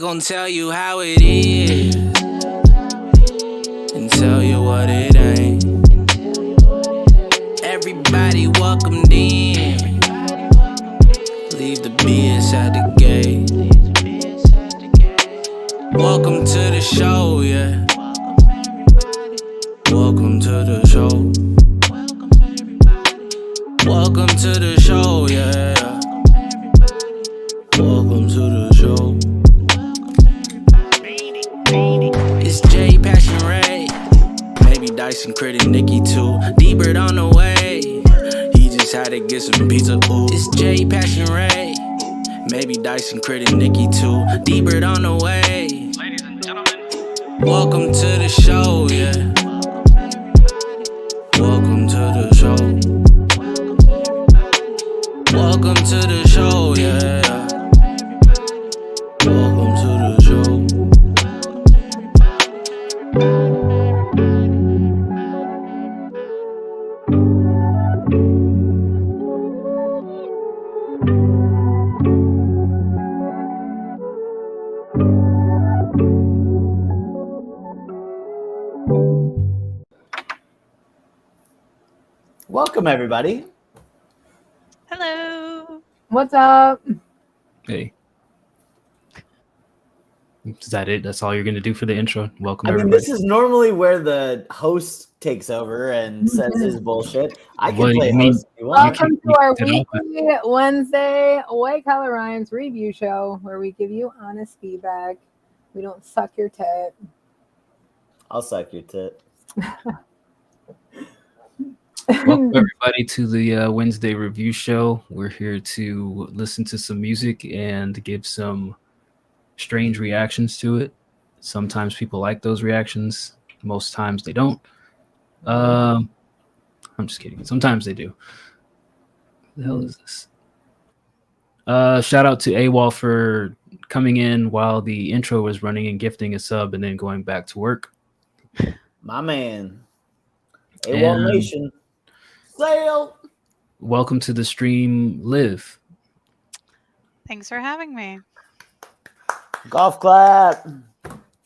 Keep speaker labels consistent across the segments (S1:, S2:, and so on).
S1: gon' tell you how it is and tell you what it ain't. Everybody welcomed in. Leave the BS at the gate. Welcome to the show, yeah. Welcome to the show. Welcome to the show, yeah. Welcome to the show. It's Jay, Passion Ray. Maybe Dyson, Critic, Nikki too. D-Bird on the way. He just had to get some pizza, ooh. It's Jay, Passion Ray. Maybe Dyson, Critic, Nikki too. D-Bird on the way. Ladies and gentlemen, welcome to the show, yeah. Welcome to the show. Welcome to the show, yeah. Welcome to the show.
S2: Welcome, everybody.
S3: Hello.
S4: What's up?
S5: Hey. Is that it? That's all you're going to do for the intro? Welcome,
S2: I mean,
S5: everybody.
S2: this is normally where the host takes over and says his bullshit. I can
S5: What do
S2: play
S5: you mean?
S2: host if you want.
S4: Welcome to our weekly Wednesday White Collar Rhymes review show where we give you honest feedback. We don't suck your tit.
S2: I'll suck your tit.
S5: Welcome, everybody, to the Wednesday review show. We're here to listen to some music and give some strange reactions to it. Sometimes people like those reactions. Most times they don't. I'm just kidding. Sometimes they do. What the hell is this? Shout out to AWOL for coming in while the intro was running and gifting a sub and then going back to work.
S2: My man. AWOL Nation. Sail.
S5: Welcome to the stream, Liv.
S3: Thanks for having me.
S2: Golf clap.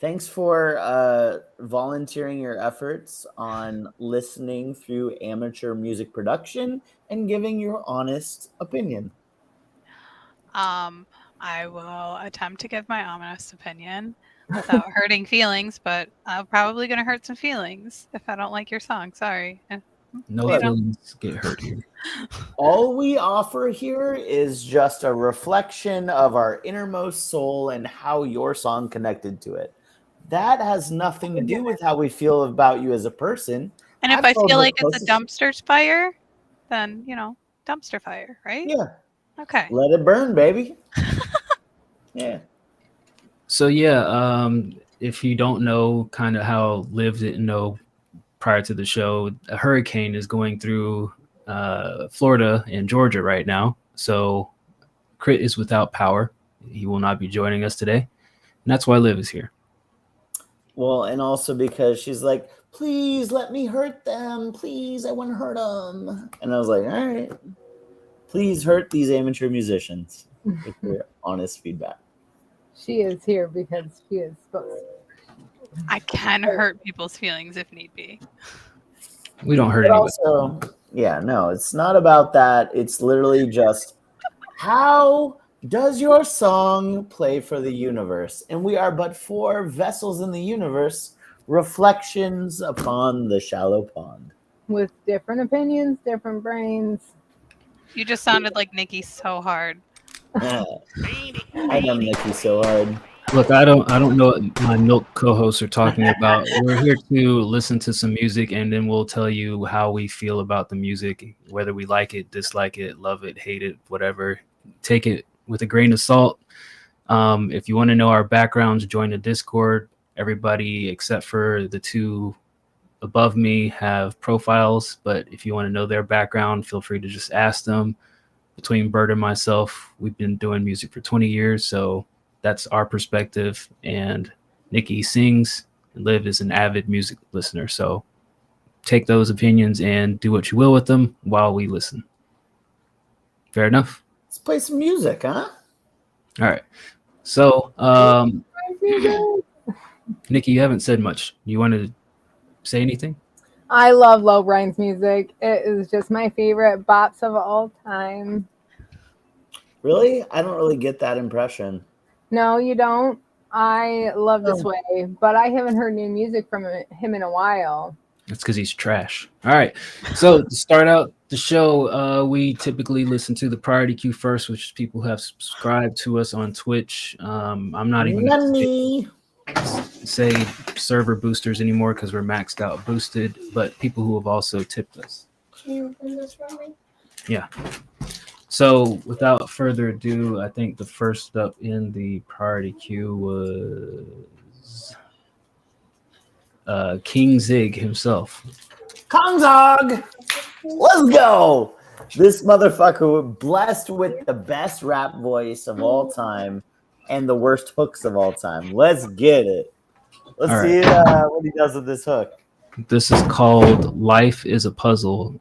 S2: Thanks for volunteering your efforts on listening through amateur music production and giving your honest opinion.
S3: I will attempt to give my honest opinion without hurting feelings, but I'm probably going to hurt some feelings if I don't like your song. Sorry.
S5: No feelings get hurt here.
S2: All we offer here is just a reflection of our innermost soul and how your song connected to it. That has nothing to do with how we feel about you as a person.
S3: And if I feel like it's a dumpster fire, then, dumpster fire, right?
S2: Yeah.
S3: Okay.
S2: Let it burn, baby. Yeah.
S5: So, if you don't know kind of how Liv didn't know prior to the show, a hurricane is going through Florida and Georgia right now. So Crit is without power. He will not be joining us today. And that's why Liv is here.
S2: Well, and also because she's like, please let me hurt them. Please, I want to hurt them. And I was like, all right, please hurt these amateur musicians with your honest feedback.
S4: She is here because she is supposed to.
S3: I can hurt people's feelings if need be.
S5: We don't hurt
S2: But
S5: anyone.
S2: also, no, it's not about that. It's literally just how does your song play for the universe? And we are but four vessels in the universe, reflections upon the shallow pond.
S4: With different opinions, different brains.
S3: You just sounded like Nikki so hard.
S2: I know Nikki so hard.
S5: Look, I don't know what my milk co-hosts are talking about. We're here to listen to some music, and then we'll tell you how we feel about the music, whether we like it, dislike it, love it, hate it, whatever. Take it with a grain of salt. If you want to know our backgrounds, join the Discord. Everybody except for the two above me have profiles, but if you want to know their background, feel free to just ask them. Between Bird and myself, we've been doing music for 20 years, so that's our perspective. And Nikki sings, and Liv is an avid music listener. So take those opinions and do what you will with them while we listen. Fair enough?
S2: Let's play some music, huh?
S5: All right. So
S4: music.
S5: Nikki, you haven't said much. You want to say anything?
S4: I love Low Brian's music. It is just my favorite bops of all time.
S2: Really? I don't really get that impression.
S4: No, you don't. I love This
S2: Oh.
S4: Way, but I haven't heard new music from him in a while.
S5: That's because he's trash. All right. So to start out the show, we typically listen to the priority queue first, which people have subscribed to us on Twitch. I'm not even gonna
S2: Money.
S5: say server boosters anymore because we're maxed out boosted, but people who have also tipped us.
S6: Can you open this for me?
S5: Yeah. So without further ado, I think the first up in the priority queue was King Zig himself.
S2: Kongzog. Let's go. This motherfucker blessed with the best rap voice of all time and the worst hooks of all time. Let's get it. Let's
S5: All
S2: see
S5: right.
S2: what he does with this hook.
S5: This is called Life is a Puzzle.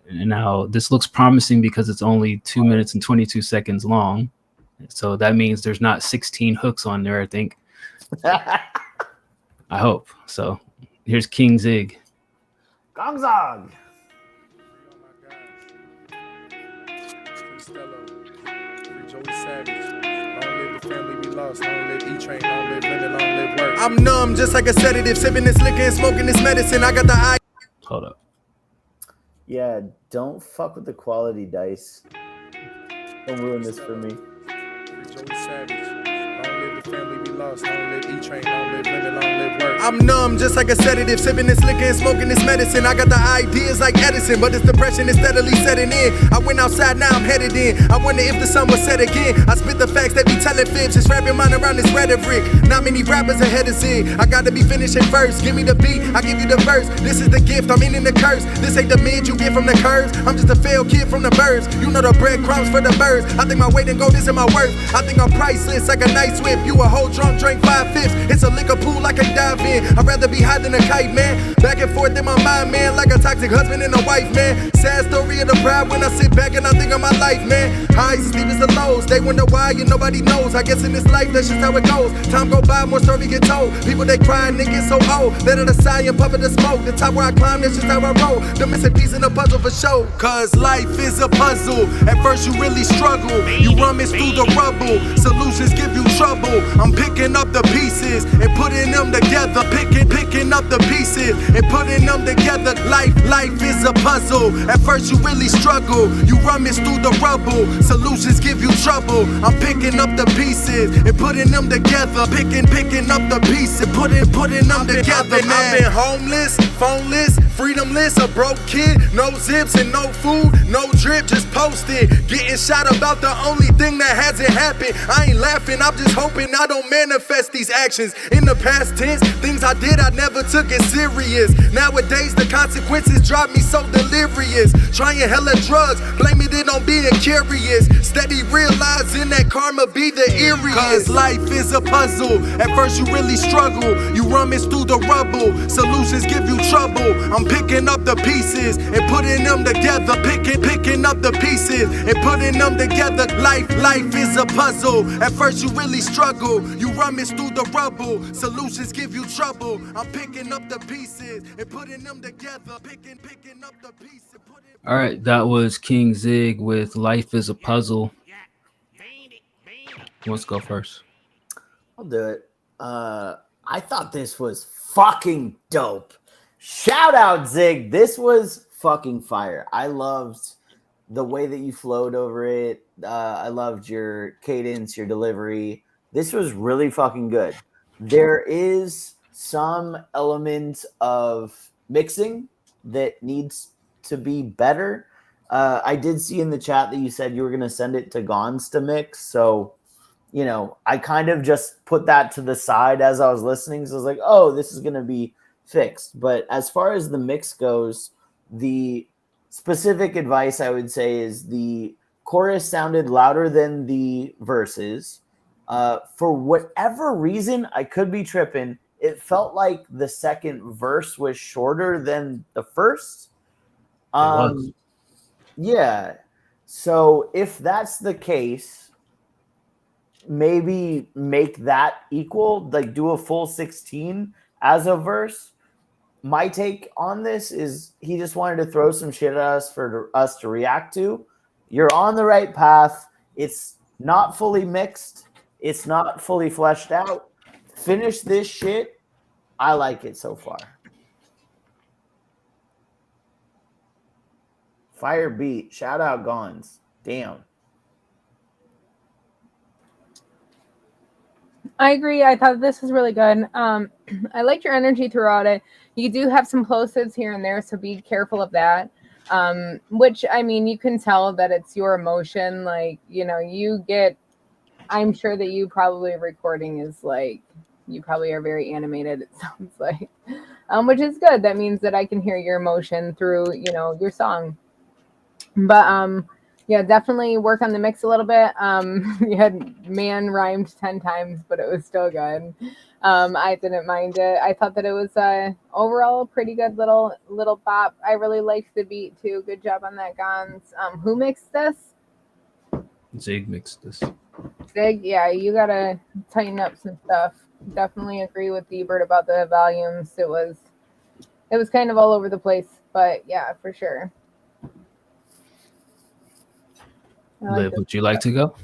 S5: And now this looks promising because it's only 2 minutes and 22 seconds long. So that means there's not 16 hooks on there, I think. I hope. So here's King Zig.
S2: Kongzog.
S7: I'm numb, just like a sedative, sipping this liquor and smoking this medicine. I got the eye.
S5: Hold up.
S2: Yeah, don't fuck with the quality, Dice. Don't ruin this for me.
S7: I'm numb, just like a sedative, sipping this liquor and smoking this medicine. I got the ideas like Edison, but this depression is steadily setting in. I went outside, now I'm headed in. I wonder if the sun will set again. I spit the facts that be telling fibs, just wrapping mine around this rhetoric. Not many rappers ahead of Zig. I gotta be finishing first. Give me the beat, I give you the verse. This is the gift, I'm in the curse. This ain't the mid you get from the curves. I'm just a failed kid from the birds. You know the breadcrumbs for the birds. I think my weight and gold is in my worth. I think I'm priceless like a nice whip. You a whole drunk, drink 5/5. It's a liquor pool I can dive in. I'd rather be high than a kite, man. Back and forth in my mind, man. Like a toxic husband and a wife, man. Sad story of the pride when I sit back and I think of my life, man. Highs as deep as the lows. They wonder why and nobody knows. I guess in this life, that's just how it goes. Time go by, more story get told. People they cry and they get so old. Let it aside and puff it the smoke. The top where I climb, that's just how I roll. The missing piece in the puzzle for show. Cause life is a puzzle. At first you really struggle. You rummage through the rubble. Solutions give you trouble. I'm picking up the pieces and putting them together. Picking up the pieces and putting them together. Life is a puzzle. At first you really struggle. You rummage through the rubble. Solutions give you trouble. I'm picking up the pieces and putting them together. Picking up the pieces, putting them together, man. I've been homeless, phoneless, freedomless, a broke kid, no zips and no food, no drip, just posted. Getting shot about the only thing that hasn't happened. I ain't laughing, I'm just hoping I don't manifest these actions. In the past tense, things I did, I never took it serious. Nowadays, the consequences drive me so delirious. Trying hella drugs, blaming it on being curious. Steady realizing that karma be the eeriest. Cause life is a puzzle. At first you really struggle. You rummage through the rubble. Solutions give you trouble. I'm picking up the pieces and putting them together. Picking up the pieces and putting them together. Life is a puzzle. At first you really struggle. You rummage through the rubble. Solutions give you trouble. I'm picking up the pieces and putting them together. Picking up the pieces.
S5: All right, that was King Zig with Life is a Puzzle. Who wants to go first?
S2: I'll do it. I thought this was fucking dope. Shout out, Zig. This was fucking fire. I loved the way that you flowed over it. I loved your cadence, your delivery. This was really fucking good. There is some element of mixing that needs to be better. I did see in the chat that you said you were going to send it to Gons to mix. So, you know, I kind of just put that to the side as I was listening. So I was like, oh, this is going to be fixed. But as far as the mix goes, the specific advice I would say is the chorus sounded louder than the verses. For whatever reason, I could be tripping. It felt like the second verse was shorter than the first.
S5: was.
S2: Yeah. So if that's the case, maybe make that equal, like do a full 16 as a verse. My take on this is he just wanted to throw some shit at us for us to react to. You're on the right path. It's not fully mixed. It's not fully fleshed out. Finish this shit. I like it so far. Fire beat. Shout out Gons. Damn.
S4: I agree. I thought this was really good. I liked your energy throughout it. You do have some plosives here and there, so be careful of that. Which, I mean, you can tell that it's your emotion. Like, you know, I'm sure that you probably recording is like, you probably are very animated, it sounds like, which is good. That means that I can hear your emotion through, you know, your song. But, yeah, definitely work on the mix a little bit. You had man rhymed 10 times, but it was still good. I didn't mind it. I thought that it was overall a pretty good little pop. I really liked the beat too. Good job on that, Gons. Who mixed this?
S5: Zig mixed this.
S4: Zig, yeah, you gotta tighten up some stuff. Definitely agree with Ebert about the volumes. It was kind of all over the place, but yeah, for sure.
S5: Liv, would you like to go?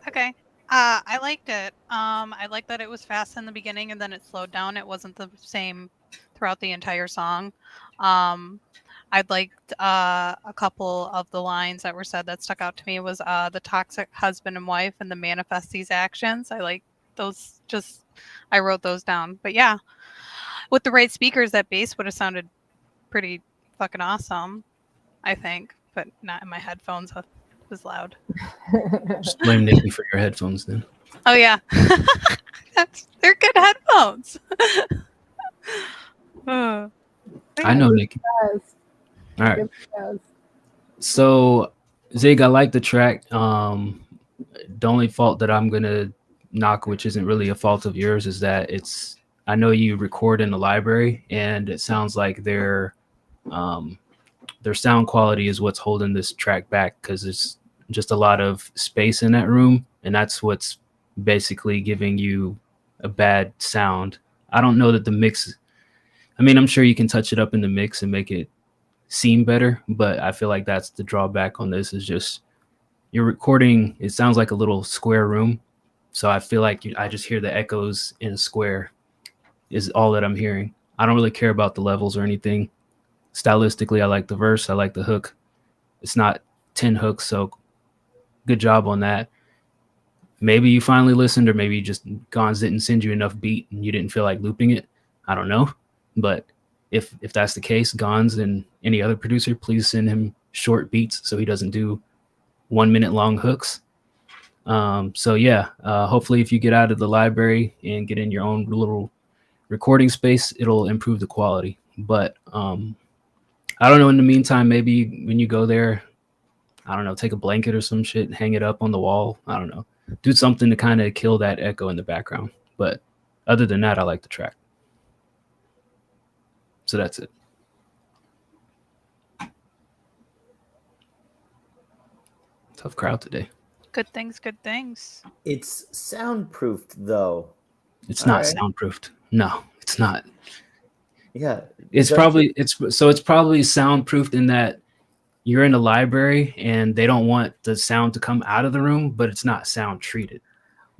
S3: Okay. I liked it. I liked that it was fast in the beginning and then it slowed down. It wasn't the same throughout the entire song. I liked a couple of the lines that were said that stuck out to me was the toxic husband and wife and the manifest these actions. I like those. I wrote those down. But yeah, with the right speakers, that bass would have sounded pretty fucking awesome, I think. But not in my headphones. It was loud.
S5: Just blame Nikki for your headphones then.
S3: Oh yeah, they're good headphones.
S5: I know Nikki.
S4: Yes.
S5: All right.
S4: Yes.
S5: So Zig, I like the track. The only fault that I'm gonna knock, which isn't really a fault of yours, is that I know you record in the library, and it sounds like their sound quality is what's holding this track back, because there's just a lot of space in that room, and that's what's basically giving you a bad sound. I don't know that the mix, I mean, I'm sure you can touch it up in the mix and make it seem better, but I feel like that's the drawback on this, is just you're recording, it sounds like a little square room. So I feel like I just hear the echoes in a square is all that I'm hearing. I don't really care about the levels or anything. Stylistically, I like the verse, I like the hook. It's not 10 hooks, so good job on that. Maybe you finally listened, or maybe just Gons didn't send you enough beat and you didn't feel like looping it. I don't know. But if that's the case, Gons and any other producer, please send him short beats so he doesn't do 1 minute long hooks. So yeah, hopefully if you get out of the library and get in your own little recording space, it'll improve the quality. But I don't know, in the meantime, maybe when you go there, I don't know, take a blanket or some shit, hang it up on the wall. I don't know, do something to kind of kill that echo in the background. But other than that, I like the track. So that's it. Tough crowd today.
S3: Good things, good things.
S2: It's soundproofed though.
S5: It's not
S2: right.
S5: soundproofed. No, it's not.
S2: Yeah.
S5: It's probably soundproofed in that you're in a library and they don't want the sound to come out of the room, but it's not sound treated.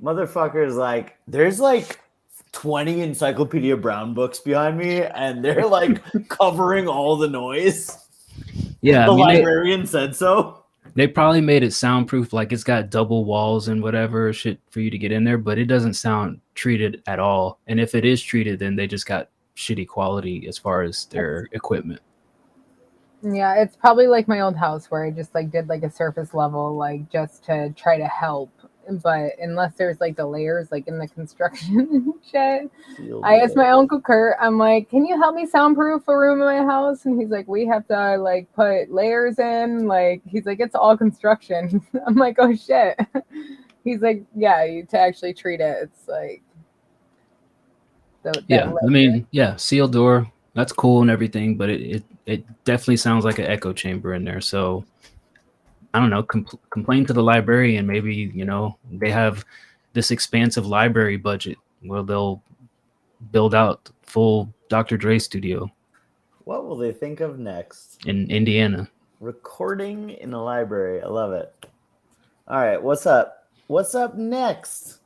S2: Motherfuckers, like, there's like 20 Encyclopedia Brown books behind me, and they're like covering all the noise.
S5: Yeah,
S2: the librarian said so.
S5: They probably made it soundproof, like it's got double walls and whatever shit for you to get in there, but it doesn't sound treated at all. And if it is treated, then they just got shitty quality as far as their equipment.
S4: Yeah, it's probably like my old house where I just like did like a surface level, like just to try to help. But unless there's like the layers like in the construction shit, I asked my Uncle Kurt, I'm like, can you help me soundproof a room in my house? And he's like, we have to like put layers in. Like, he's like, it's all construction. I'm like, oh shit. He's like, yeah, to actually treat it, it's like.
S5: Yeah, I mean, yeah, sealed door, that's cool and everything, but it definitely sounds like an echo chamber in there. So I don't know, complain to the librarian. Maybe, they have this expansive library budget where they'll build out full Dr. Dre studio
S2: What will they think of next?
S5: in Indiana.
S2: Recording in a library. I love it. All right, what's up? What's up next?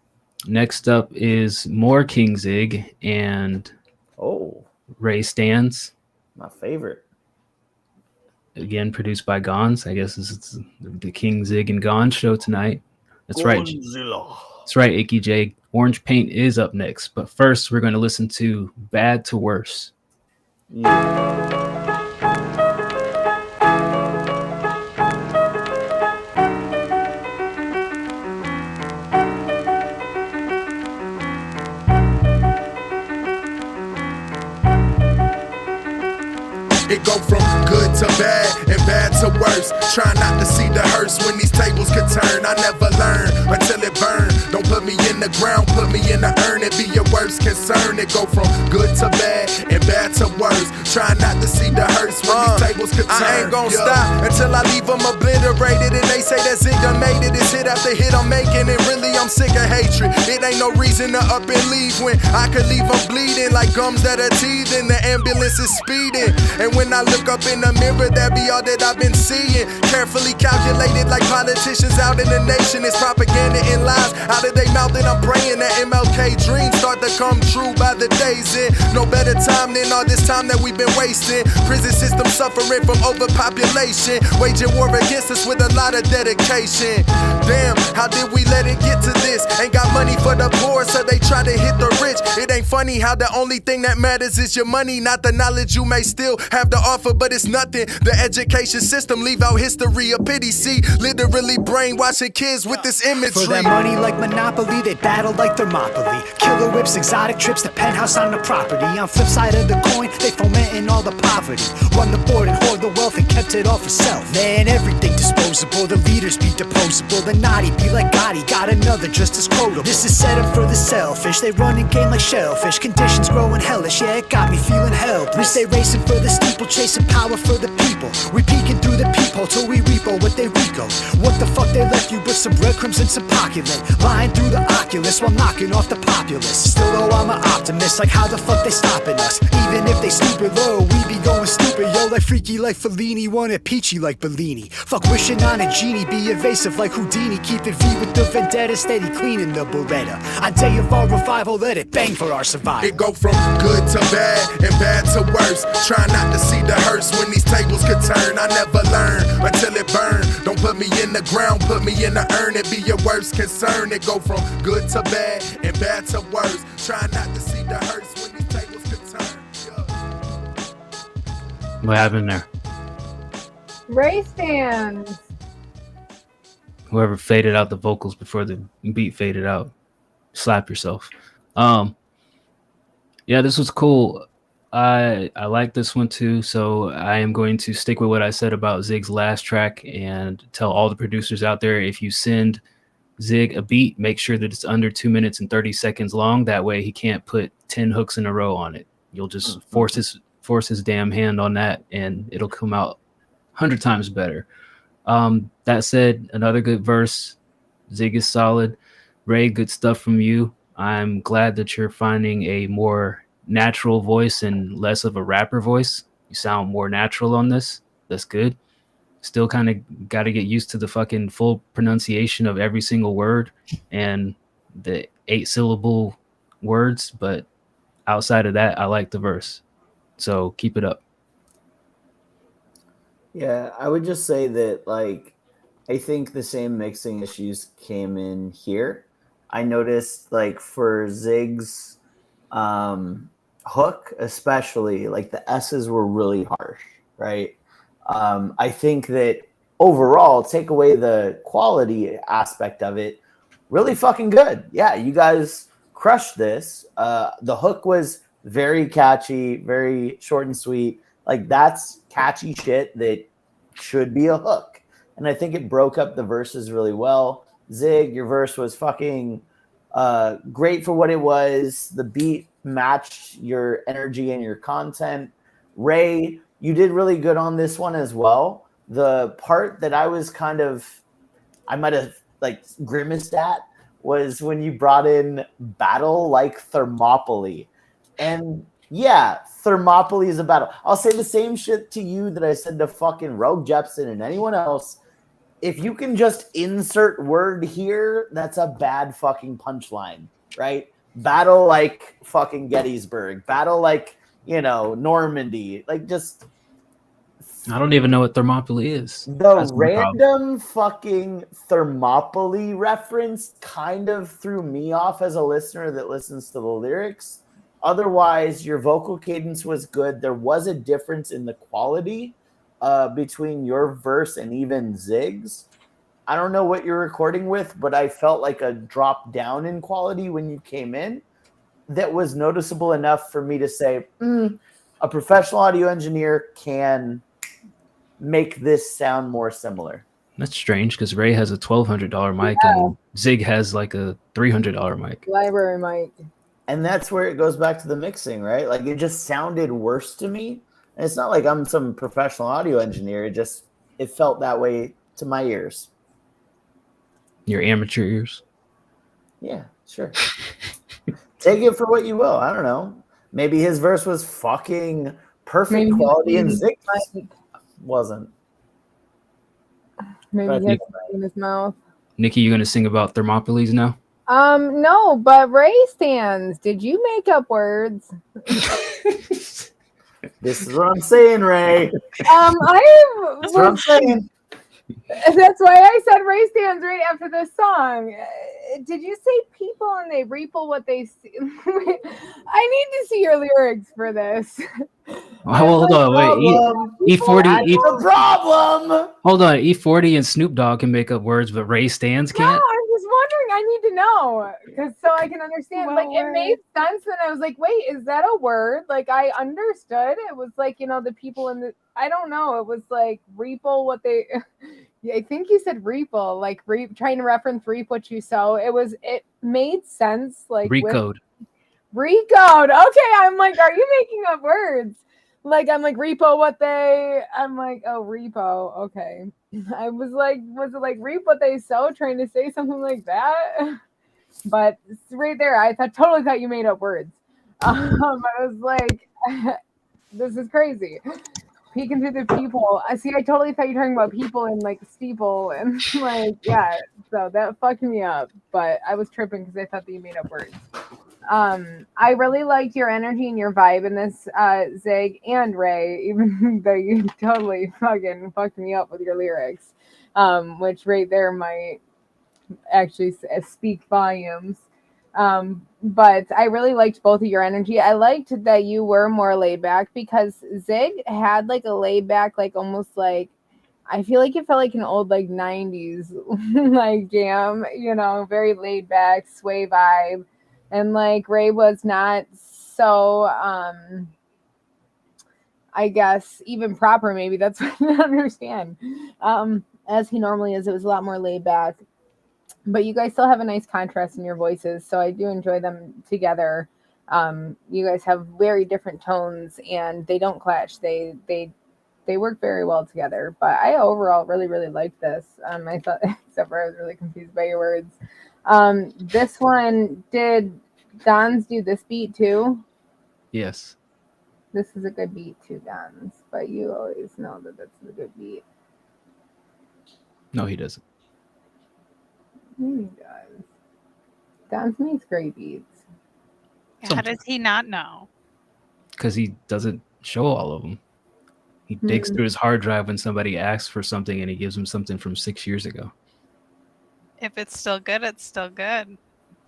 S5: Next up is more King Zig and
S2: Oh,
S5: Ray Stans.
S2: my favorite.
S5: Again, produced by Gons. I guess this is the King Zig and Gons show tonight. That's right.
S2: Gonzilla.
S5: That's right, Icky J. Orange Paint is up next. But first, we're going to listen to Bad to Worse.
S2: Yeah.
S7: It go from good to bad and bad to worse. Try not to see the hearse when these tables could turn. I never learn until it burn. Don't put me in the ground, put me in the urn. It be your worst concern. It go from good to bad and bad to worse. Try not to see the hearse when these tables could turn. I ain't gon' stop until I leave them obliterated. And they say that Zigga made it. It's hit after hit I'm making. And really I'm sick of hatred. It ain't no reason to up and leave when I could leave them bleeding like gums that are teething. The ambulance is speeding. And when I look up in the mirror, that be all that I've been seeing. Carefully calculated like politicians out in the nation. It's propaganda and lies out of their mouth, and I'm praying that MLK dreams start to come true by the days in. No better time than all this time that we've been wasting. Prison system suffering from overpopulation, waging war against us with a lot of dedication. Damn, how did we let it get to this? Ain't got money for the poor, so they try to hit the rich. It ain't funny how the only thing that matters is your money, not the knowledge you may still have to offer, but it's nothing. The education system leave out history, a pity seat, literally brainwashing kids with this imagery.
S8: For that money like Monopoly, they battle like Thermopylae. Killer whips, exotic trips, the penthouse on the property. On flip side of the coin, they fomenting all the poverty. Run the board and hoard the wealth and kept it all for self. Man, everything disposable, the leaders be deposable. The naughty be like Gotti, got another just as quotable. This is set up for the selfish, they run and game like shellfish. Conditions growing hellish, yeah, it got me feeling helpless. We stay racing for the steeple, chasing power for the people. We peeking through the peephole till we repo what they rico. What the fuck they left you but some breadcrumbs and some pocket-lint. Lying through the Oculus while knocking off the populace. Still though I'm an optimist, like how the fuck they stopping us? Even if they stupid low, we be going stupid. Yo, like freaky like Fellini, want it peachy like Bellini. Fuck wishing on a genie, be evasive like Houdini. Keeping V with the vendetta, steady cleaning the Beretta. On day of our revival, let it bang for our survival.
S7: It go from good to bad and bad to worse. Try not to see the hearse when these tables could turn. I never learn until it burn. Don't put me in the ground, put me in the urn. It be your worst concern. It go from good to bad and bad to worse. Try not to see the hearse when these tables could turn.
S5: What happened there?
S4: Ray Stans.
S5: Whoever faded out the vocals before the beat faded out, slap yourself. Yeah, this was cool. I like this one too, so I am going to stick with what I said about Zig's last track and tell all the producers out there, if you send Zig a beat, make sure that it's under 2 minutes and 30 seconds long. That way he can't put 10 hooks in a row on it. You'll just force his damn hand on that, and it'll come out 100 times better. That said, another good verse. Zig is solid. Ray, good stuff from you. I'm glad that you're finding a more natural voice and less of a rapper voice. You sound more natural on this. That's good. Still kind of got to get used to the fucking full pronunciation of every single word and the 8-syllable words, but outside of that, I like the verse. So keep it up.
S2: Yeah, I would just say that, like, I think the same mixing issues came in here. I noticed, like, for Zig's hook, especially, like, the S's were really harsh, right? I think that overall, take away the quality aspect of it, really fucking good. Yeah, you guys crushed this. The hook was very catchy, very short and sweet. Like, that's catchy shit that should be a hook. And I think it broke up the verses really well. Zig, your verse was fucking great for what it was. The beat matched your energy and your content. Ray, you did really good on this one as well. The part that I might have like grimaced at was when you brought in battle like Thermopylae. And yeah, Thermopylae is a battle. I'll say the same shit to you that I said to fucking Rogue Jepsen and anyone else. If you can just insert word here, that's a bad fucking punchline, right? Battle like fucking Gettysburg. Battle like, Normandy. Like, just
S5: I don't even know what Thermopylae is.
S2: the
S5: That's my problem.
S2: random fucking Thermopylae reference kind of threw me off as a listener that listens to the lyrics. Otherwise, your vocal cadence was good. There was a difference in the quality between your verse and even Zig's. I don't know what you're recording with, but I felt like a drop down in quality when you came in that was noticeable enough for me to say, a professional audio engineer can make this sound more similar.
S5: That's strange because Ray has a $1,200 mic and Zig has like a $300 mic.
S4: Library mic.
S2: And that's where it goes back to the mixing, right? Like, it just sounded worse to me. And it's not like I'm some professional audio engineer. It felt that way to my ears.
S5: Your amateur ears.
S2: Yeah, sure. Take it for what you will. I don't know. Maybe his verse was fucking perfect quality and Zig's wasn't.
S4: Maybe he has something in his mouth.
S5: Nikki, you gonna sing about Thermopylae now?
S4: No, but Ray stands. Did you make up words?
S2: This is what I'm saying, Ray.
S4: That's
S2: what I'm saying.
S4: That's why I said Ray stands right after this song. Did you say people and they reaple what they see? I need to see your lyrics for this.
S5: Hold on, wait. E40.
S2: That's the problem.
S5: Hold on. E40 and Snoop Dogg can make up words, but Ray Stans
S4: No,
S5: can't.
S4: I'm just wondering. I need to know because so I can understand. Like it made sense, and I was like, "Wait, is that a word?" Like I understood. It was like the people in the. I don't know. It was like reaple what they. Yeah, I think you said reaple, like trying to reference reap what you sow. It made sense. Like
S5: Recode.
S4: Recode. Okay, I'm like, are you making up words? Like I'm like repo what they. I'm like, oh repo. Okay. I was like, was it like reap what they sow? Trying to say something like that. But right there, I totally thought you made up words. I was like, this is crazy. Peeking through the people. I totally thought you were talking about people in like steeple and like yeah. So that fucked me up. But I was tripping because I thought that you made up words. I really liked your energy and your vibe in this Zig and Ray, even though you totally fucking fucked me up with your lyrics. Which right there might actually speak volumes. But I really liked both of your energy. I liked that you were more laid back because Zig had like a laid back, like almost like I feel like it felt like an old like 90s like jam, very laid back, sway vibe. And like Ray was not so I guess even proper, maybe that's what I don't understand. As he normally is, it was a lot more laid back. But you guys still have a nice contrast in your voices, so I do enjoy them together. You guys have very different tones, and they don't clash. They work very well together. But I overall really, really liked this. I thought, except for I was really confused by your words. This one, did Don's do this beat too?
S5: Yes.
S4: This is a good beat too, Don's. But you always know that that's a good beat.
S5: No, he doesn't.
S4: He does. Don's makes great beats.
S3: How does he not know?
S5: Because he doesn't show all of them. He digs through his hard drive when somebody asks for something and he gives them something from 6 years ago.
S3: If it's still good, it's still good.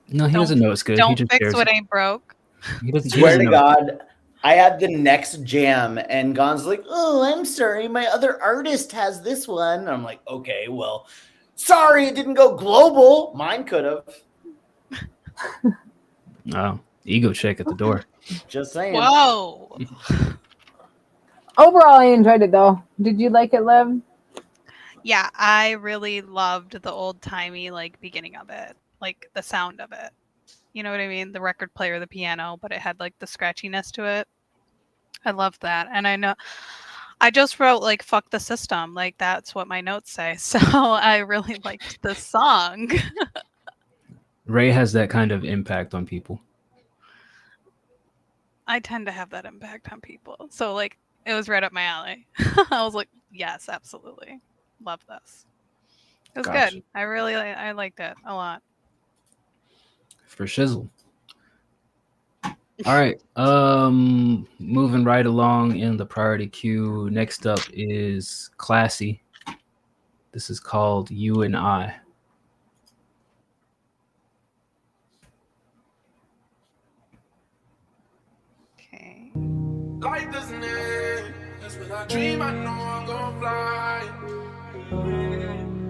S5: No, he doesn't know it's good.
S3: Don't
S5: He just
S3: fix
S5: cares.
S3: what ain't broke.
S5: He doesn't,
S2: Swear to God, I had the next jam, and Gon's like, "Oh, I'm sorry, my other artist has this one." And I'm like, "Okay, well, sorry, it didn't go global. Mine could have."
S5: Oh, ego check at the door.
S2: Just saying.
S3: Whoa.
S4: Overall, I enjoyed it though. Did you like it, Liv?
S3: Yeah, I really loved the old timey like beginning of it, like the sound of it. You know what I mean? The record player, the piano, but it had like the scratchiness to it. I loved that, and I just wrote like "fuck the system," like that's what my notes say. So I really liked this song.
S5: Ray has that kind of impact on people.
S3: I tend to have that impact on people. So like it was right up my alley. I was like, yes, absolutely. Love this. It was
S5: Gotcha.
S3: good. I liked it a lot.
S5: For shizzle. All right. Moving right along in the priority queue. Next up is Classy. This is called You and I.
S3: Okay.
S9: Life doesn't end. That's when I dream. I know I'm gonna fly.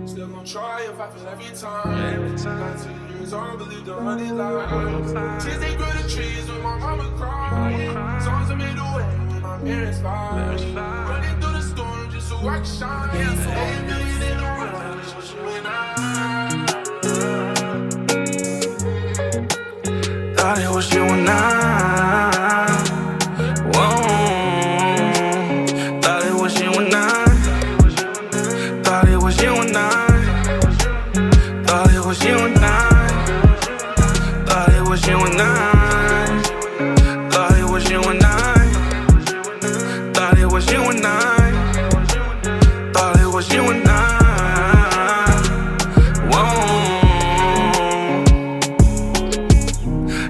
S9: Still gonna try if I feel every time. 19 years old, believe the honey lies. Tears they grow the trees with my mama crying. Songs I made away when my parents fight. Running through the storm just so I can shine. So 8 million in the world, it's just you and I. Thought it was you and I. Whoa. Thought it was you and I. Thought it was you and I. Thought it was you and I. Thought it was you and I. Thought it was you and I. Thought it was you and I. Thought it was you and I. Whoa.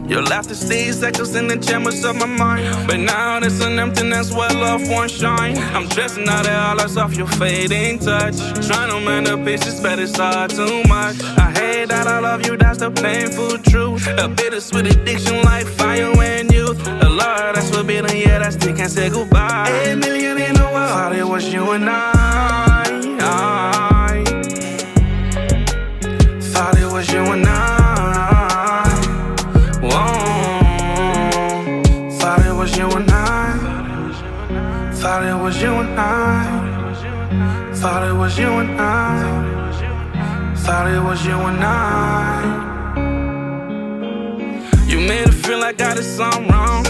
S9: Your laughter stays echoes in the chambers of my mind. But now there's an emptiness where love won't shine. I'm dressing out the colors off your fading touch. Trying to mend the pieces, but it's all too much. I hate that I love you, that's the painful truth. A bittersweet addiction like fire and youth. A lot that's forbidden, yeah, that still can't say goodbye. 8 million in the world. Thought it was you and I. Thought it was you and I. Thought it was you and I. Thought it was you and I. Thought it was you and I. Thought it was you and I. You made it feel like I did something wrong.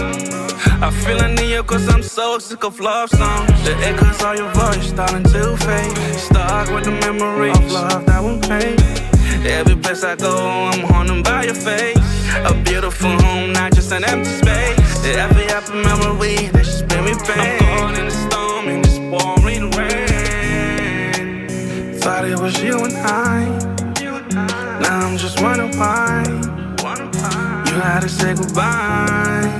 S9: I feel I need you cause I'm so sick of love songs. The echoes of your voice starting to fade. Stuck with the memory of love that won't fade. Every place I go, I'm haunted by your face. A beautiful home, not just an empty space. Every happy memory that just bring me pain. I'm caught in the storm in this pouring rain. Thought it was you and I. Now I'm just wondering why you had to say goodbye.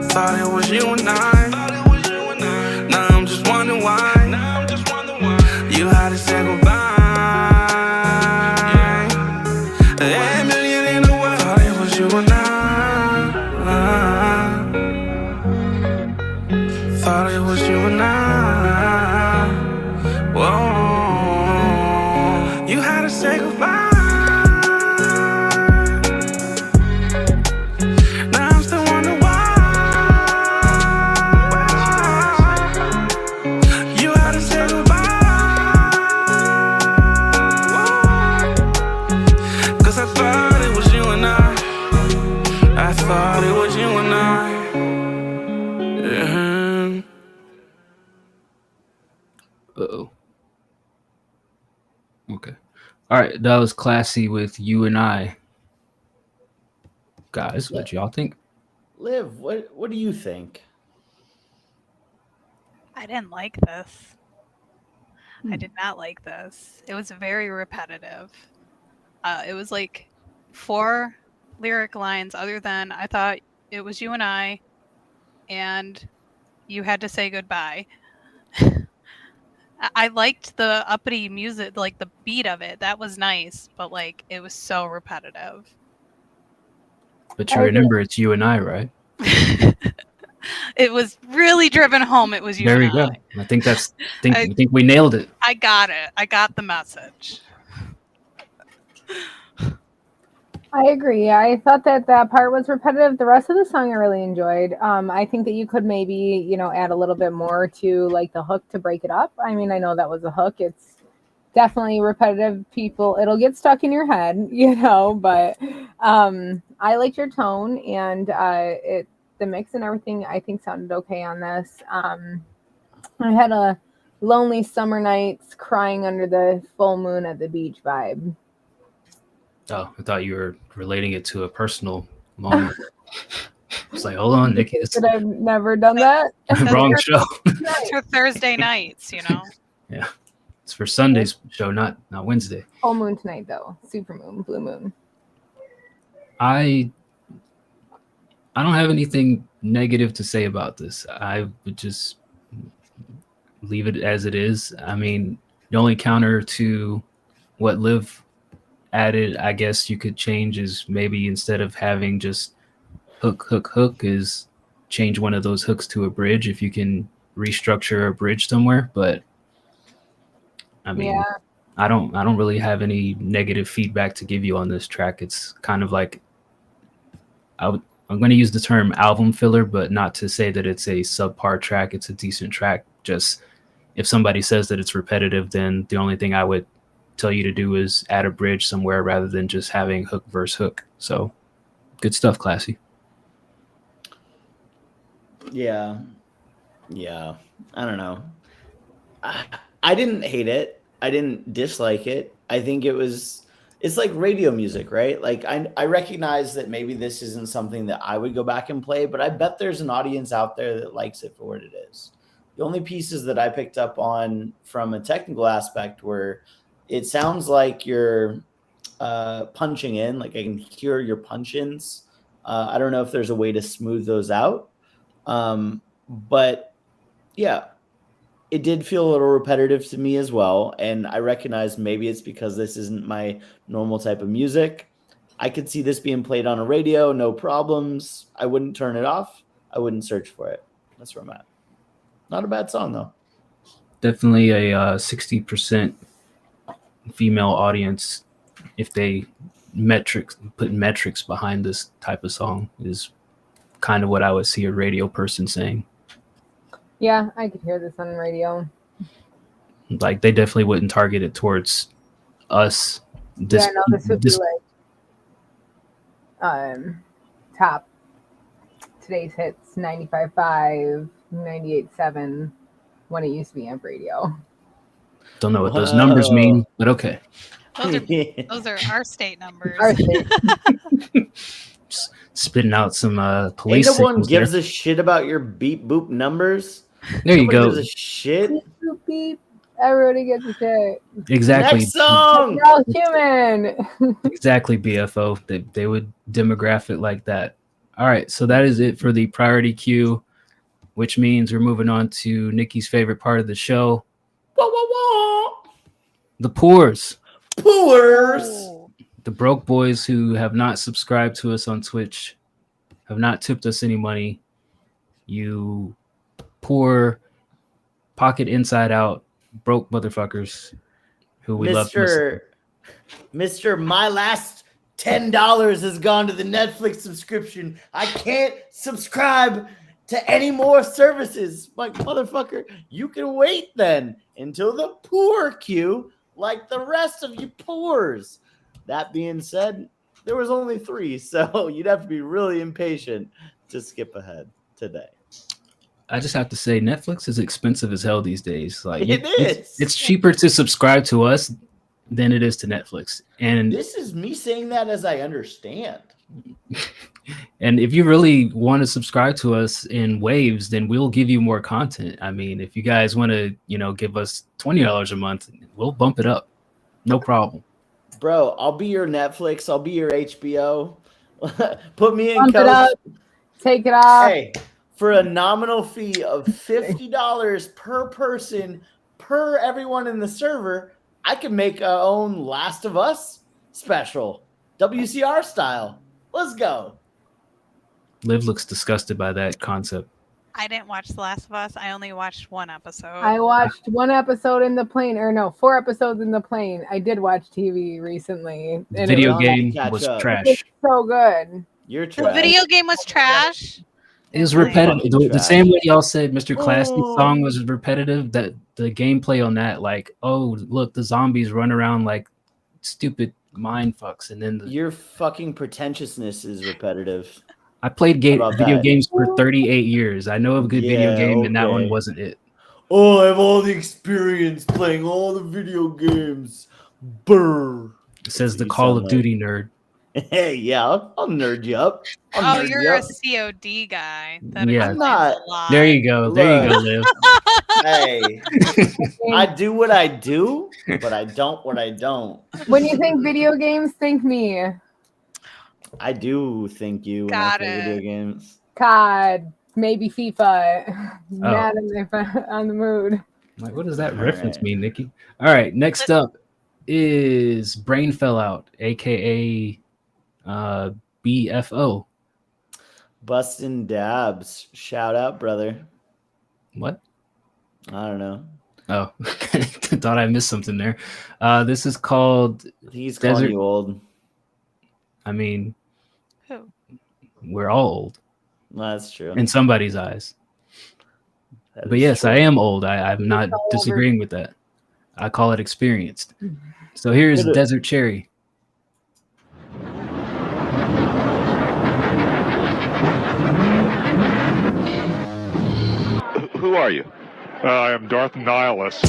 S9: Thought it was you and I. Now I'm just wondering why you had to say goodbye. 8 million in the world. Thought it was you and I. Thought it was you and I. Whoa. You had to say goodbye. Now I'm still wondering why you had to say goodbye. Cause I thought it was you and I. I thought it was you and I. Yeah.
S5: Uh-oh. Okay. All right, that was Classy with You and I. Guys, what y'all think?
S2: Liv, what do you think?
S3: I didn't like this. I did not like this. It was very repetitive. It was like 4 lyric lines other than I thought it was you and and you had to say goodbye. I liked the uppity music, like the beat of it. That was nice, but like it was so repetitive.
S5: But you remember it's you and I, right?
S3: It was really driven home. It was you.
S5: There
S3: and
S5: you go.
S3: I.
S5: I think I think we nailed it.
S3: I got it. I got the message.
S4: I agree. I thought that part was repetitive. The rest of the song I really enjoyed. I think that you could maybe, add a little bit more to like the hook to break it up. I mean, I know that was a hook. It's definitely repetitive. It'll get stuck in your head, but I liked your tone and the mix and everything I think sounded okay on this. I had a lonely summer nights crying under the full moon at the beach vibe.
S5: Oh, I thought you were relating it to a personal moment. It's like, hold on, Nikki, it's
S4: But I've never done that.
S5: the wrong show.
S3: It's for Thursday nights, you know.
S5: Yeah, it's for Sunday's show, not Wednesday.
S4: Full moon tonight, though. Super moon, blue moon.
S5: I don't have anything negative to say about this. I would just leave it as it is. I mean, the only counter to what Liv added, I guess you could change, is maybe instead of having just hook is change one of those hooks to a bridge if you can restructure a bridge somewhere. But I mean,
S4: Yeah.
S5: I don't really have any negative feedback to give you on this track. It's kind of like I'm going to use the term album filler, but not to say that it's a subpar track. It's a decent track. Just if somebody says that it's repetitive, then the only thing I would tell you to do is add a bridge somewhere rather than just having hook verse hook. So good stuff, Classy.
S2: Yeah. I don't know. I didn't hate it. I didn't dislike it. I think it's like radio music, right? Like I recognize that maybe this isn't something that I would go back and play, but I bet there's an audience out there that likes it for what it is. The only pieces that I picked up on from a technical aspect were it sounds like you're punching in, like I can hear your punch-ins. I don't know if there's a way to smooth those out. But yeah, it did feel a little repetitive to me as well. And I recognize maybe it's because this isn't my normal type of music. I could see this being played on a radio, no problems. I wouldn't turn it off. I wouldn't search for it. That's where I'm at. Not a bad song though.
S5: Definitely a 60% female audience. If they put metrics behind this type of song is kind of what I would see a radio person saying.
S4: Yeah, I could hear this on the radio.
S5: Like they definitely wouldn't target it towards us.
S4: This would be like top today's hits 95.5, 98.7 when it used to be Amp Radio.
S5: Don't know what those numbers mean, but okay.
S3: Those are our state numbers.
S4: Our state.
S5: Spitting out some police.
S2: Ain't no one
S5: signals
S2: gives
S5: there.
S2: a shit about your beep boop numbers.
S5: There you
S2: Nobody
S5: go.
S2: gives a shit.
S4: Beep, beep. Everybody gets a shit.
S5: Exactly.
S2: Next song.
S4: We're all human.
S5: Exactly, BFO. They would demographic like that. All right, so that is it for the priority queue, which means we're moving on to Nikki's favorite part of the show.
S2: Wah, wah, wah.
S5: The poors.
S2: Poors.
S5: The broke boys who have not subscribed to us on Twitch, have not tipped us any money. You poor, pocket inside out, broke motherfuckers who we love.
S2: Mr. My last $10 has gone to the Netflix subscription. I can't subscribe to any more services. Like, motherfucker, you can wait then until the poor queue like the rest of you poors. That being said, there was only 3, so you'd have to be really impatient to skip ahead today.
S5: I just have to say, Netflix is expensive as hell these days. Like
S2: It is.
S5: It's cheaper to subscribe to us than it is to Netflix. And
S2: This is me saying that as I understand.
S5: and if you really want to subscribe to us in waves, then we'll give you more content. I mean, if you guys want to, give us $20 a month, we'll bump it up. No problem.
S2: Bro, I'll be your Netflix. I'll be your HBO. Put me in,
S4: Pump it
S2: coach.
S4: up. Take it off.
S2: Hey, for a nominal fee of $50 per person, per everyone in the server, I can make our own Last of Us special, WCR style. Let's go.
S5: Liv looks disgusted by that concept.
S3: I didn't watch The Last of Us. I only watched one episode.
S4: I watched 1 episode in the plane, or no, 4 episodes in the plane. I did watch TV recently.
S5: The
S4: and
S5: video
S4: it
S5: game
S2: catch
S5: was
S2: up.
S5: trash.
S4: was so good.
S2: You're
S3: The
S2: trash.
S3: video game was trash.
S5: It was repetitive. The
S2: Trash.
S5: same way y'all said Mr. Classy
S2: Ooh.
S5: song was repetitive, that the gameplay on that, like, oh, look, the zombies run around like stupid mind fucks. And then
S2: Your fucking pretentiousness is repetitive.
S5: I played
S2: How about
S5: video
S2: that?
S5: games for 38 years. I know a good video
S2: Yeah,
S5: game, and that one
S2: okay.
S5: wasn't it.
S2: Oh, I have all the experience playing all the video games. Brr.
S5: It says the
S2: You
S5: Call
S2: sound
S5: of
S2: like-
S5: Duty nerd.
S2: Hey, yeah, I'll nerd you up. I'll
S3: Oh,
S2: nerd
S3: you're
S2: you
S3: a
S2: up.
S3: COD guy. That
S5: Yeah.
S3: explains
S2: not-
S3: a lot.
S5: There you go. There you go,
S2: Look.
S5: Liv.
S2: Hey, I do what I do, but I don't what I don't.
S4: When you think video games, think me.
S2: I do think you when I
S3: Got
S2: play video
S3: it.
S2: games.
S4: COD, maybe FIFA.
S5: Oh.
S4: Madden if I'm on the mood.
S5: Like, what does that
S2: All
S5: reference
S2: right.
S5: mean, Nikki? All right, next up is Brain Fell Out, aka BFO.
S2: Bustin' Dabs. Shout out, brother.
S5: What?
S2: I don't know.
S5: Oh, thought I missed something there. This is called.
S2: He's calling
S5: Desert-
S2: you old.
S5: I mean,
S3: Who?
S5: we're all old
S2: That's true.
S5: in somebody's eyes.
S2: That
S5: But
S2: is
S5: yes,
S2: true.
S5: I am old. I'm not
S4: all over.
S5: disagreeing with that. I call it experienced. So here's
S2: Hit it.
S5: Desert Cherry.
S10: Who are you?
S11: I am Darth Nihilus.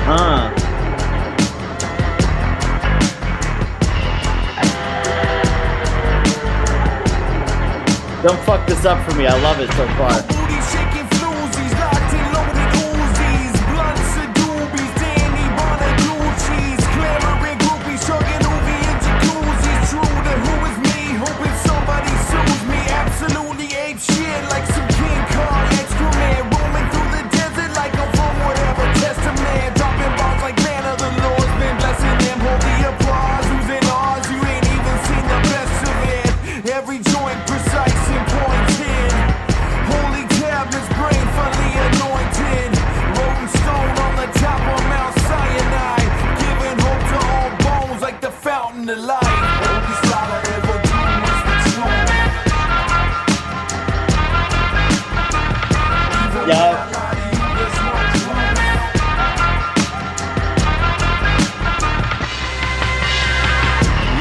S2: Huh. Don't fuck this up for me. I love it so far.
S7: Booty shaking floozies, locked and loaded Uzis, blunts and doobies, Danny Bonaducci's, clamoring groupies, chugging Uvi in jacuzzis. True to who is me, hoping somebody sues me. Absolutely ape shit like some King Kong excrement, roaming through the desert like I'm from whatever testament, dropping bombs like man of the Lord's been blessing them. Hold the applause, who's in ours? You ain't even seen the best of it. Every joint precise and pointed. Holy tablets, brain fully anointed. Rolling stone on the top of Mount Sinai. Giving hope to all bones like the fountain of life. Holy slaughter ever do is the truth. Even when I lie to you, there's no truth.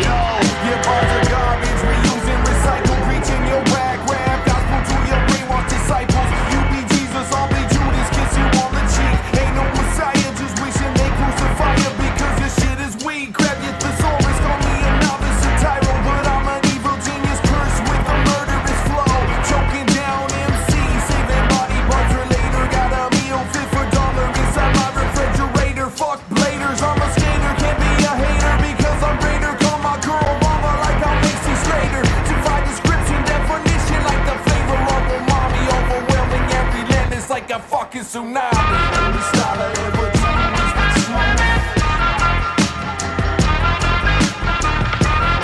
S7: Yo, your bars are garbage, reuse and recycle, preaching your whack rap gospel to your brainwashed disciples. You be Jesus, I'll be Judas, kiss you on the cheek. Ain't no Messiah, just wishing they crucify you because your shit is weak. Grab your thesaurus, call me a novice, a tyro, but I'm an evil genius, cursed with a murderous flow. Choking down MC, saving body parts for later. Got a meal fit for dollar inside my refrigerator. Fuck bladers, I'm a skater, can't be a hater because I'm greater. Call my girl mama like I'm Macy Slater. Defy description, definition like the flavor of umami. Overwhelming and relentless like a fucking tsunami. Only style I ever do is the truth.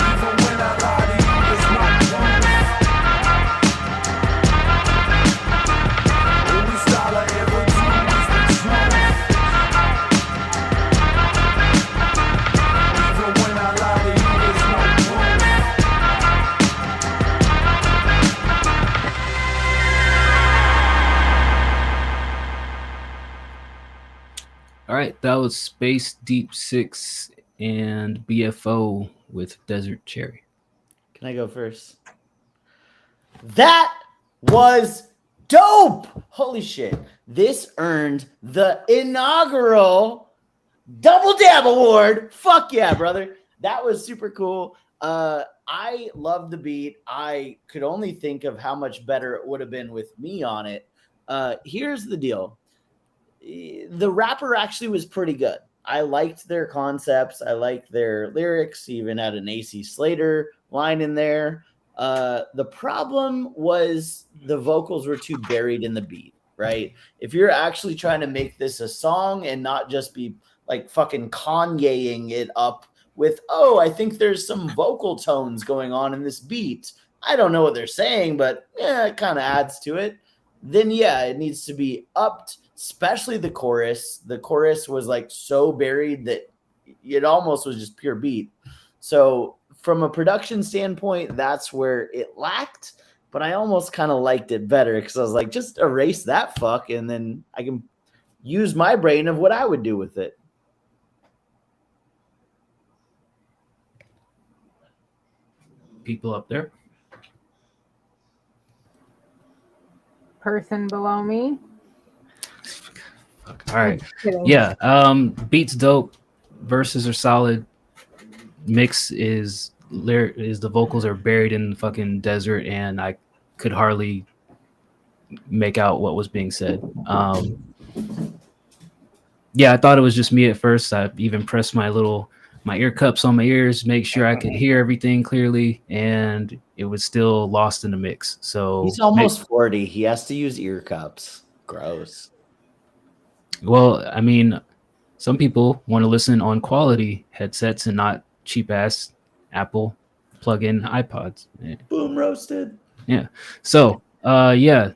S7: Even when I lie to you, there's no truth. Only style I ever do is the truth. Even when I lie to you, there's no truth.
S5: All right, that was Space Deep Six and BFO with Desert Cherry.
S2: Can I go first? That was dope. Holy shit. This earned the inaugural Double Dab Award. Fuck yeah, brother. That was super cool. I love the beat. I could only think of how much better it would have been with me on it. Here's the deal. The rapper actually was pretty good. I liked their concepts. I liked their lyrics. Even had an AC Slater line in there. The problem was the vocals were too buried in the beat, right? If you're actually trying to make this a song and not just be like fucking Kanyeing it up with, oh, I think there's some vocal tones going on in this beat. I don't know what they're saying, but yeah, it kind of adds to it. Then yeah, it needs to be upped, especially the chorus. The chorus was like so buried that it almost was just pure beat. So from a production standpoint, that's where it lacked, but I almost kind of liked it better because I was like, just erase that fuck and then I can use my brain of what I would do with it.
S5: People up there.
S4: person below me.
S5: Fuck. All right.
S4: Just kidding.
S5: Yeah. Beats dope. Verses are solid. Mix is the vocals are buried in the fucking desert, and I could hardly make out what was being said. Yeah, I thought it was just me at first. I even pressed my ear cups on my ears, make sure I could hear everything clearly, and it was still lost in the mix. So
S2: He's almost 40. He has to use ear cups. Gross.
S5: Well, I mean, some people want to listen on quality headsets and not cheap ass Apple plug-in iPods.
S2: Boom roasted.
S5: Yeah. So, yeah,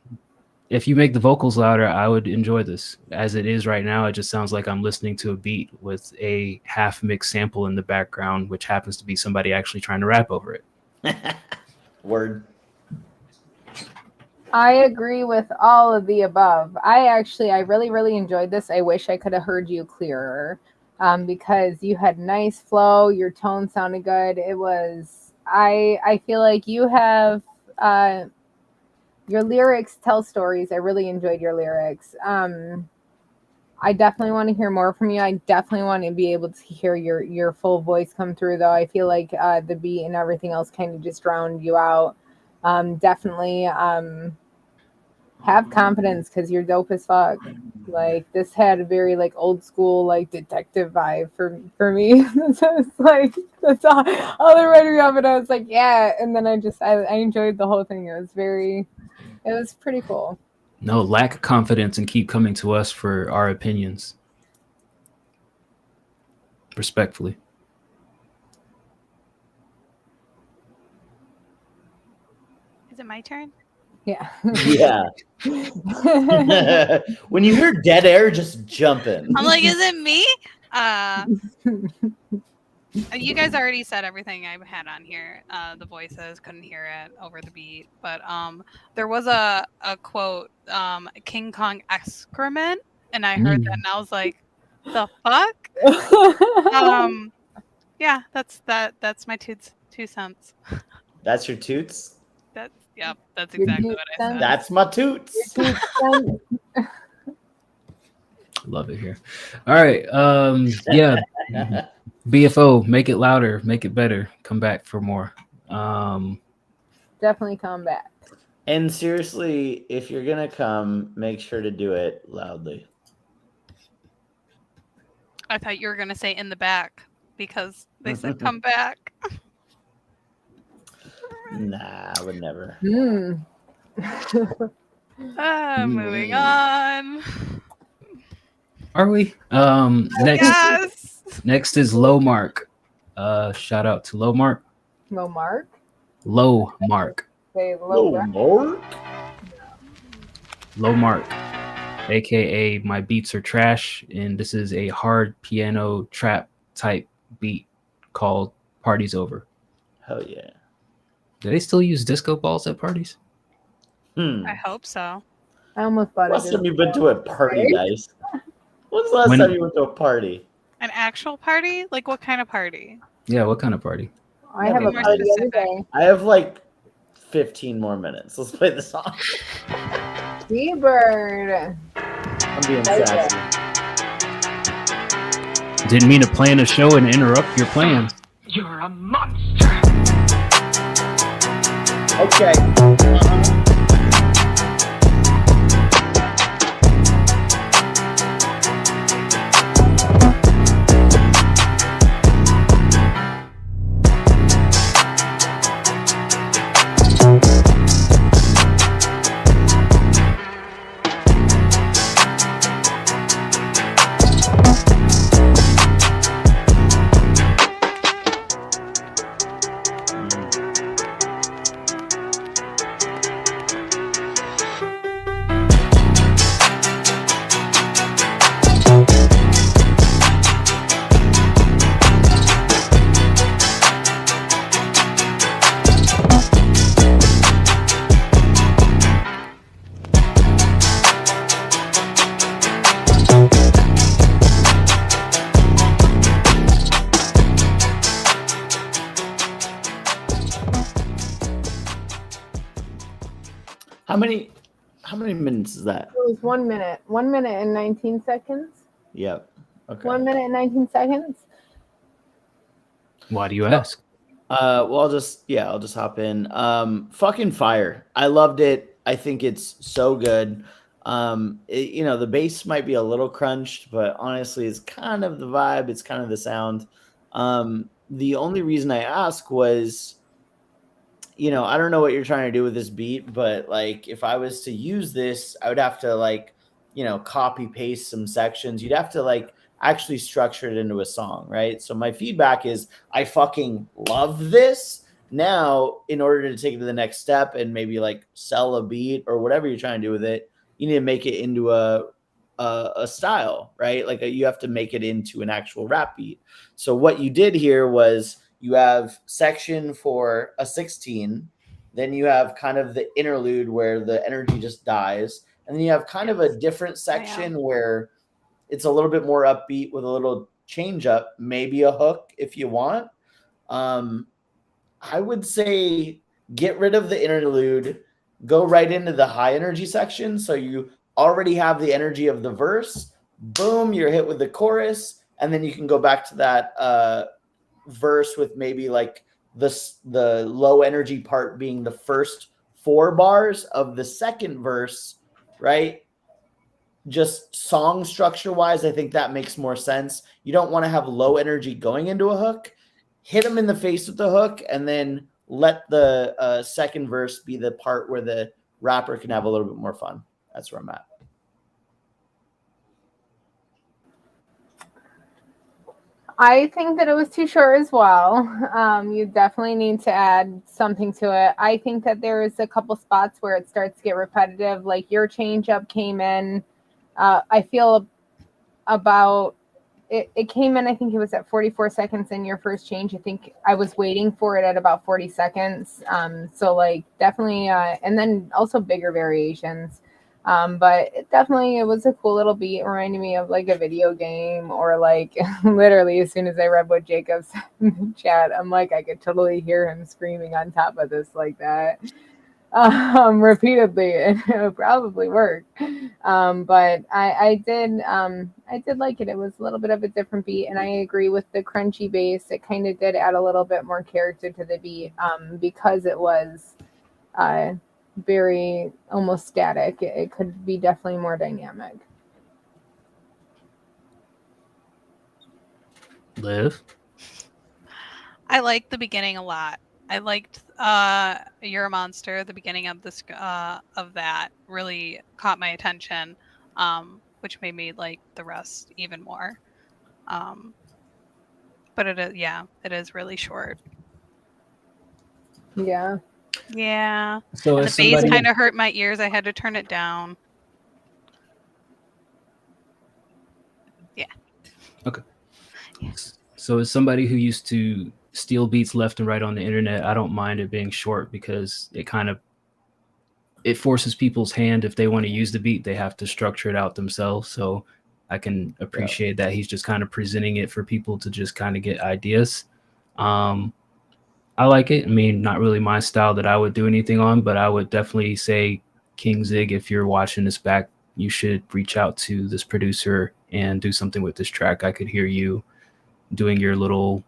S5: if you make the vocals louder, I would enjoy this. As it is right now, it just sounds like I'm listening to a beat with a half mix sample in the background, which happens to be somebody actually trying to rap over it.
S2: Word.
S4: I agree with all of the above. I really, really enjoyed this. I wish I could have heard you clearer, because you had nice flow. Your tone sounded good. I feel like you have, your lyrics tell stories. I really enjoyed your lyrics. I definitely want to hear more from you. I definitely want to be able to hear your full voice come through, though. I feel like the beat and everything else kind of just drowned you out. Definitely have confidence, because you're dope as fuck. Like, this had a very like old school like detective vibe for me. So it's like, that's all the writing of it. I was like, yeah, and then I enjoyed the whole thing. It was pretty cool.
S5: No, lack confidence and keep coming to us for our opinions. Respectfully.
S3: Is it my turn?
S4: Yeah.
S2: Yeah. When you hear dead air, just jump in.
S3: I'm like, is it me? You guys already said everything I had on here. The voices, couldn't hear it over the beat, but there was a quote, King Kong excrement, and I heard that, and I was like, the fuck? Yeah, that's my two cents.
S2: That's your toots?
S3: That's exactly what I said.
S2: That's my toots.
S5: Love it here. All right. Yeah. BFO, make it louder, make it better. Come back for more.
S4: Definitely come back.
S2: And seriously, if you're gonna come, make sure to do it loudly.
S3: I thought you were gonna say in the back, because they said come back.
S2: Nah, I would never.
S3: Moving on.
S5: Are we? Next is Low Mark. Shout out to Low Mark.
S4: Low Mark.
S5: Low Mark.
S4: Say Low
S2: Mark.
S5: Low Mark, aka My Beats Are Trash, and this is a hard piano trap type beat called Party's Over.
S2: Hell yeah.
S5: Do they still use disco balls at parties?
S3: I hope so.
S4: I almost bought it.
S2: Last time you've been to a party, guys? When's the last time you went to a party?
S3: An actual party? Like, what kind of party?
S5: Yeah, what kind of party?
S4: I have a party every day.
S2: I have like 15 more minutes. Let's play the song.
S4: Seabird.
S2: I'm being sassy.
S5: Didn't mean to plan a show and interrupt your plans.
S10: You're a monster.
S2: Okay. How many minutes is that?
S4: It was 1 minute. 1 minute and 19 seconds.
S2: Yep. Okay.
S4: 1 minute and 19 seconds.
S5: Why do you ask?
S2: Well, I'll just hop in. Fucking fire. I loved it. I think it's so good. The bass might be a little crunched, but honestly, it's kind of the vibe. It's kind of the sound. The only reason I ask was, I don't know what you're trying to do with this beat, but like if I was to use this, I would have to like, copy paste some sections. You'd have to like actually structure it into a song, right? So my feedback is I fucking love this. Now, in order to take it to the next step and maybe like sell a beat or whatever you're trying to do with it, you need to make it into a style, right? Like you have to make it into an actual rap beat. So what you did here was you have section for a 16, then you have kind of the interlude where the energy just dies, and then you have kind of a different section where it's a little bit more upbeat with a little change up, maybe a hook if you want. I would say get rid of the interlude, go right into the high energy section. So you already have the energy of the verse. Boom, you're hit with the chorus. And then you can go back to that verse with maybe like the low energy part being the first 4 bars of the second verse, right? Just song structure wise, I think that makes more sense. You don't want to have low energy going into a hook. Hit them in the face with the hook, and then let the second verse be the part where the rapper can have a little bit more fun. That's where I'm at.
S4: I think that it was too short as well. You definitely need to add something to it. I think that there is a couple spots where it starts to get repetitive. Like your change up came in. I feel about it came in, I think it was at 44 seconds in your first change. I think I was waiting for it at about 40 seconds. So like definitely, and then also bigger variations. But it was a cool little beat. It reminded me of like a video game, or like literally as soon as I read what Jacob said in the chat, I'm like, I could totally hear him screaming on top of this like that. Repeatedly, and it would probably work. But I did like it. It was a little bit of a different beat, and I agree with the crunchy bass. It kind of did add a little bit more character to the beat, because it was very almost static. It could be definitely more dynamic.
S5: Liv?
S3: I liked the beginning a lot. I liked You're a Monster. The beginning of this of that really caught my attention, which made me like the rest even more. But it is really short.
S4: Yeah.
S3: Yeah.
S5: So
S3: and
S5: if
S3: the bass
S5: somebody-
S3: kind of hurt my ears. I had to turn it down. Yeah.
S5: Okay. So as somebody who used to steal beats left and right on the internet, I don't mind it being short, because it forces people's hand. If they want to use the beat, they have to structure it out themselves. So I can appreciate that he's just kind of presenting it for people to just kind of get ideas. I like it. I mean, not really my style that I would do anything on, but I would definitely say, King Zig, if you're watching this back, you should reach out to this producer and do something with this track. I could hear you doing your little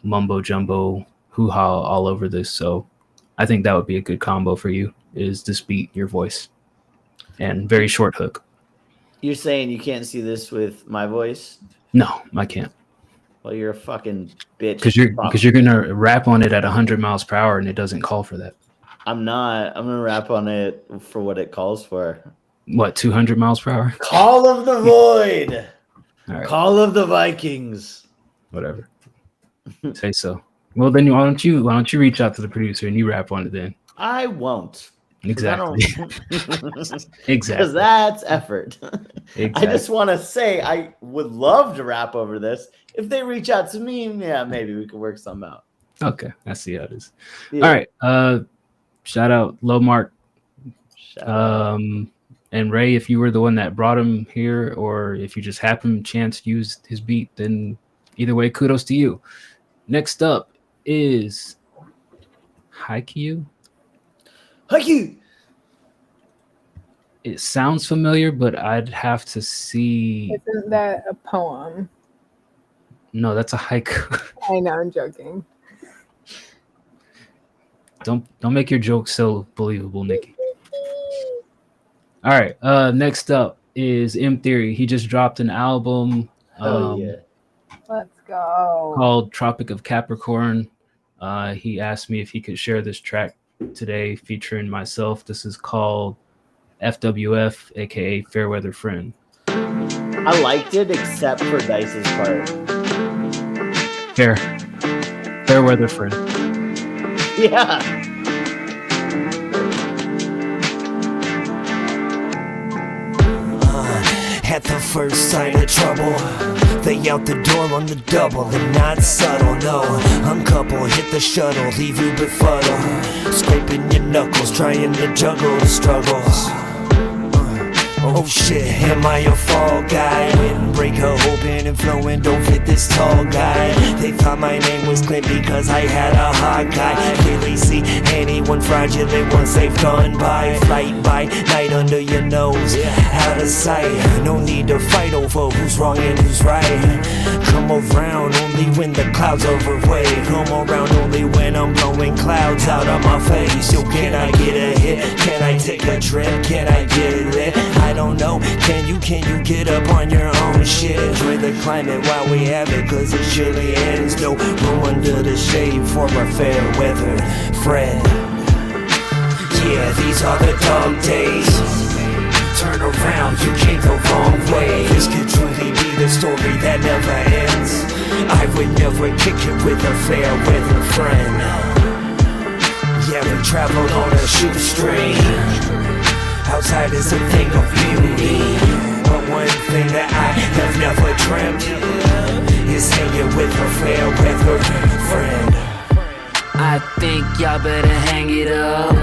S5: mumbo jumbo hoo-ha all over this. So I think that would be a good combo for you, is this beat, your voice, and very short hook.
S2: You're saying you can't see this with my voice?
S5: No, I can't.
S2: Well, you're a fucking bitch.
S5: Because you're gonna rap on it at 100 miles per hour, and it doesn't call for that.
S2: I'm not. I'm gonna rap on it for what it calls for.
S5: What, 200 miles per hour?
S2: Call of the Void.
S5: All right.
S2: Call of the Vikings.
S5: Whatever. Say so. Well, then why don't you reach out to the producer and you rap on it then?
S2: I won't.
S5: Exactly. Exactly.
S2: Because that's effort.
S5: Exactly.
S2: I just want to say I would love to rap over this. If they reach out to me, yeah, maybe we could work something out.
S5: Okay, I see how it is.
S2: Yeah.
S5: All right. Shout out Low Mark. And Ray, if you were the one that brought him here, or if you just happened chance to use his beat, then either way, kudos to you. Next up is Haikyuu.
S2: Haikyuu.
S5: It sounds familiar, but I'd have to see.
S4: Isn't that a poem?
S5: No, that's a haiku.
S4: I know, I'm joking.
S5: Don't make your jokes so believable, Nikki. All right. Next up is M Theory. He just dropped an album
S4: Let's go.
S5: called Tropic of Capricorn. He asked me if he could share this track today featuring myself. This is called FWF, aka Fairweather Friend.
S2: I liked it except for Dice's part.
S5: Fairweather Friend.
S2: Yeah.
S8: At the first sign of trouble, they out the door on the double and not subtle, no. Uncouple, hit the shuttle, leave you befuddled, scraping your knuckles, trying to juggle the struggles. Oh shit, am I a fall guy? Windbreaker open and flowing, don't fit this tall guy. They thought my name was Clint because I had a hot guy. Clearly see anyone fraudulent once they've gone by. Flight by night under your nose, out of sight. No need to fight over who's wrong and who's right. Come around only when the clouds are away. Come around only when I'm blowing clouds out of my face. Yo, can I get a hit? Can I take a trip? Can I get lit? I don't know, can you get up on your own shit? Enjoy the climate while we have it, cause it surely ends. No room under the shade for a fair weather friend. Yeah, these are the dog days. Turn around, you came the wrong way. This could truly be the story that never ends. I would never kick it with a fair weather friend. Yeah, we traveled on a shoestring. Outside is a thing of beauty, but one thing that I have never dreamt is hanging with a fair weather friend.
S1: I think y'all better hang it up.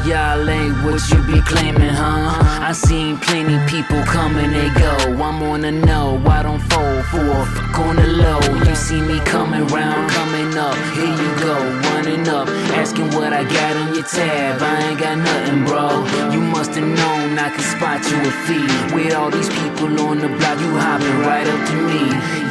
S1: Y'all ain't what you be claiming, huh? I seen plenty people come and they go. I'm on the know, I don't fold for a fuck on the low. You see me coming round, coming up, here you go, running up, asking what I got on your tab. I ain't got nothing, bro. You must have known I could spot you a fee. With all these people on the block, you hopping right up to me.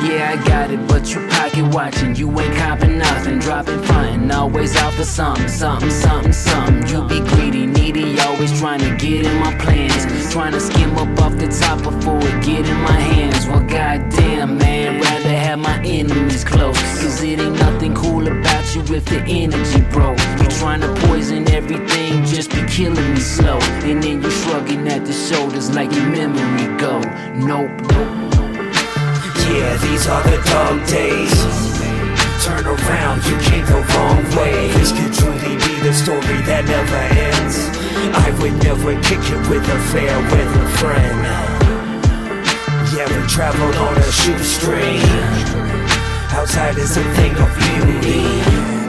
S1: Yeah, I got it, but you pocket watching. You ain't copping nothing, dropping frontin', always out for something, something, something, something. You be greedy, needy, always trying to get in my plans. Trying to skim up off the top before it get in my hands. Well, goddamn, man, rather have my enemies close. Cause it ain't nothing cool about you if the energy broke. You trying to poison everything, just be killing me slow. And then you shrugging at the shoulders like your memory go. Nope, nope.
S8: Yeah, these are the dog days. Turn around, you came the wrong way. This could truly be the story that never ends. I would never kick it with a fair weather friend. Yeah, we traveled on a shoestring. Outside is a thing of beauty,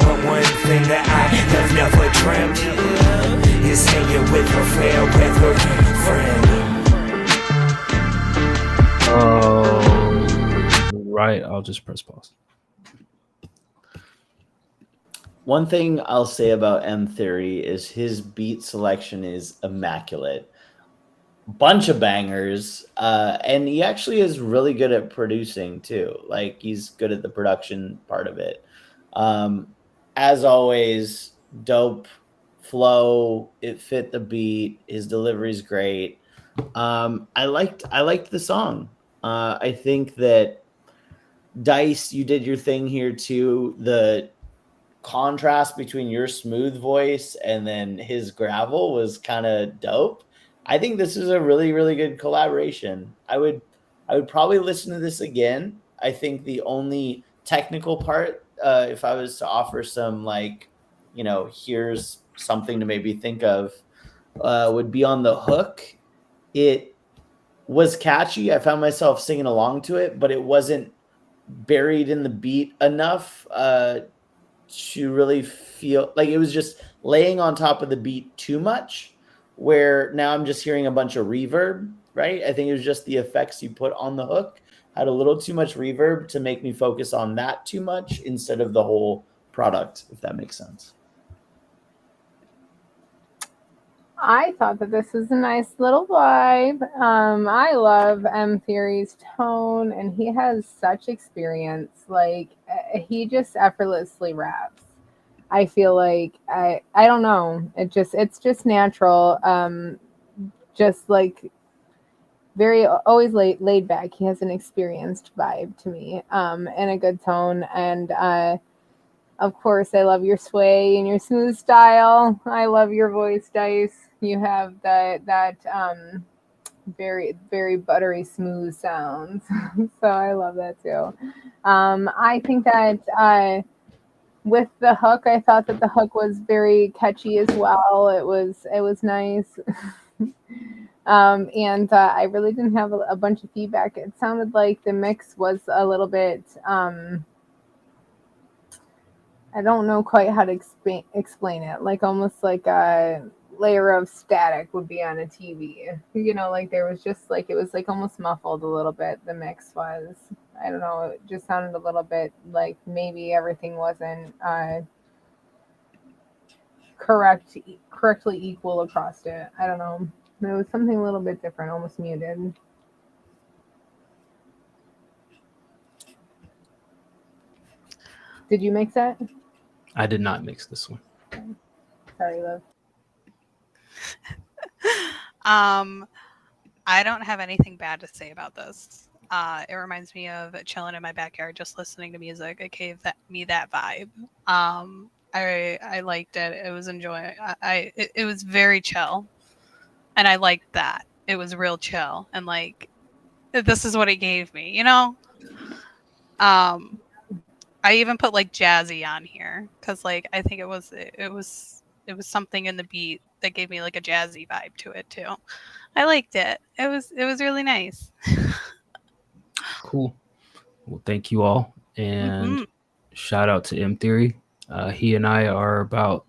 S8: but one thing that I have never dreamt is hanging with a fair weather friend.
S5: Oh, right. I'll just press pause.
S2: One thing I'll say about M Theory is his beat selection is immaculate. Bunch of bangers, and he actually is really good at producing too. Like, he's good at the production part of it. As always, dope flow. It fit the beat. His delivery's great. I liked the song. I think that Dice, you did your thing here too. The contrast between your smooth voice and then his gravel was kind of dope. I think this is a really, really good collaboration. I would probably listen to this again. I think the only technical part, if I was to offer some, like, you know, here's something to maybe think of, would be on the hook. It was catchy. I found myself singing along to it, but it wasn't buried in the beat enough to really feel like it was just laying on top of the beat too much, where now I'm just hearing a bunch of reverb, right? I think it was just the effects you put on the hook had a little too much reverb to make me focus on that too much instead of the whole product, if that makes sense.
S4: I thought that this was a nice little vibe. I love M Theory's tone, and he has such experience. Like he just effortlessly raps. I feel like I don't know. It's just natural. Just like very always laid back. He has an experienced vibe to me. And a good tone. And of course, I love your sway and your smooth style. I love your voice, Dice. You have that very very buttery smooth sounds. So I love that too. I think that with the hook, I thought that the hook was very catchy as well. It was nice. And I really didn't have a bunch of feedback. It sounded like the mix was a little bit I don't know quite how to explain it. Like almost like a layer of static would be on a TV. You know, like there was just like it was like almost muffled a little bit. The mix was. I don't know. It just sounded a little bit like maybe everything wasn't correctly equal across it. I don't know. It was something a little bit different, almost muted. Did you mix that?
S5: I did not mix this one.
S4: Sorry, love.
S3: I don't have anything bad to say about this. It reminds me of chilling in my backyard, just listening to music. It gave me that vibe. I liked it. It was enjoying. It was very chill, and I liked that. It was real chill, and like this is what it gave me. You know. I even put like jazzy on here because like I think it was something in the beat that gave me like a jazzy vibe to it too. I liked it. It was really nice.
S5: Cool. Well, thank you all, and shout out to M Theory. He and I are about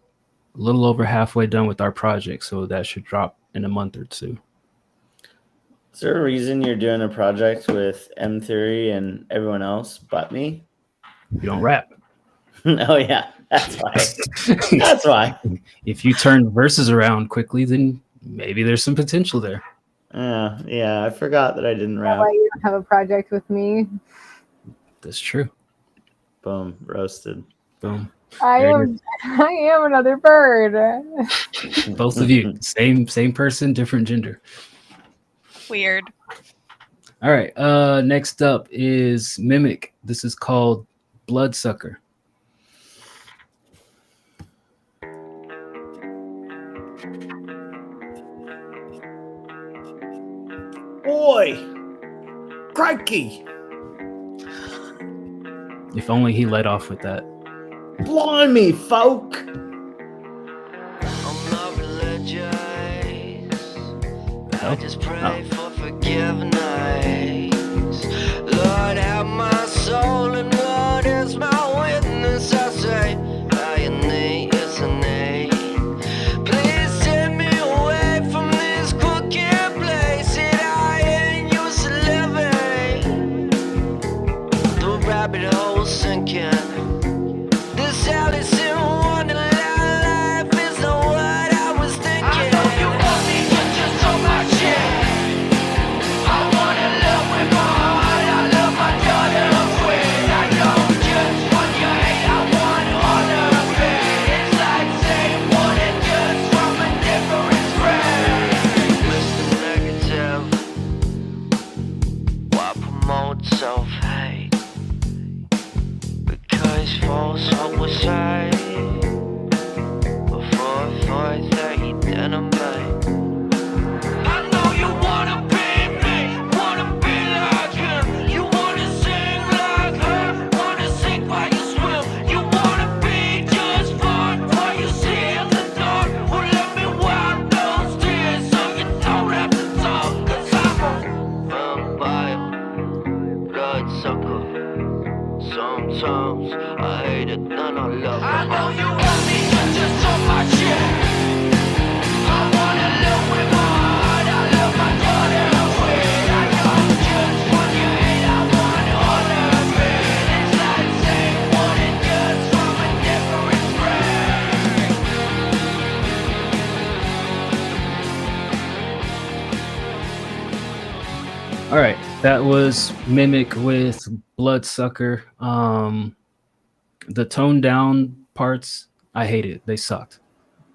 S5: a little over halfway done with our project, so that should drop in a month or two.
S2: Is there a reason you're doing a project with M Theory and everyone else but me?
S5: You don't rap.
S2: Oh yeah, that's why. That's why.
S5: If you turn verses around quickly, then maybe there's some potential there.
S2: Yeah, I forgot that I didn't rap.
S4: Why you don't have a project with me?
S5: That's true.
S2: Boom, roasted.
S5: Boom.
S4: I am another bird.
S5: Both of you, same person, different gender.
S3: Weird.
S5: All right. Next up is Mimic. This is called Bloodsucker.
S2: Oi! Crikey!
S5: If only he let off with that.
S2: Blimey, folk!
S12: I'm not religious. I just pray for forgiveness. Lord, have my soul, and what is my witness? I say, I need is a need. Please take me away from this crooked place that I ain't used to living. The rabbit hole sinking. This Alice in Wonderland life is not what I was thinking. I know you want me, but you're so much shit. I want
S5: All right, that was Mimic with Bloodsucker. The toned down parts, I hated. They sucked.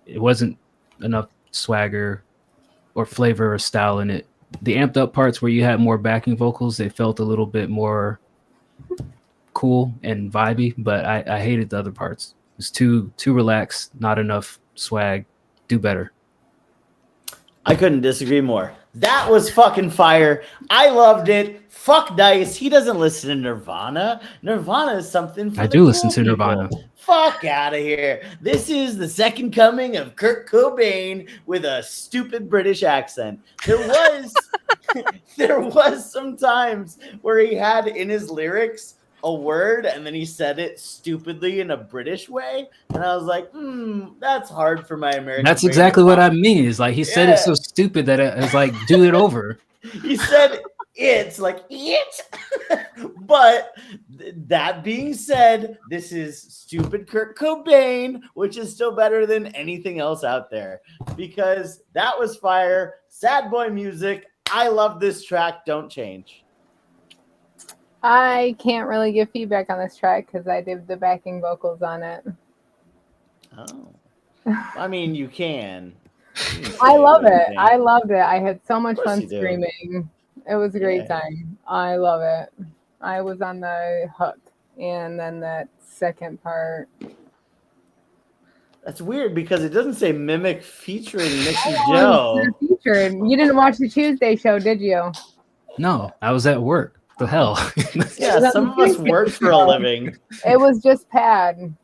S5: It wasn't enough swagger or flavor or style in it. The amped up parts where you had more backing vocals, they felt a little bit more cool and vibey, but I hated the other parts. It's too relaxed, not enough swag. Do better.
S2: I couldn't disagree more. That was fucking fire. I loved it. Fuck Dice. He doesn't listen to Nirvana. Nirvana is something for
S5: I
S2: the
S5: do listen
S2: cool
S5: to
S2: people.
S5: Nirvana.
S2: Fuck out of here. This is the second coming of Kurt Cobain with a stupid British accent. There was some times where he had in his lyrics a word and then he said it stupidly in a British way, and I was like, that's hard for my American.
S5: That's
S2: brain
S5: exactly
S2: to
S5: what I
S2: follow.
S5: mean. Is like he said it so stupid that it was like, do it over.
S2: He said it's like it. But that being said, this is stupid Kurt Cobain, which is still better than anything else out there, because that was fire. Sad boy music. I love this track. Don't change.
S4: I can't really give feedback on this track because I did the backing vocals on it.
S2: Oh, I mean, you can.
S4: I love it. I loved it. I had so much fun
S2: you do.
S4: screaming. It was a great time. I love it. I was on the hook. And then that second part.
S2: That's weird because it doesn't say Mimic featuring Mickey
S4: Oh,
S2: Joe.
S4: it's featured. You didn't watch the Tuesday show, did you?
S5: No, I was at work. The hell?
S2: Yeah, some of us work for a living.
S4: It was just pad,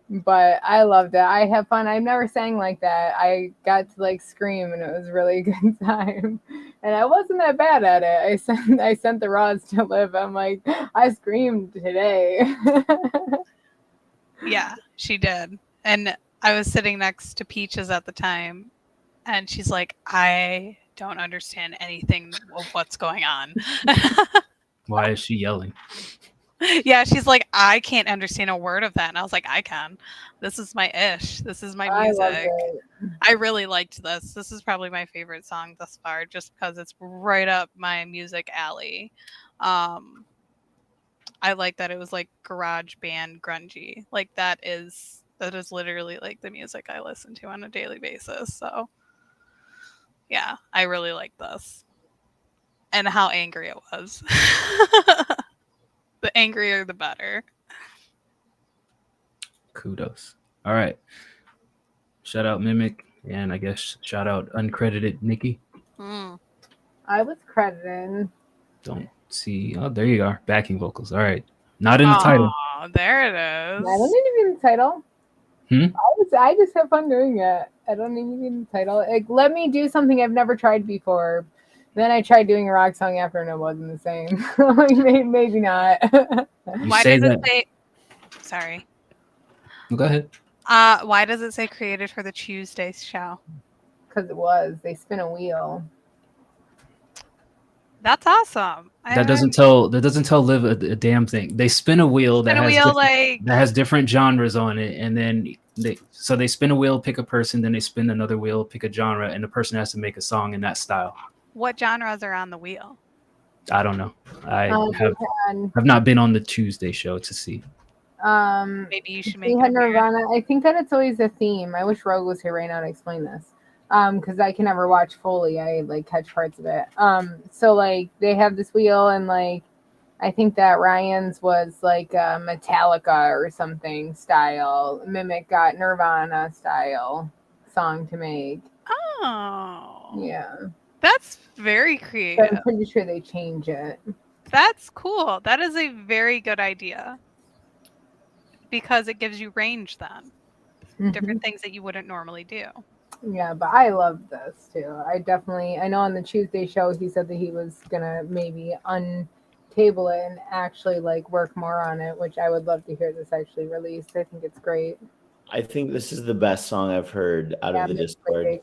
S4: but I loved it. I had fun. I've never sang like that. I got to like scream, and it was really a good time. And I wasn't that bad at it. I sent the raws to Liv. I'm like, I screamed today.
S3: Yeah, she did. And I was sitting next to Peaches at the time, and she's like, I don't understand anything of what's going on.
S5: Why is she yelling?
S3: Yeah, she's like, I can't understand a word of that. And I was like, I can. This is my ish. This is my
S4: I loved
S3: music.
S4: it.
S3: I really liked this. This is probably my favorite song thus far, just because it's right up my music alley. I like that it was like garage band grungy. Like that is literally like the music I listen to on a daily basis. So yeah, I really like this. And how angry it was. The angrier, the better.
S5: Kudos. All right. Shout out Mimic, and I guess shout out uncredited Nikki.
S4: I was credited.
S5: Don't see. Oh, there you are. Backing vocals. All right. Not in the title.
S3: Oh, there it is.
S4: I don't need to be in the title.
S5: Hmm?
S4: I just have fun doing it. I don't need to be in the title. Like, let me do something I've never tried before. Then I tried doing a rock song after, and it wasn't the same. Like, maybe not.
S3: Why does it say? Sorry.
S5: Go ahead.
S3: Why does it say created for the Tuesday show?
S4: Because it was. They spin a wheel.
S3: That's awesome.
S5: That doesn't tell Liv a damn thing. They spin a wheel that has different genres on it, and then they spin a wheel, pick a person, then they spin another wheel, pick a genre, and the person has to make a song in that style.
S3: What genres are on the wheel?
S5: I don't know. I have not been on the Tuesday show to see.
S3: Maybe you should make
S4: it Nirvana. I think that it's always a theme. I wish Rogue was here right now to explain this. Because I can never watch fully. I like catch parts of it. So like they have this wheel, and like I think that Ryan's was like Metallica or something style. Mimic got Nirvana style song to make.
S3: Oh.
S4: Yeah.
S3: That's very creative.
S4: So I'm pretty sure they change it.
S3: That's cool. That is a very good idea. Because it gives you range then. Different things that you wouldn't normally do.
S4: Yeah, but I love this too. I know on the Tuesday show he said that he was gonna maybe untable it and actually like work more on it, which I would love to hear this actually released. I think it's great.
S2: I think this is the best song I've heard out of the Discord.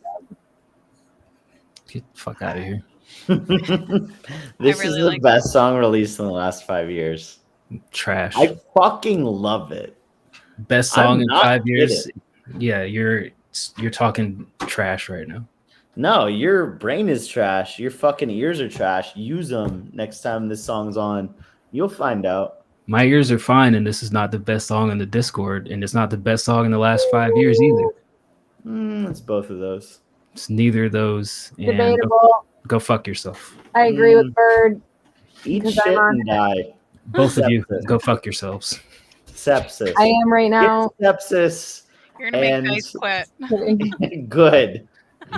S5: Get the fuck out of here.
S2: This is the best song released in the last 5 years.
S5: Trash.
S2: I fucking love it.
S5: Best song in 5 years. Yeah, you're talking trash right now.
S2: No, your brain is trash. Your fucking ears are trash. Use them next time this song's on. You'll find out.
S5: My ears are fine, and this is not the best song in the Discord, and it's not the best song in the last 5 years either.
S2: It's both of those.
S5: It's neither of those. And
S4: Debatable.
S5: Go fuck yourself.
S4: I agree with Bird.
S2: Eat
S4: Because
S2: shit
S4: I'm on
S2: and die.
S5: Both of you,
S2: Sepsis.
S5: go fuck yourselves.
S2: Sepsis.
S4: I am right now.
S2: Get sepsis.
S3: You're gonna make
S2: And-
S3: guys quit.
S2: Good.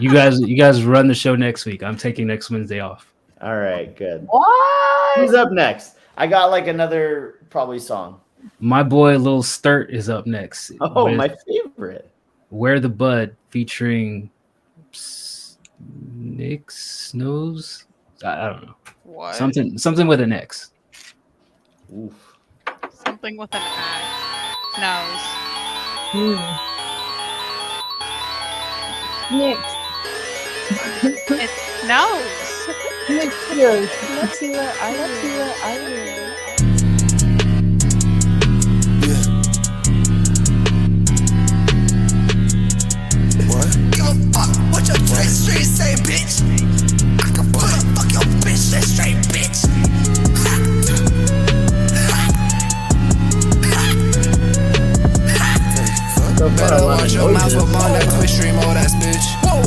S5: You guys run the show next week. I'm taking next Wednesday off.
S2: All right, good.
S4: What?
S2: Who's up next? I got like another probably song.
S5: My boy Lil Sturt is up next.
S2: Oh,
S5: with
S2: my favorite.
S5: Where the Bud featuring Nick Snows. I don't know.
S3: What?
S5: Something with an X.
S2: Oof.
S3: Something with an X. Nose.
S4: Nick.
S3: It's nose.
S4: Nick Spears.
S13: Let's see what I hear.
S8: Give a fuck what your street say, bitch. I can fuck your bitch, that straight bitch. Better watch your mouth up on that Twitch stream, old ass bitch. Whoa,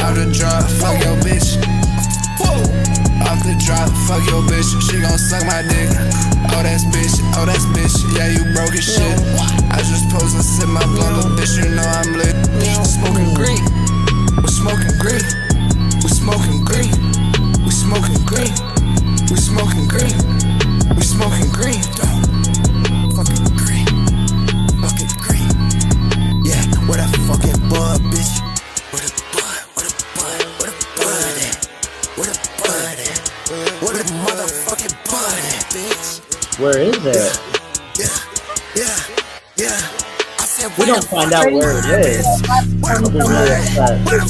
S8: out the drop, fuck your bitch. Whoa, off the drop, fuck your bitch. She gon' suck my dick. Oh, that's bitch, yeah, you broke as shit. I just pose and sip my blunt, but bitch, you know I'm lit. Smoking green, we're smoking green. We smoking green, we smoking green. We smoking green, we smoking green. Fucking green, fucking green. Yeah, where that fucking bud, bitch? Where the bud, where the bud, where the bud at? Where the bud at? Where the motherfucking bud at, bitch?
S2: Where is it?
S8: Yeah. I said,
S2: We don't find out where it is.
S8: Where the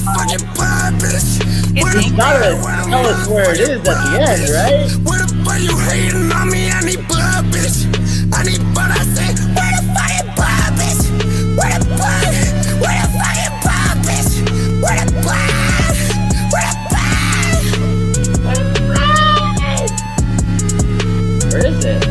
S8: fucking bud, bitch?
S2: You gotta tell us where it is at the end, right?
S8: Where the fuck you hating on me? I need blood, bitch. I need blood. I said, where the fucking blood, bitch? Where the blood? Where the fucking blood, bitch? Where the blood? Where the blood?
S2: Where is it?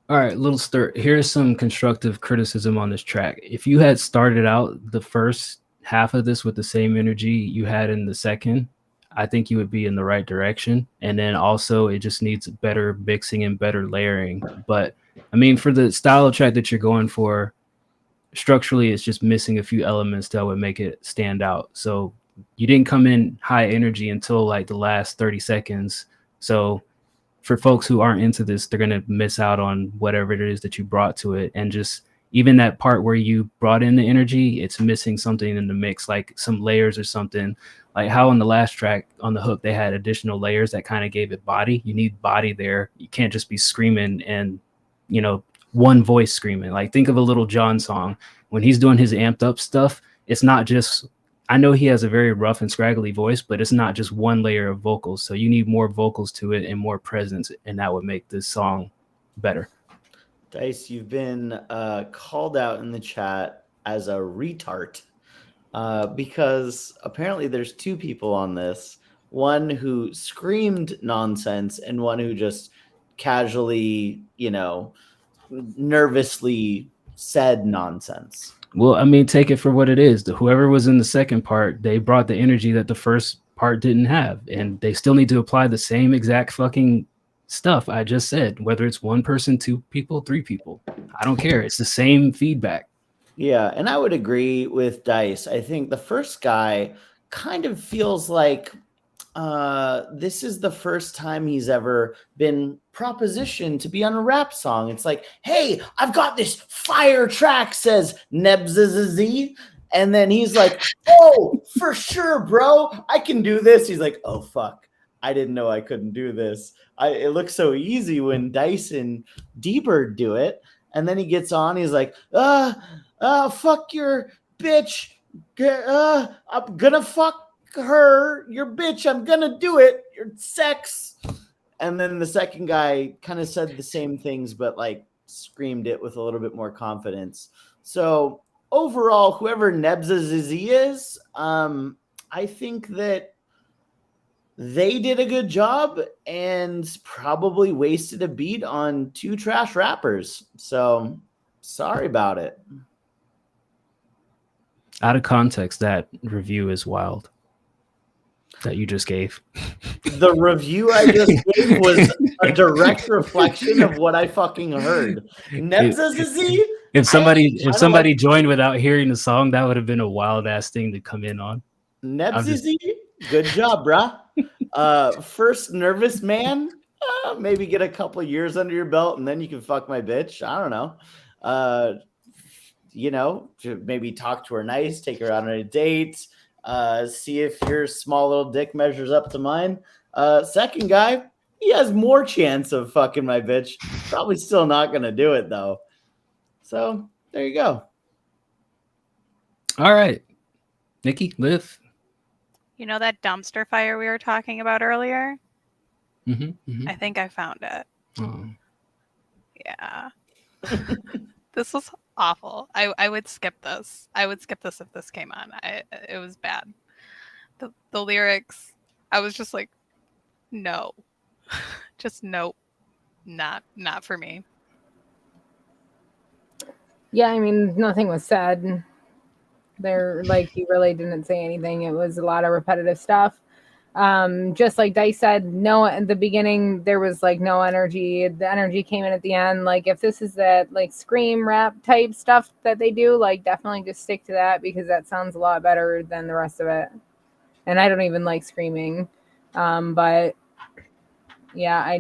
S5: All right, Little Sturt. Here's some constructive criticism on this track. If you had started out the first half of this with the same energy you had in the second, I think you would be in the right direction. And then also it just needs better mixing and better layering. But I mean, for the style of track that you're going for, structurally, it's just missing a few elements that would make it stand out. So you didn't come in high energy until like the last 30 seconds. So for folks who aren't into this, they're going to miss out on whatever it is that you brought to it. And just even that part where you brought in the energy, it's missing something in the mix, like some layers or something. Like how on the last track on the hook, they had additional layers that kind of gave it body. You need body there. You can't just be screaming and, you know, one voice screaming. Like think of a Little John song. When he's doing his amped up stuff, it's not just, I know he has a very rough and scraggly voice, but it's not just one layer of vocals. So you need more vocals to it and more presence, and that would make this song better.
S2: Dice, you've been called out in the chat as a retard because apparently there's two people on this. One who screamed nonsense and one who just casually, you know, nervously said nonsense.
S5: Well, I mean, take it for what it is. Whoever was in the second part, they brought the energy that the first part didn't have, and they still need to apply the same exact fucking stuff I just said, whether it's one person, two people, three people. I don't care. It's the same feedback.
S2: Yeah, and I would agree with Dice. I think the first guy kind of feels like this is the first time he's ever been propositioned to be on a rap song. It's like, hey, I've got this fire track, says Nebzz, and then he's like, oh, for sure, bro, I can do this. He's like, oh, fuck, I didn't know I couldn't do this. It looks so easy when Dice and D-Bird do it, and then he gets on, he's like, fuck your bitch, I'm gonna fuck her, your bitch, I'm gonna do it, your sex. And then the second guy kind of said the same things, but like screamed it with a little bit more confidence. So overall, whoever Nebza Zizi is, I think that they did a good job and probably wasted a beat on two trash rappers. So sorry about it.
S5: Out of context, that review is wild that you just gave.
S2: The review I just gave was a direct reflection of what I fucking heard. Nebza Zizi?
S5: If somebody joined without hearing the song, that would have been a wild ass thing to come in on.
S2: Nebza Zizi? Good job, bruh. First nervous man, maybe get a couple years under your belt and then you can fuck my bitch. I don't know. To maybe talk to her nice, take her out on a date, see if your small little dick measures up to mine. Second guy, he has more chance of fucking my bitch. Probably still not gonna do it though. So there you go.
S5: All right, Nikki, Liv.
S3: You know that dumpster fire we were talking about earlier?
S5: Mm-hmm.
S3: I think I found it.
S5: Oh.
S3: Yeah. This was awful. I would skip this. I would skip this if this came on. It was bad. The lyrics, I was just like, no. Just nope. Not for me.
S4: Yeah, I mean, nothing was said. There, like, he really didn't say anything. It was a lot of repetitive stuff. Just like Dice said, no, in the beginning, there was like no energy. The energy came in at the end. Like, if this is that like scream rap type stuff that they do, like, definitely just stick to that because that sounds a lot better than the rest of it. And I don't even like screaming. But yeah,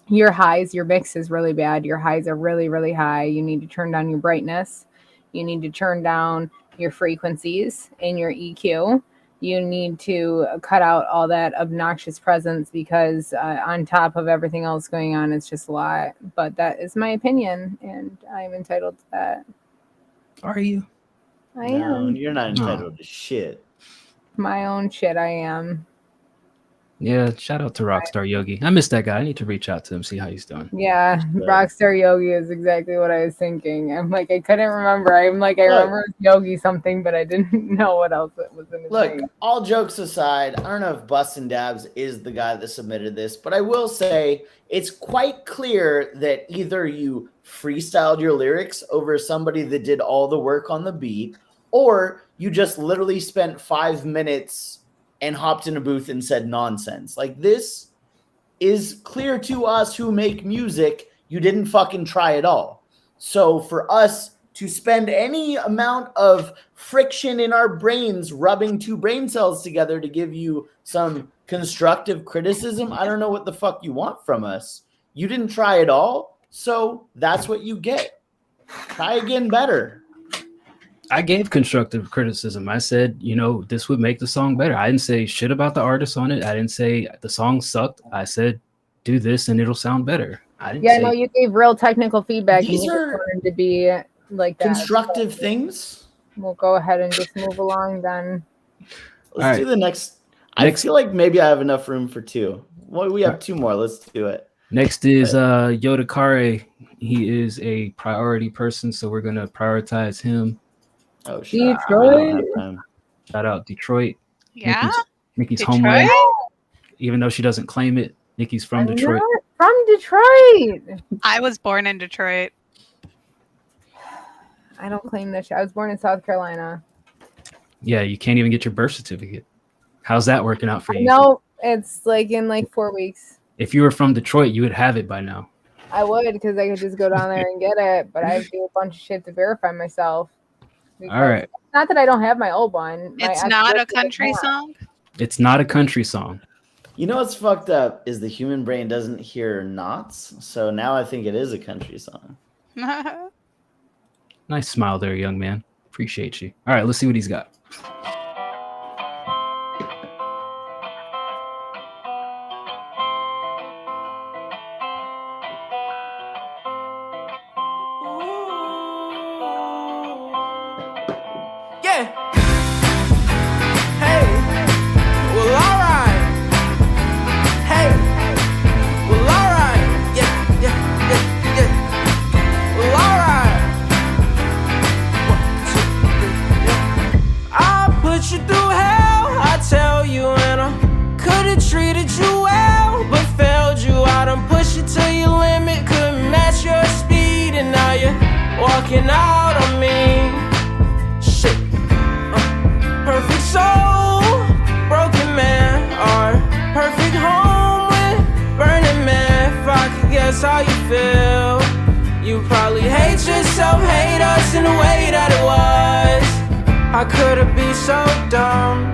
S4: your mix is really bad. Your highs are really, really high. You need to turn down your brightness. You need to turn down your frequencies in your EQ. You need to cut out all that obnoxious presence because on top of everything else going on, it's just a lot. But that is my opinion, and I'm entitled to that.
S5: Are you?
S4: I am.
S2: You're not entitled to shit.
S4: My own shit, I am.
S5: Yeah, shout out to Rockstar Yogi. I miss that guy. I need to reach out to him, see how he's doing.
S4: Yeah, Rockstar Yogi is exactly what I was thinking. I'm like, I couldn't remember. I remember it was Yogi something, but I didn't know what else it was in his name.
S2: All jokes aside, I don't know if Bustin' Dabs is the guy that submitted this, but I will say it's quite clear that either you freestyled your lyrics over somebody that did all the work on the beat, or you just literally spent 5 minutes and hopped in a booth and said nonsense. Like, this is clear to us who make music. You didn't fucking try at all. So for us to spend any amount of friction in our brains rubbing two brain cells together to give you some constructive criticism, I don't know what the fuck you want from us. You didn't try at all, so that's what you get. Try again better.
S5: I gave constructive criticism. I said, this would make the song better. I didn't say shit about the artist on it. I didn't say the song sucked. I said, do this and it'll sound better. I didn't say...
S4: no, you gave real technical feedback.
S2: These are
S4: to be like that.
S2: Constructive things.
S4: We'll go ahead and just move along then.
S2: Let's do the next. I feel like maybe I have enough room for two. Well, we have two more. Let's do it.
S5: Next is Yoda Kare. He is a priority person, so we're going to prioritize him.
S2: Oh, shit.
S4: Detroit.
S5: Shout out Detroit.
S3: Yeah.
S5: Nikki's homeland. Even though she doesn't claim it, Nikki's from Detroit.
S4: From Detroit.
S3: I was born in Detroit.
S4: I don't claim this shit. I was born in South Carolina.
S5: Yeah, you can't even get your birth certificate. How's that working out for you?
S4: No, it's like in 4 weeks.
S5: If you were from Detroit, you would have it by now.
S4: I would, because I could just go down there and get it, but I have to do a bunch of shit to verify myself.
S5: All right.
S4: Not that I don't have my old one.
S3: It's not a country song?
S5: It's not a country song.
S2: You know what's fucked up is the human brain doesn't hear knots, so now I think it is a country song.
S5: Nice smile there, young man. Appreciate you. All right, let's see what he's got.
S12: walking out on me. Shit. Perfect soul, broken man, or perfect home with burning man. If I could guess how you feel, you probably hate yourself, hate us in the way that it was. How could it be so dumb?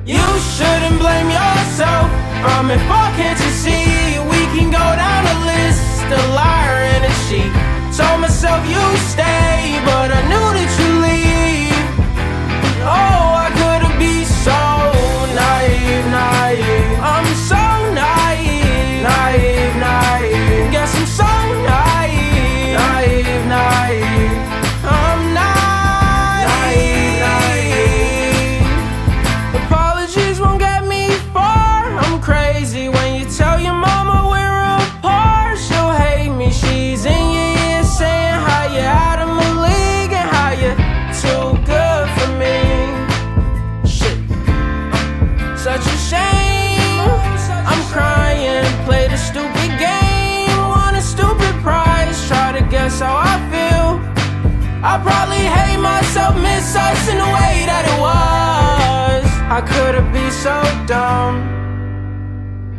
S12: You shouldn't blame yourself. Fuck, can't you see? We can go down the list, a liar and a cheat. Told myself you stay, but I knew that you leave. Oh, I couldn't be so naive, naive. I'm so naive, naive, naive. Guess I'm so naive, naive, naive. I'm naive, naive. Apologies won't get me far. I'm crazy when you tell your mama we're apart. She'll hate me, she's in your ear saying how you out of my league and how you too good for me. Shit, such a shame. I'm crying, played a stupid game, won a stupid prize, try to guess how I feel. I probably hate myself, miss us in the way that it was. How could it be so dumb?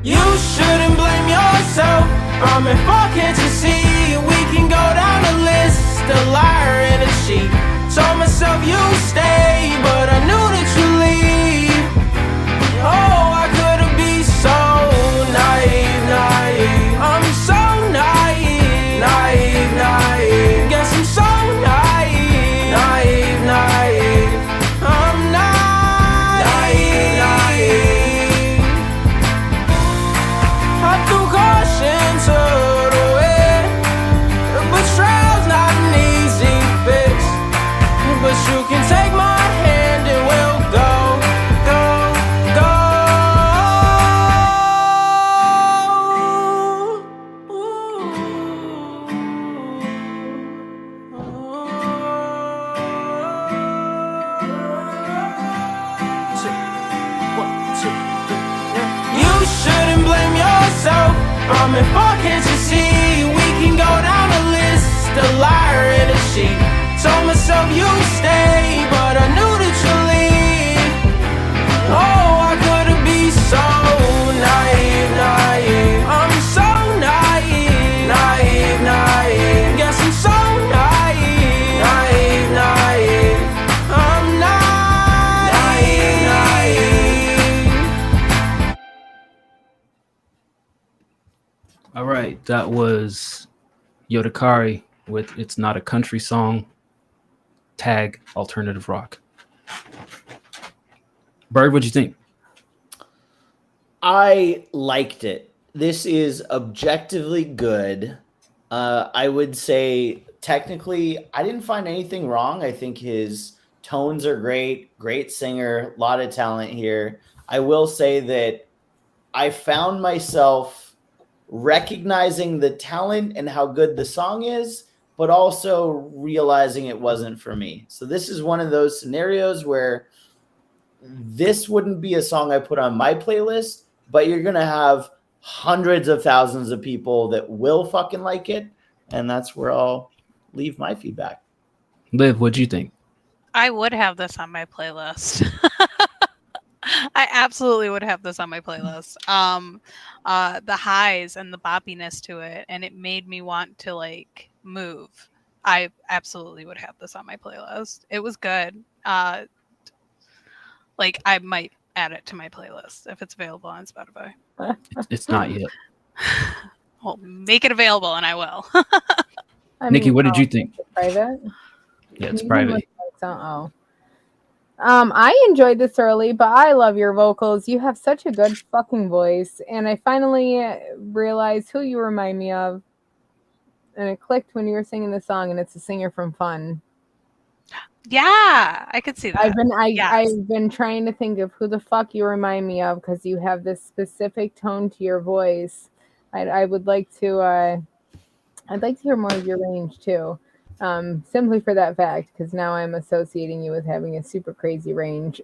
S12: You shouldn't blame yourself. Fuck, can't you see? We can go down the list, a liar and a cheat. Told myself you stay, but I knew that you leave. Oh, I couldn't be so naive, naive. I'm so naive, naive, naive. Guess I'm so naive, naive, naive. I'm naive, naive. I threw caution to the wind. Betrayal's not an easy fix, but you can take my hand and we'll go, go, go. You shouldn't blame yourself. Fuck, can't you see? We can go down the list, a liar and a cheat. Told myself you stay, but I knew that you leave. Oh, I couldn't be so naive, naive. I'm so naive, naive, naive. Guess I'm so naive, naive, naive. I'm naive, naive.
S5: All right, that was Yodakari with It's Not a Country Song, tag alternative rock. Bird, what'd you think?
S2: I liked it. This is objectively good. I would say technically, I didn't find anything wrong. I think his tones are great singer, a lot of talent here. I will say that I found myself recognizing the talent and how good the song is, but also realizing it wasn't for me. So this is one of those scenarios where this wouldn't be a song I put on my playlist, but you're going to have hundreds of thousands of people that will fucking like it. And that's where I'll leave my feedback.
S5: Liv, what'd you think?
S3: I would have this on my playlist. I absolutely would have this on my playlist. The highs and the boppiness to it, and it made me want to like move. I absolutely would have this on my playlist. It was good. Like I might add it to my playlist if it's available on Spotify.
S5: It's not yet.
S3: Well, make it available and I will.
S5: Nikki, what did you think?
S4: Private?
S5: Yeah, it's private.
S4: I enjoyed this early, but I love your vocals. You have such a good fucking voice, and I finally realized who you remind me of, and it clicked when you were singing the song, and it's a singer from Fun.
S3: Yeah, I could see that.
S4: I've been trying to think of who the fuck you remind me of because you have this specific tone to your voice. I would like to I'd like to hear more of your range too. Simply for that fact, because now I'm associating you with having a super crazy range.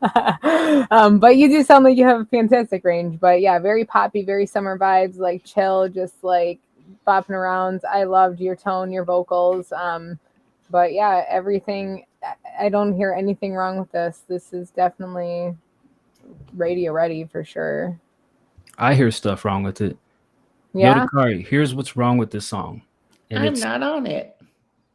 S4: But you do sound like you have a fantastic range. But yeah, very poppy, very summer vibes, like chill, just like bopping around. I loved your tone, your vocals. But yeah, everything. I don't hear anything wrong with this. This is definitely radio ready for sure.
S5: I hear stuff wrong with it.
S4: Yeah.
S5: Yodakari, here's what's wrong with this song. And
S2: I'm not on it.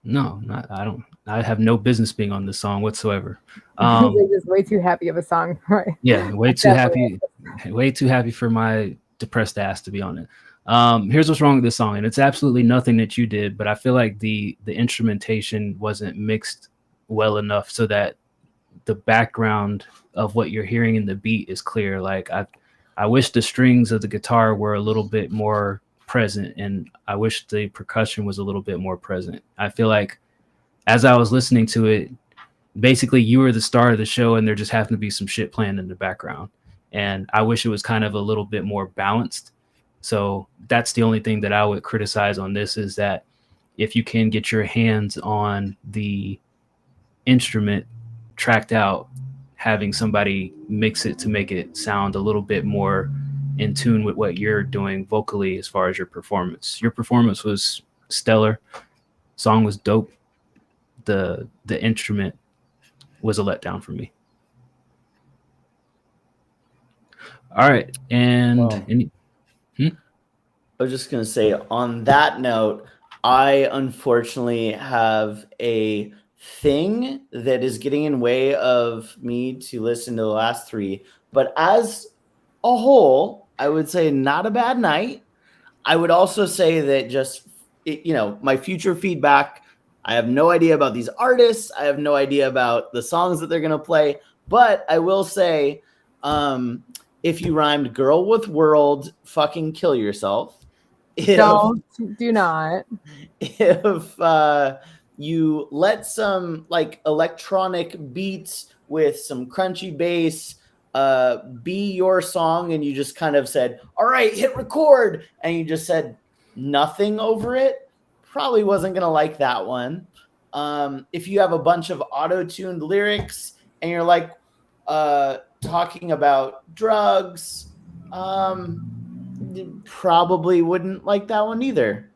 S5: No, I don't. I have no business being on this song whatsoever.
S4: They're just way too happy of a song, right?
S5: Yeah, way too happy. Way too happy for my depressed ass to be on it. Here's what's wrong with this song, and it's absolutely nothing that you did, but I feel like the instrumentation wasn't mixed well enough so that the background of what you're hearing in the beat is clear. Like I wish the strings of the guitar were a little bit more present, and I wish the percussion was a little bit more present. I feel like as I was listening to it, basically you were the star of the show and there just happened to be some shit playing in the background. And I wish it was kind of a little bit more balanced. So that's the only thing that I would criticize on this, is that if you can get your hands on the instrument tracked out, having somebody mix it to make it sound a little bit more in tune with what you're doing vocally as far as your performance. Your performance was stellar. Song was dope. The instrument was a letdown for me. All right. And
S2: I was just going to say, on that note, I unfortunately have a thing that is getting in way of me to listen to the last three. But as a whole, I would say not a bad night. I would also say that just, my future feedback, I have no idea about these artists. I have no idea about the songs that they're going to play. But I will say, if you rhymed girl with world, fucking kill yourself.
S4: Do not.
S2: If you let some like electronic beats with some crunchy bass be your song, and you just kind of said, all right, hit record, and you just said nothing over it, probably wasn't going to like that one. If you have a bunch of auto-tuned lyrics and you're like talking about drugs, probably wouldn't like that one either.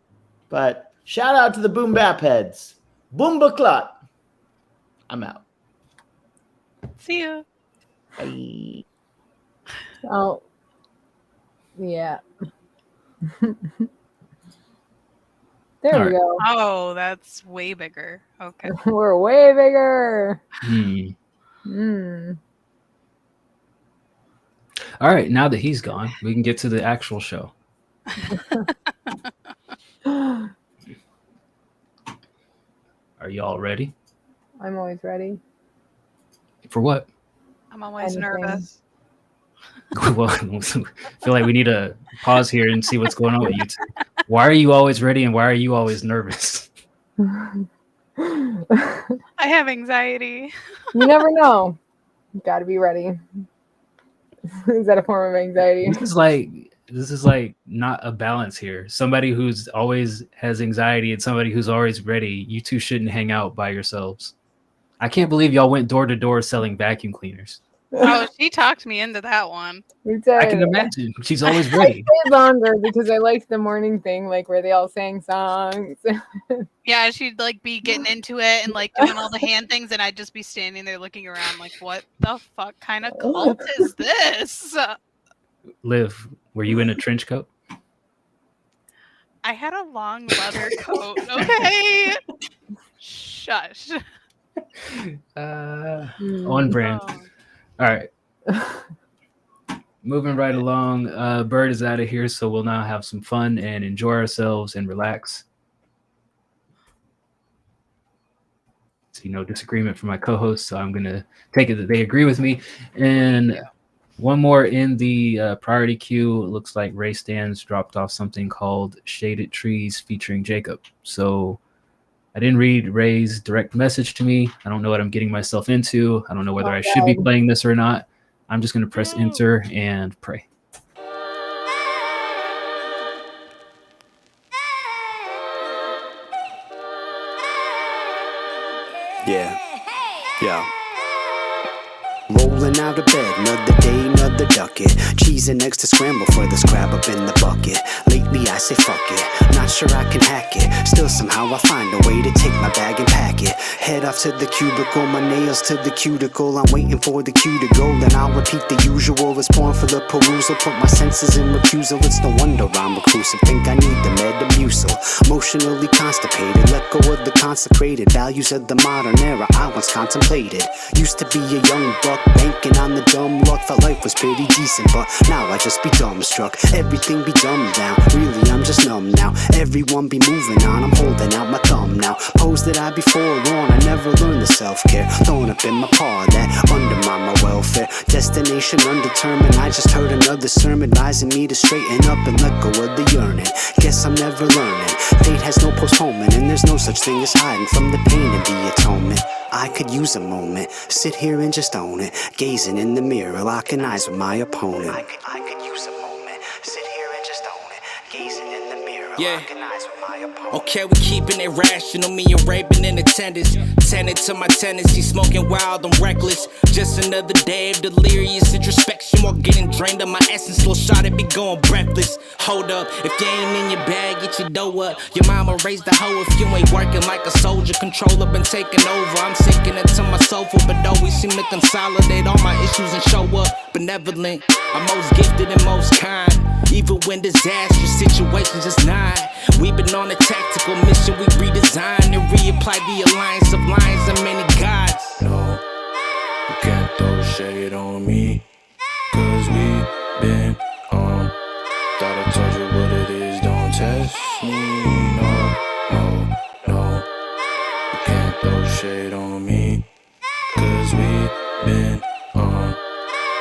S2: But shout out to the boom bap heads. Boomba clot. I'm out.
S3: See ya.
S2: Bye.
S4: Oh, yeah. There
S5: All
S4: we
S5: right.
S4: go.
S3: Oh, that's way bigger. Okay.
S4: We're way bigger.
S5: All right, now that he's gone, we can get to the actual show. Are you all ready?
S4: I'm always ready.
S5: For what?
S3: I'm always
S4: Anything.
S3: nervous.
S5: Well, I feel like we need to pause here and see what's going on with you two. Why are you always ready and why are you always nervous?
S3: I have anxiety.
S4: You never know. You gotta be ready. Is that a form of anxiety?
S5: This is like not a balance here. Somebody who's always has anxiety and somebody who's always ready. You two shouldn't hang out by yourselves. I can't believe y'all went door to door selling vacuum cleaners.
S3: Oh, she talked me into that one.
S5: I can imagine. She's always ready.
S4: I stayed longer because I liked the morning thing, like where they all sang songs.
S3: Yeah, she'd like be getting into it and like doing all the hand things, and I'd just be standing there looking around like, what the fuck kind of cult is this?
S5: Liv, were you in a trench coat?
S3: I had a long leather coat. Okay. Shush.
S5: On brand.
S3: Oh.
S5: All right. Moving right along. Bird is out of here, so we'll now have some fun and enjoy ourselves and relax. See no disagreement from my co-host, so I'm going to take it that they agree with me. And one more in the priority queue. It looks like Ray Stans dropped off something called Shaded Trees featuring Jacob. So I didn't read Ray's direct message to me. I don't know what I'm getting myself into. I don't know whether I should be playing this or not. I'm just going to press enter and pray.
S14: Yeah. Yeah. Roll
S8: Rolling out of bed, another day, another ducket. Cheese and eggs to scramble for this crab up in the bucket. Lately I say fuck it, not sure I can hack it. Still somehow I find a way to take my bag and pack it. Head off to the cubicle, my nails to the cuticle. I'm waiting for the cue to go, then I'll repeat the usual. It's porn for the perusal, put my senses in recusal. It's no wonder I'm reclusive, think I need the Metamucil. Emotionally constipated, let go of the consecrated values of the modern era I once contemplated. Used to be a young buck, banking on the dumb luck. Thought life was pretty decent, but now I just be dumbstruck. Everything be dumbed down, really I'm just numb now. Everyone be moving on, I'm holding out my thumb now. Pose that I be forlorn, I never learned the self-care. Thrown up in my paw that undermine my welfare. Destination undetermined, I just heard another sermon advising me to straighten up and let go of the yearning. Guess I'm never learning, fate has no postponement, and there's no such thing as hiding from the pain and the atonement. I could use a moment, sit here and just own it, gazing in the mirror, locking eyes with my opponent. I could use a moment, sit here and just own it, gazing in the mirror, locking eyes with my opponent.
S1: Okay, we keeping it rational, me and raping in attendance. Tended to my tendency, smoking wild, I'm reckless. Just another day of delirious introspection while getting drained of my essence. Little shot it be going breathless. Hold up, if you ain't in your bag, get your dough up. Your mama raised the hoe if you ain't working like a soldier. Controller been taking over, I'm sinking into my sofa, but always seem to consolidate all my issues and show up benevolent. I'm most gifted and most kind, even when disastrous situations is not. We've been on a tactical mission, we redesign and reapply the alliance of lions and many gods. No, you can't throw shade on me, cause we been on. Thought I told you what it is, don't test me. No, you can't throw shade on me, cause we been on.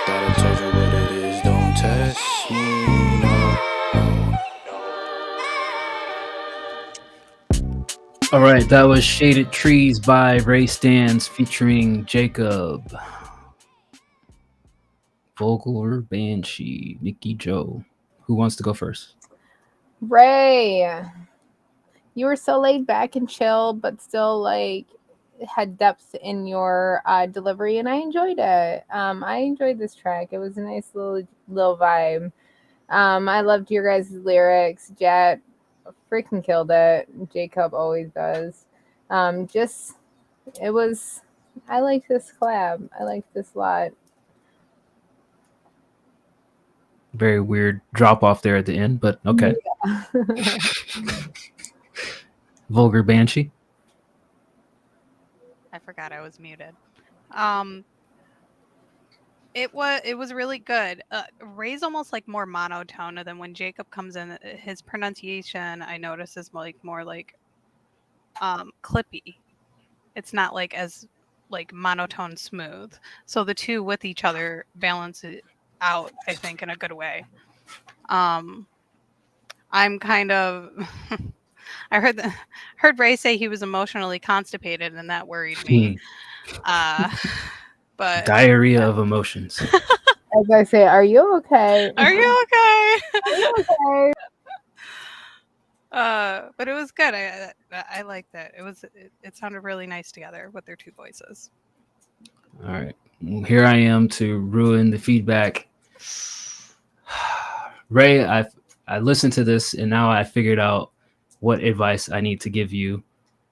S1: Thought I told you what it is, don't test me.
S5: All right, that was Shaded Trees by Ray Stans featuring Jacob. Vogler Banshee, Nikki Joe. Who wants to go first?
S4: Ray, you were so laid back and chill, but still like had depth in your delivery, and I enjoyed it. I enjoyed this track. It was a nice little vibe. I loved your guys' lyrics. Jet freaking killed it. Jacob always does. I like this collab. I like this a lot.
S5: Very weird drop off there at the end, but okay. Yeah. Vulgar Banshee.
S3: I forgot I was muted. It was really good. Ray's almost like more monotone, and then when Jacob comes in, his pronunciation I notice is more like clippy. It's not like as like monotone smooth. So the two with each other balance it out, I think, in a good way. I'm kind of I heard Ray say he was emotionally constipated, and that worried me. But
S5: diarrhea of emotions.
S4: As I say, are you okay?
S3: Are you okay?
S4: Are you okay?
S3: But it was good. I liked it. It sounded really nice together with their two voices.
S5: All right, well, here I am to ruin the feedback. Ray, I listened to this and now I figured out what advice I need to give you,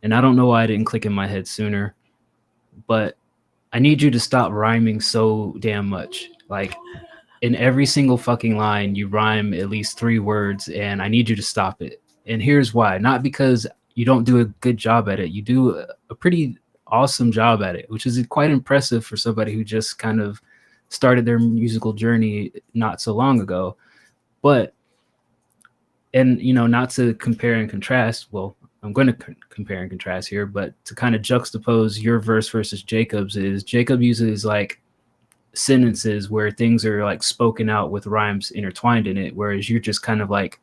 S5: and I don't know why I didn't click in my head sooner, but I need you to stop rhyming so damn much. Like in every single fucking line, you rhyme at least 3 words, and I need you to stop it. And here's why. Not because you don't do a good job at it. You do a pretty awesome job at it, which is quite impressive for somebody who just kind of started their musical journey not so long ago. But, and you know, not to compare and contrast, well, I'm going to compare and contrast here, but to kind of juxtapose your verse versus Jacob's is Jacob uses like sentences where things are like spoken out with rhymes intertwined in it, whereas you're just kind of like,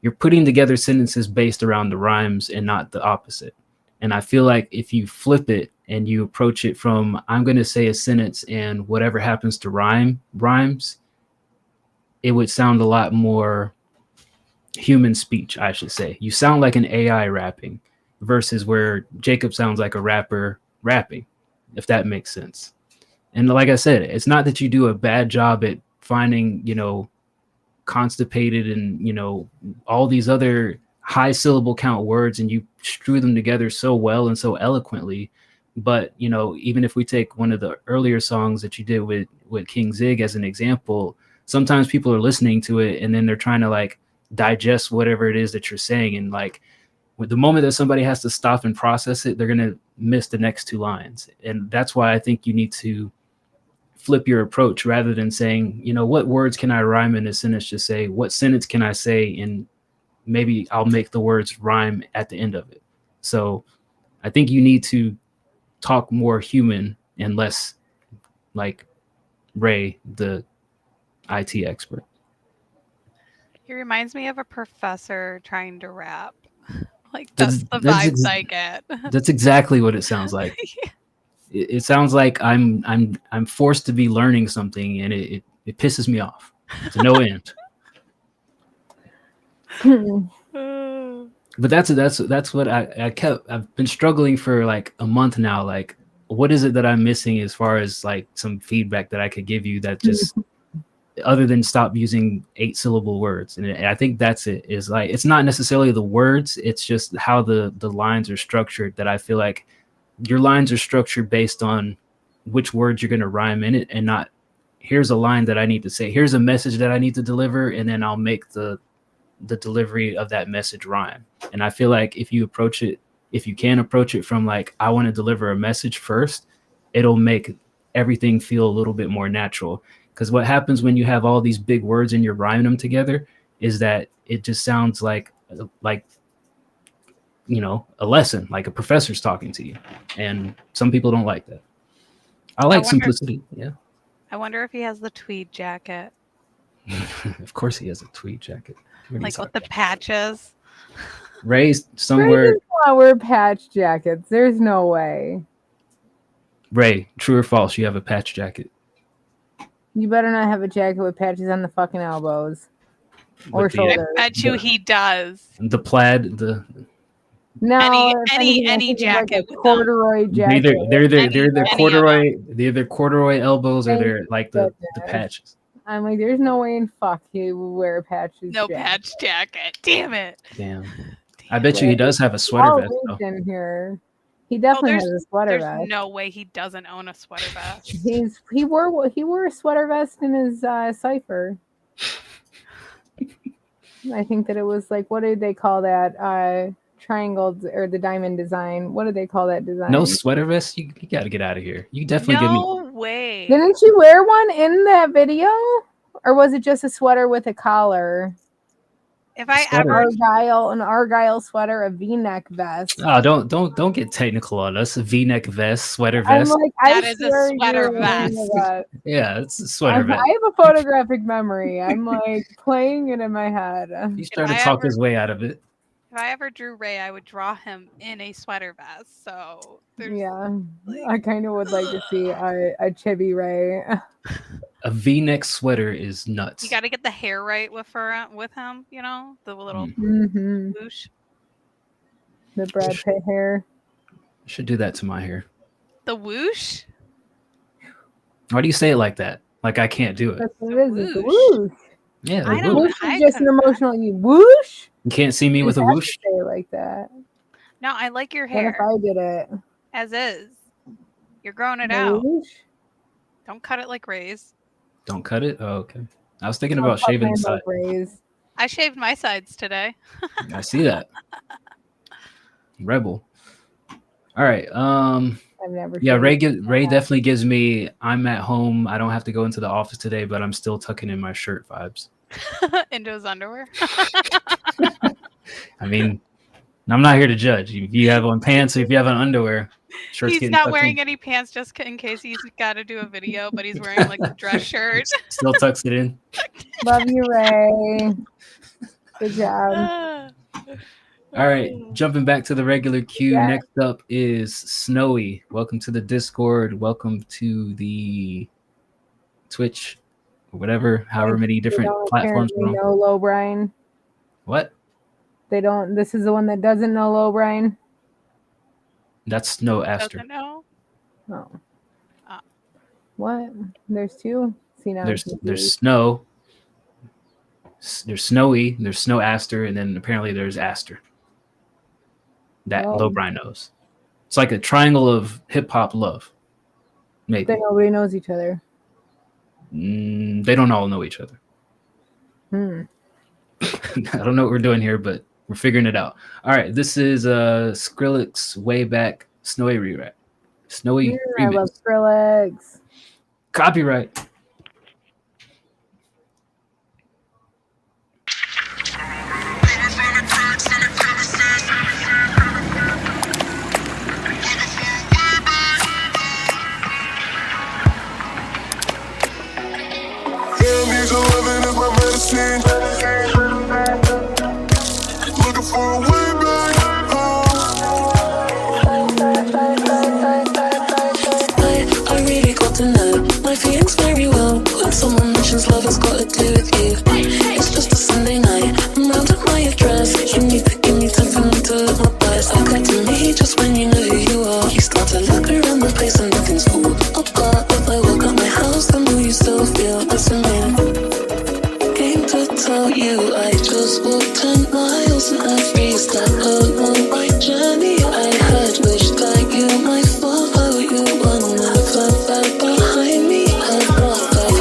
S5: you're putting together sentences based around the rhymes and not the opposite. And I feel like if you flip it and you approach it from, I'm going to say a sentence and whatever happens to rhymes, it would sound a lot more human speech, I should say. You sound like an AI rapping versus where Jacob sounds like a rapper rapping, if that makes sense. And like I said, it's not that you do a bad job at finding, constipated and, all these other high syllable count words, and you strew them together so well and so eloquently. But, even if we take one of the earlier songs that you did with King Zig as an example, sometimes people are listening to it and then they're trying to like digest whatever it is that you're saying. And like with the moment that somebody has to stop and process it, they're going to miss the next two lines. And that's why I think you need to flip your approach rather than saying, what words can I rhyme in a sentence? Just say, what sentence can I say? And maybe I'll make the words rhyme at the end of it. So I think you need to talk more human and less like Ray, the IT expert.
S3: He reminds me of a professor trying to rap. Like that's the vibes I get.
S5: That's exactly what it sounds like.
S3: Yeah.
S5: It sounds like I'm forced to be learning something, and it pisses me off to no end. But that's what I've been struggling for like a month now. Like, what is it that I'm missing as far as like some feedback that I could give you that just other than stop using 8-syllable words? And I think that's it. Is like, it's not necessarily the words, it's just how the lines are structured, that I feel like your lines are structured based on which words you're going to rhyme in it, and not here's a line that I need to say, here's a message that I need to deliver, and then I'll make the delivery of that message rhyme. And I feel like if you can approach it from like, I want to deliver a message first, it'll make everything feel a little bit more natural. Because what happens when you have all these big words and you're rhyming them together is that it just sounds like a lesson, like a professor's talking to you. And some people don't like that. I like simplicity. Yeah.
S3: I wonder if he has the tweed jacket.
S5: Of course he has a tweed jacket.
S3: Like with the patches.
S5: Ray's somewhere.
S4: Ray does not wear patch jackets. There's no way.
S5: Ray, true or false? You have a patch jacket.
S4: You better not have a jacket with patches on the fucking elbows or shoulders.
S3: I bet you he does.
S5: The plaid,
S4: no,
S3: any jacket,
S4: like corduroy jacket.
S5: They're the corduroy elbows, or they're like the patches.
S4: I'm like, there's no way in fuck he would wear patches.
S3: No patch jacket. Damn it.
S5: Damn. I bet you he does have a sweater vest though.
S4: In here. He definitely has a sweater vest.
S3: There's no way he doesn't own a sweater vest.
S4: He wore a sweater vest in his cipher. I think that it was like, what did they call that? Triangle or the diamond design. What do they call that design?
S5: No sweater vest? You got to get out of here. You definitely give me.
S3: No way.
S4: Didn't you wear one in that video? Or was it just a sweater with a collar?
S3: If I ever
S4: an Argyle sweater, a V-neck vest.
S5: Oh, don't get technical on us. A V-neck vest, sweater vest.
S4: I'm like,
S3: that is a sweater vest.
S5: Yeah, it's a sweater vest.
S4: I have a photographic memory. I'm like playing it in my head.
S5: He's trying to talk his way out of it.
S3: If I ever drew Ray, I would draw him in a sweater vest. So
S4: yeah, I kind of would like to see a chibi Ray.
S5: A V-neck sweater is nuts.
S3: You got to get the hair right with him. The little whoosh.
S4: The Brad Pitt hair.
S5: Should do that to my hair.
S3: The whoosh.
S5: Why do you say it like that? Like I can't do it.
S4: That's what it is. It's the whoosh.
S5: Yeah,
S4: the whoosh is just an emotional. You whoosh.
S5: You can't see me with a whoosh.
S4: Say it like that.
S3: No, I like your hair.
S4: What if I did it
S3: as is? You're growing it out.
S4: Whoosh?
S3: Don't cut it like Ray's.
S5: Don't cut it? Oh, okay. I was thinking about shaving the side.
S3: I shaved my sides today.
S5: I see that. Rebel. All right.
S4: I've never.
S5: Yeah, Ray definitely gives me I'm at home. I don't have to go into the office today, but I'm still tucking in my shirt vibes.
S3: Into his underwear.
S5: I mean, I'm not here to judge. If you have on pants or if you have on underwear, shirt's
S3: he's not wearing any pants just in case he's got to do a video, but he's wearing like a dress shirt.
S5: Still tucks it in.
S4: Love you, Ray. Good job.
S5: All right, jumping back to the regular queue. Yeah. Next up is Snowy. Welcome to the Discord. Welcome to the Twitch, or whatever, however many different platforms.
S4: No Low Brian.
S5: What?
S4: They don't. This is the one that doesn't know Low Brian.
S5: That's Snow Aster.
S3: Doesn't know.
S4: No. What? There's two. See now.
S5: There's Snow. There's Snowy. There's Snow Aster, and then apparently there's Aster. That Lil Brian knows. It's like a triangle of hip hop love. Maybe.
S4: Then nobody knows each other.
S5: They don't all know each other. I don't know what we're doing here, but we're figuring it out. All right, this is Skrillex Way Back Snowy rewrite. Snowy
S4: I
S5: remix.
S4: love Skrillex.
S5: Copyright.
S12: Looking for a way back I really got to know my feelings very well. When someone mentions love has got to do with you, it's just a Sunday night. I'm round at my address. You need to give me time for me to look my best. Okay to me just when you know who you are. You start to look around the place and nothing's cool. But if I walk out my house, then will you still feel the same? To tell you, I just walked 10 miles and every step along my journey I had wished that you might follow. You were never there behind me. I've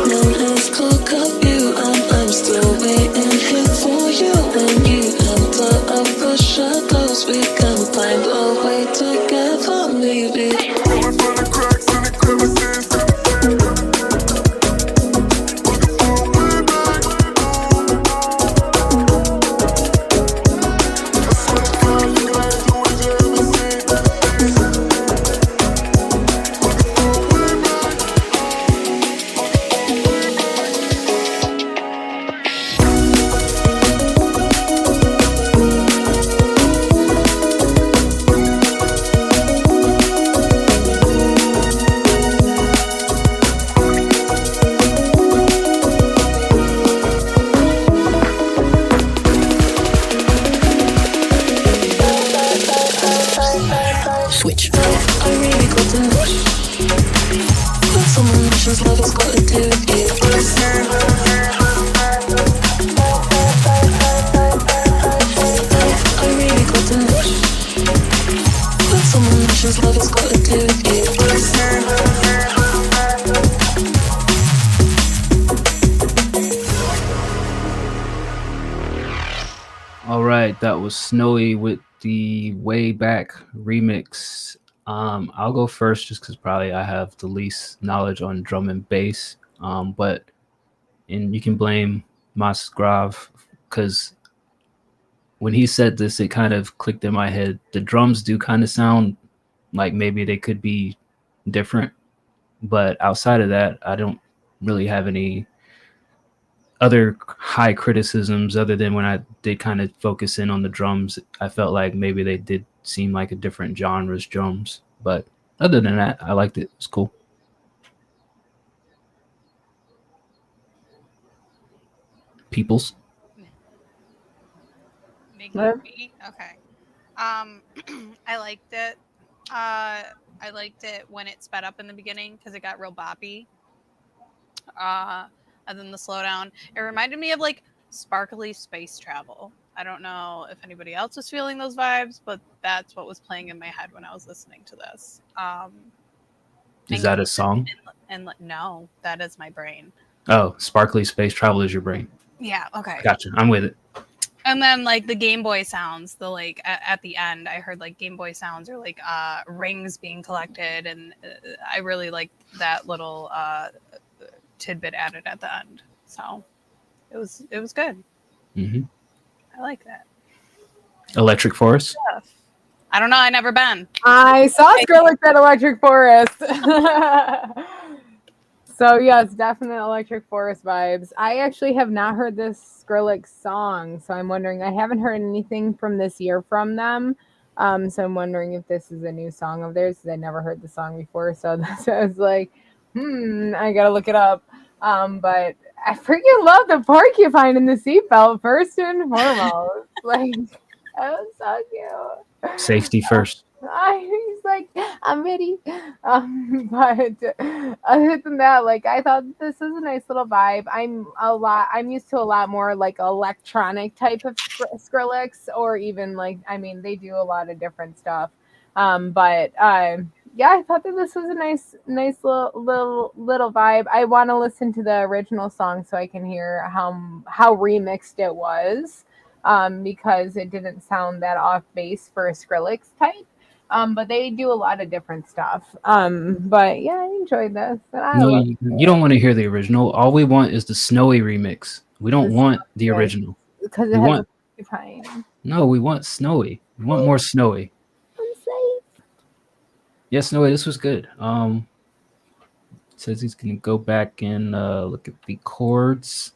S12: minutes to cut you, and I'm still waiting here for you. When you enter up the shadows, we can find a way together, maybe. Coming from the cracks and the crevices. Switch. I really got to know. When someone mentions love has got to do with you. I really got to know. When someone mentions love has got to do with you.
S5: All right, that was Snowy with the Way Back remix. I'll go first just because probably I have the least knowledge on drum and bass. And you can blame Mas Grav because when he said this, it kind of clicked in my head. The drums do kind of sound like maybe they could be different, but outside of that, I don't really have any other high criticisms other than when I did kind of focus in on the drums. I felt like maybe they did seem like a different genre's drums, but other than that, I liked it. It's cool. Peoples.
S3: Okay. I liked it. I liked it when it sped up in the beginning because it got real boppy. And then the slowdown. It reminded me of like sparkly space travel. I don't know if anybody else was feeling those vibes, but that's what was playing in my head when I was listening to this.
S5: Is that a song?
S3: And no, that is my brain.
S5: Oh, sparkly space travel is your brain.
S3: Yeah. Okay.
S5: Gotcha. I'm with it.
S3: And then like the Game Boy sounds, the like at the end, I heard like Game Boy sounds or like rings being collected, and I really liked that little tidbit added at the end. So it was good.
S5: Mm-hmm.
S3: I like that.
S5: Electric Forest.
S3: Yeah. I don't know. I never been.
S4: I saw Skrillex at Electric Forest. So yes, definite Electric Forest vibes. I actually have not heard this Skrillex song, so I'm wondering. I haven't heard anything from this year from them, so I'm wondering if this is a new song of theirs because I never heard the song before. So that's I was like, I gotta look it up. But I freaking love the porcupine in the seatbelt first and foremost. Like that was so cute.
S5: Safety first.
S4: He's like, I'm ready. But other than that, like I thought this is a nice little vibe. I'm used to a lot more like electronic type of Skrillex, or even like, I mean, they do a lot of different stuff. But yeah, I thought that this was a nice little vibe. I want to listen to the original song so I can hear how remixed it was. Because it didn't sound that off base for a Skrillex type. But they do a lot of different stuff. But yeah, I enjoyed this. And
S5: No, you don't want to hear the original. All we want is the Snowy remix. We don't want the original.
S4: Because
S5: We
S4: it has
S5: want-
S4: a porcupine.
S5: No, we want Snowy. We want more Snowy.
S4: I'm safe.
S5: Yeah, Snowy, this was good. Says he's gonna go back and look at the chords.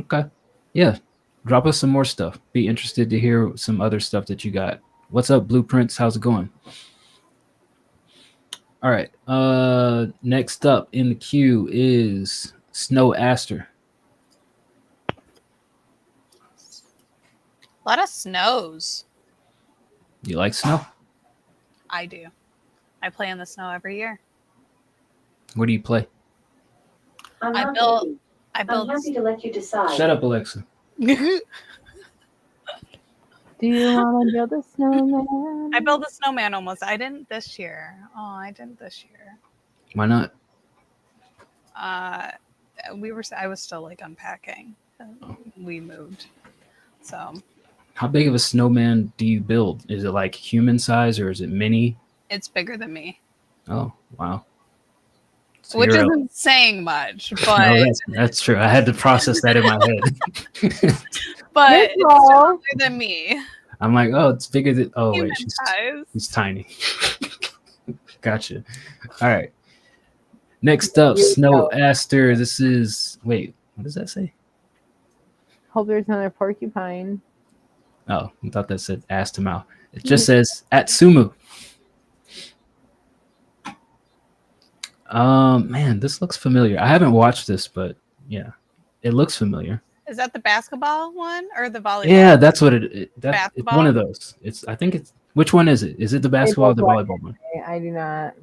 S5: Okay. Yeah. Drop us some more stuff. Be interested to hear some other stuff that you got. What's up, Blueprints? How's it going? All right. Next up in the queue is Snow Aster.
S3: A lot of snows.
S5: You like snow?
S3: I do. I play in the snow every year.
S5: What do you play?
S3: I built.
S6: I'm happy to let you decide.
S5: Shut up, Alexa.
S4: Do you want to build a snowman?
S3: I built a snowman almost. I didn't this year. Oh, I didn't this year.
S5: Why not?
S3: I was still like unpacking. We moved. So
S5: How big of a snowman do you build? Is it like human size or is it mini?
S3: it's bigger than me.
S5: Oh, wow. So
S3: Which
S5: you're a-
S3: isn't saying much,
S5: No,
S3: but
S5: that's true. I had to process that in my head.
S3: but
S4: Yes,
S3: it's
S4: Paul.
S3: still bigger than me.
S5: I'm like, oh, it's bigger than. Oh,
S3: Human
S5: wait,
S3: size.
S5: she's tiny. Gotcha. All right. Next up, Snow Aster. This is. Wait, what does that say?
S4: Hope there's another porcupine.
S5: Oh, I thought that said ass to mouth. It just says Atsumu. Man, this looks familiar. I haven't watched this, but yeah, it looks familiar.
S3: Is that the basketball one or the volleyball?
S5: Yeah, that's what it's
S3: Basketball?
S5: one of those. I think it's which one is it? Is it the basketball or the
S4: both
S5: volleyball one?
S4: I do not.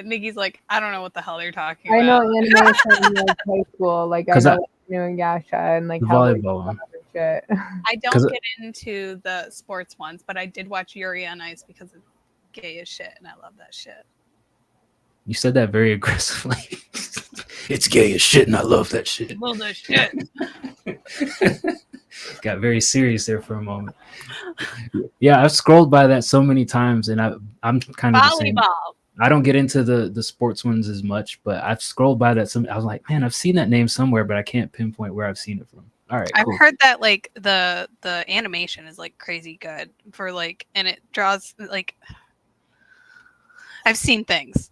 S3: Nikki's like, I don't know what the hell they're talking
S4: I know
S3: about.
S4: anime from like high school. Like I
S5: 'Cause
S4: know Inuyasha and like
S5: The
S4: how they
S5: volleyball one.
S4: other shit.
S3: I
S5: 'Cause-
S3: don't get into the sports ones, but I did watch Yuri on Ice because it's gay as shit, and I love that shit.
S5: You said that very aggressively. It's gay as shit, and I love that shit.
S3: Love that shit.
S5: Got very serious there for a moment. Yeah, I've scrolled by that so many times, and I'm kind of the same.
S3: Volleyball.
S5: I don't get into the sports ones as much, but I've scrolled by that. I was like, man, I've seen that name somewhere, but I can't pinpoint where I've seen it from. All right,
S3: I've
S5: cool.
S3: heard that like the animation is like crazy good for like, and it draws like. I've seen things.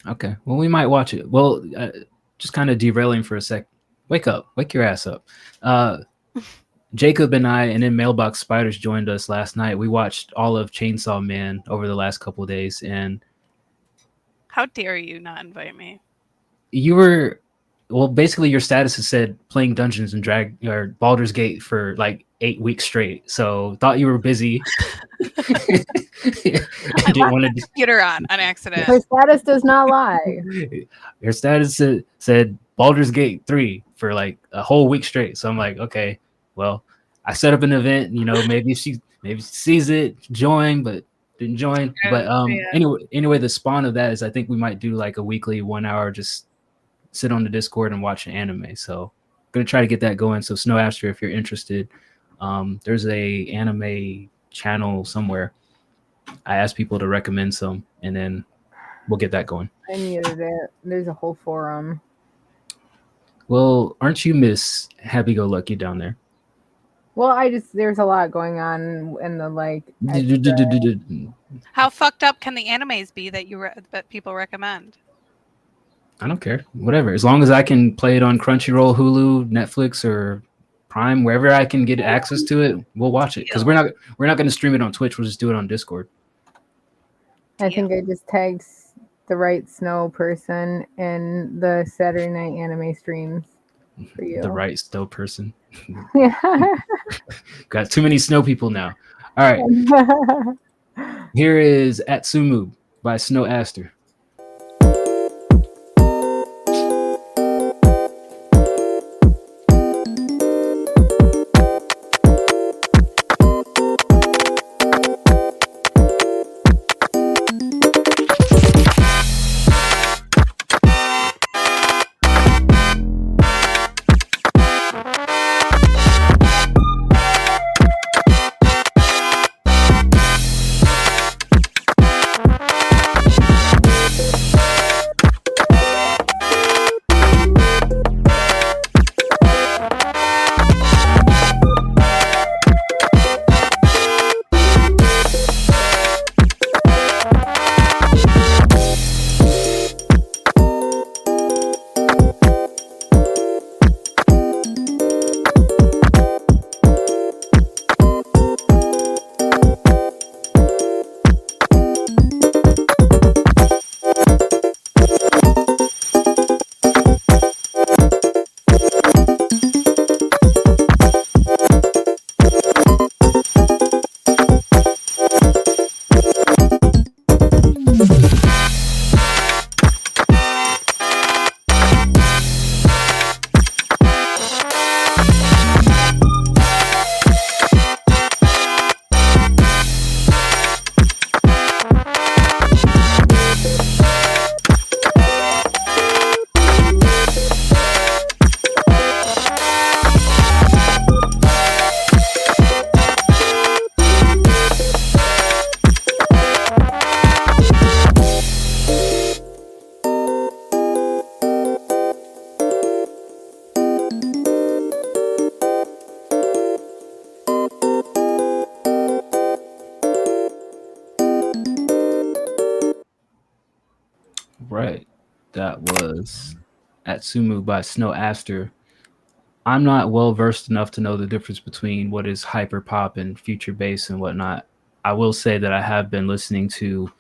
S5: Okay, well, we might watch it. Well, just kind of derailing for a sec. Wake up, wake your ass up. Jacob and I, and then Mailbox Spiders joined us last night. We watched all of Chainsaw Man over the last couple of days, and
S3: How dare you not invite me?
S5: you were, well, basically your status has said playing Dungeons and Baldur's Gate for like 8 weeks straight. So thought you were busy.
S3: I
S5: Didn't want
S3: left the computer on accident.
S4: Her status does not lie.
S5: Your status said Baldur's Gate 3 for like a whole week straight. So I'm like, okay, well, I set up an event, maybe she sees it, join, but didn't join. But
S3: Yeah.
S5: anyway, the spawn of that is I think we might do like a weekly 1 hour, just sit on the Discord and watch an anime. So gonna try to get that going. So Snow Aster, if you're interested, there's a anime channel somewhere. I asked people to recommend some, and then we'll get that going.
S4: I muted it. There's a whole forum.
S5: Well, aren't you Miss Happy Go Lucky down there?
S4: Well, there's a lot going on in the like.
S3: How fucked up can the animes be that that people recommend?
S5: I don't care. Whatever. As long as I can play it on Crunchyroll, Hulu, Netflix, or Prime, wherever I can get access to it, we'll watch it. Because we're not going to stream it on Twitch. We'll just do it on Discord.
S4: I think I just tagged the right snow person in the Saturday night anime streams for you.
S5: The right snow person.
S4: Yeah.
S5: Got too many snow people now. All right. Here is Atsumu by Snow Aster. Right. That was Atsumu by Snow Aster. I'm not well versed enough to know the difference between what is hyper pop and future bass and whatnot. I will say that I have been listening to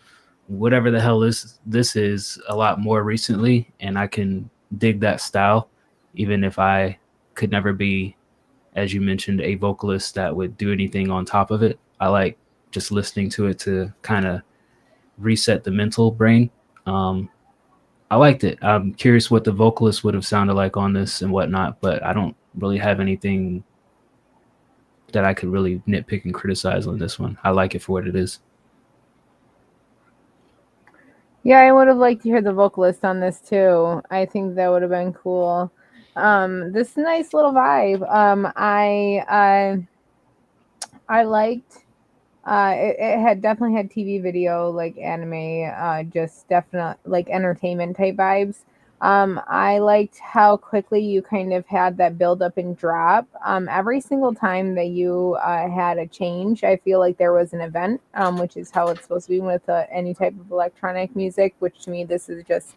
S5: whatever the hell this is a lot more recently, and I can dig that style, even if I could never be, as you mentioned, a vocalist that would do anything on top of it. I like just listening to it to kind of reset the mental brain. I liked it. I'm curious what the vocalist would have sounded like on this and whatnot, but I don't really have anything that I could really nitpick and criticize on this one. I like it for what it is.
S4: Yeah, I would have liked to hear the vocalist on this too. I think that would have been cool. This nice little vibe. I liked. It had definitely had TV video, like anime, just definite like entertainment type vibes. I liked how quickly you kind of had that build up and drop. Every single time that you had a change, I feel like there was an event, which is how it's supposed to be with any type of electronic music, which to me, this is just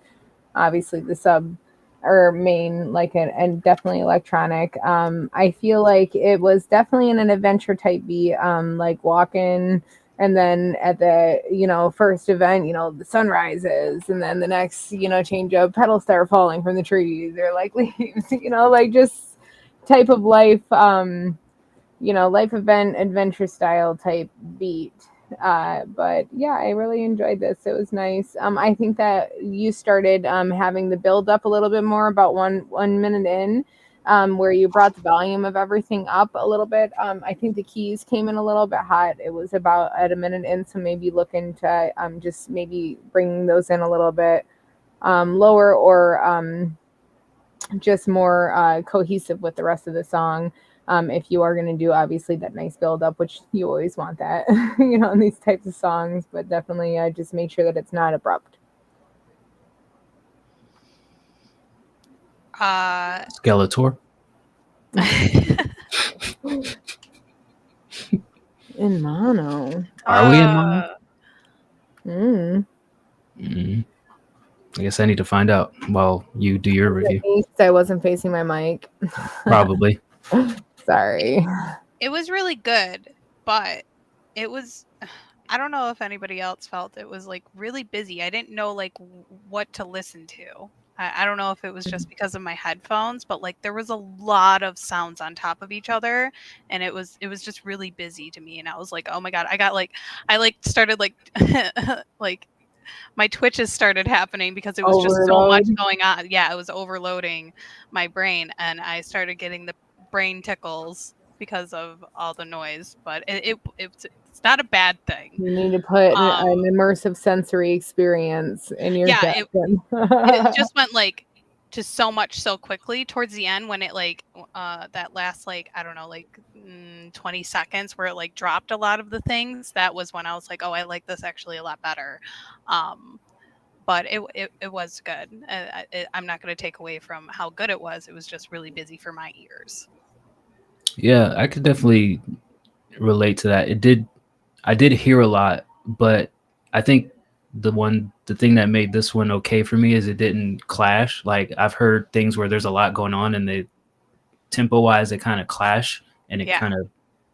S4: obviously the sub or main, like and definitely electronic. I feel like it was definitely in an adventure type beat, like walking, and then at the first event, the sun rises, and then the next change of petals start falling from the trees, or like leaves, like just type of life, life event adventure style type beat. But yeah, I really enjoyed this. It was nice. I think that you started having the build up a little bit more about one minute in, where you brought the volume of everything up a little bit. I think the keys came in a little bit hot. It was about at a minute in, so maybe look into just maybe bringing those in a little bit lower, or just more cohesive with the rest of the song. If you are going to do obviously that nice build up, which you always want that, in these types of songs, but definitely just make sure that it's not abrupt.
S5: Skeletor.
S4: In mono.
S5: Are we in mono? I guess I need to find out while you do your review.
S4: I wasn't facing my mic.
S5: Probably.
S4: Sorry.
S3: It was really good, but it was, I don't know if anybody else felt it was like really busy. I didn't know like what to listen to. I don't know if it was just because of my headphones, but like there was a lot of sounds on top of each other, and it was just really busy to me. And I was like, oh my god, I started like like my twitches started happening because it was just so much going on. Yeah, it was overloading my brain, and I started getting the brain tickles because of all the noise. But it's not a bad thing.
S4: You need to put an immersive sensory experience in your session.
S3: It just went like just so much so quickly towards the end when it like that last like I don't know like 20 seconds where it like dropped a lot of the things. That was when I was like, oh, I like this actually a lot better. But it was good. I'm not going to take away from how good it was. It was just really busy for my ears.
S5: Yeah, I could definitely relate to that. I did hear a lot, but I think the thing that made this one okay for me is it didn't clash. Like I've heard things where there's a lot going on and the tempo wise it kind of clash and it kind of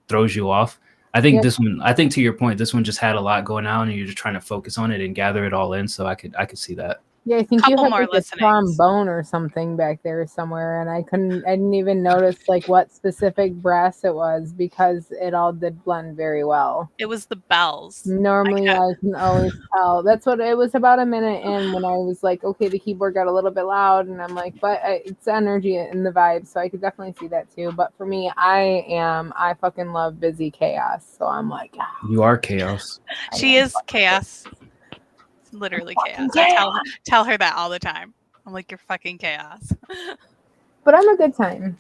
S5: throws you off. I think this one, I think to your point, this one just had a lot going on and you're just trying to focus on it and gather it all in. So I could see that.
S4: Yeah, I think you had like a trombone or something back there somewhere, and I didn't even notice like what specific brass it was because it all did blend very well.
S3: It was the bells.
S4: Normally I can always tell. That's what it was about a minute in when I was like, okay, the keyboard got a little bit loud, and I'm like, but it's energy and the vibe, so I could definitely see that too. But for me, I fucking love busy chaos, so I'm like,
S5: you are chaos.
S3: She is chaos. Literally chaos. I tell her that all the time. I'm like, you're fucking chaos.
S4: But I'm a good time.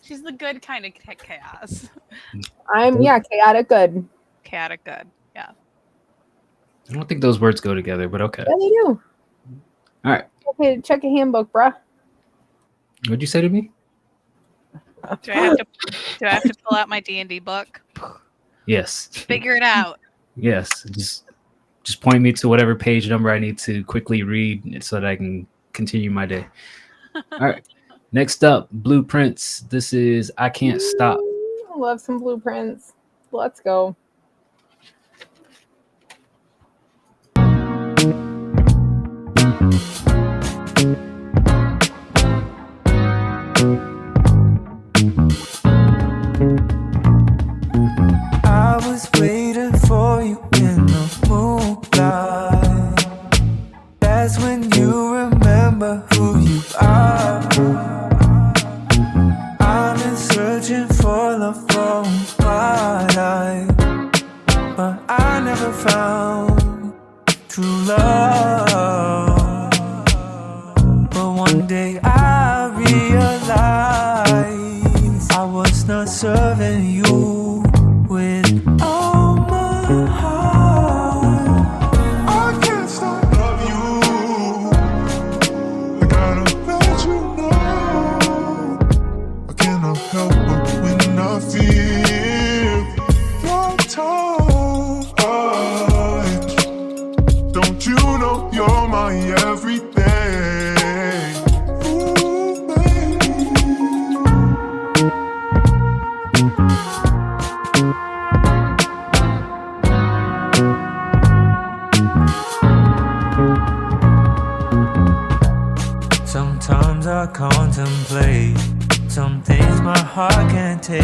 S3: She's the good kind of chaos.
S4: I'm chaotic good.
S3: Chaotic good. Yeah.
S5: I don't think those words go together, but okay.
S4: Yeah, they do.
S5: All right.
S4: Okay, check a handbook, bruh.
S5: What'd you say to me?
S3: Do I have to pull out my D&D book?
S5: Yes.
S3: Figure it out.
S5: Yes. Just point me to whatever page number I need to quickly read so that I can continue my day. All right. Next up, Blueprints. This is I Can't Stop.
S4: I love some Blueprints. Let's go.
S14: I was waiting for you in the moonlight. That's when you remember who you are. I've been searching for love for my life, but I never found true love. But one day I realized I was not serving you with all my heart.
S7: I can't stop love you. I gotta let you know. I cannot help but when I feel your touch. Don't you know you're my everything? Ooh, baby.
S14: Sometimes I contemplate some things my heart can't take.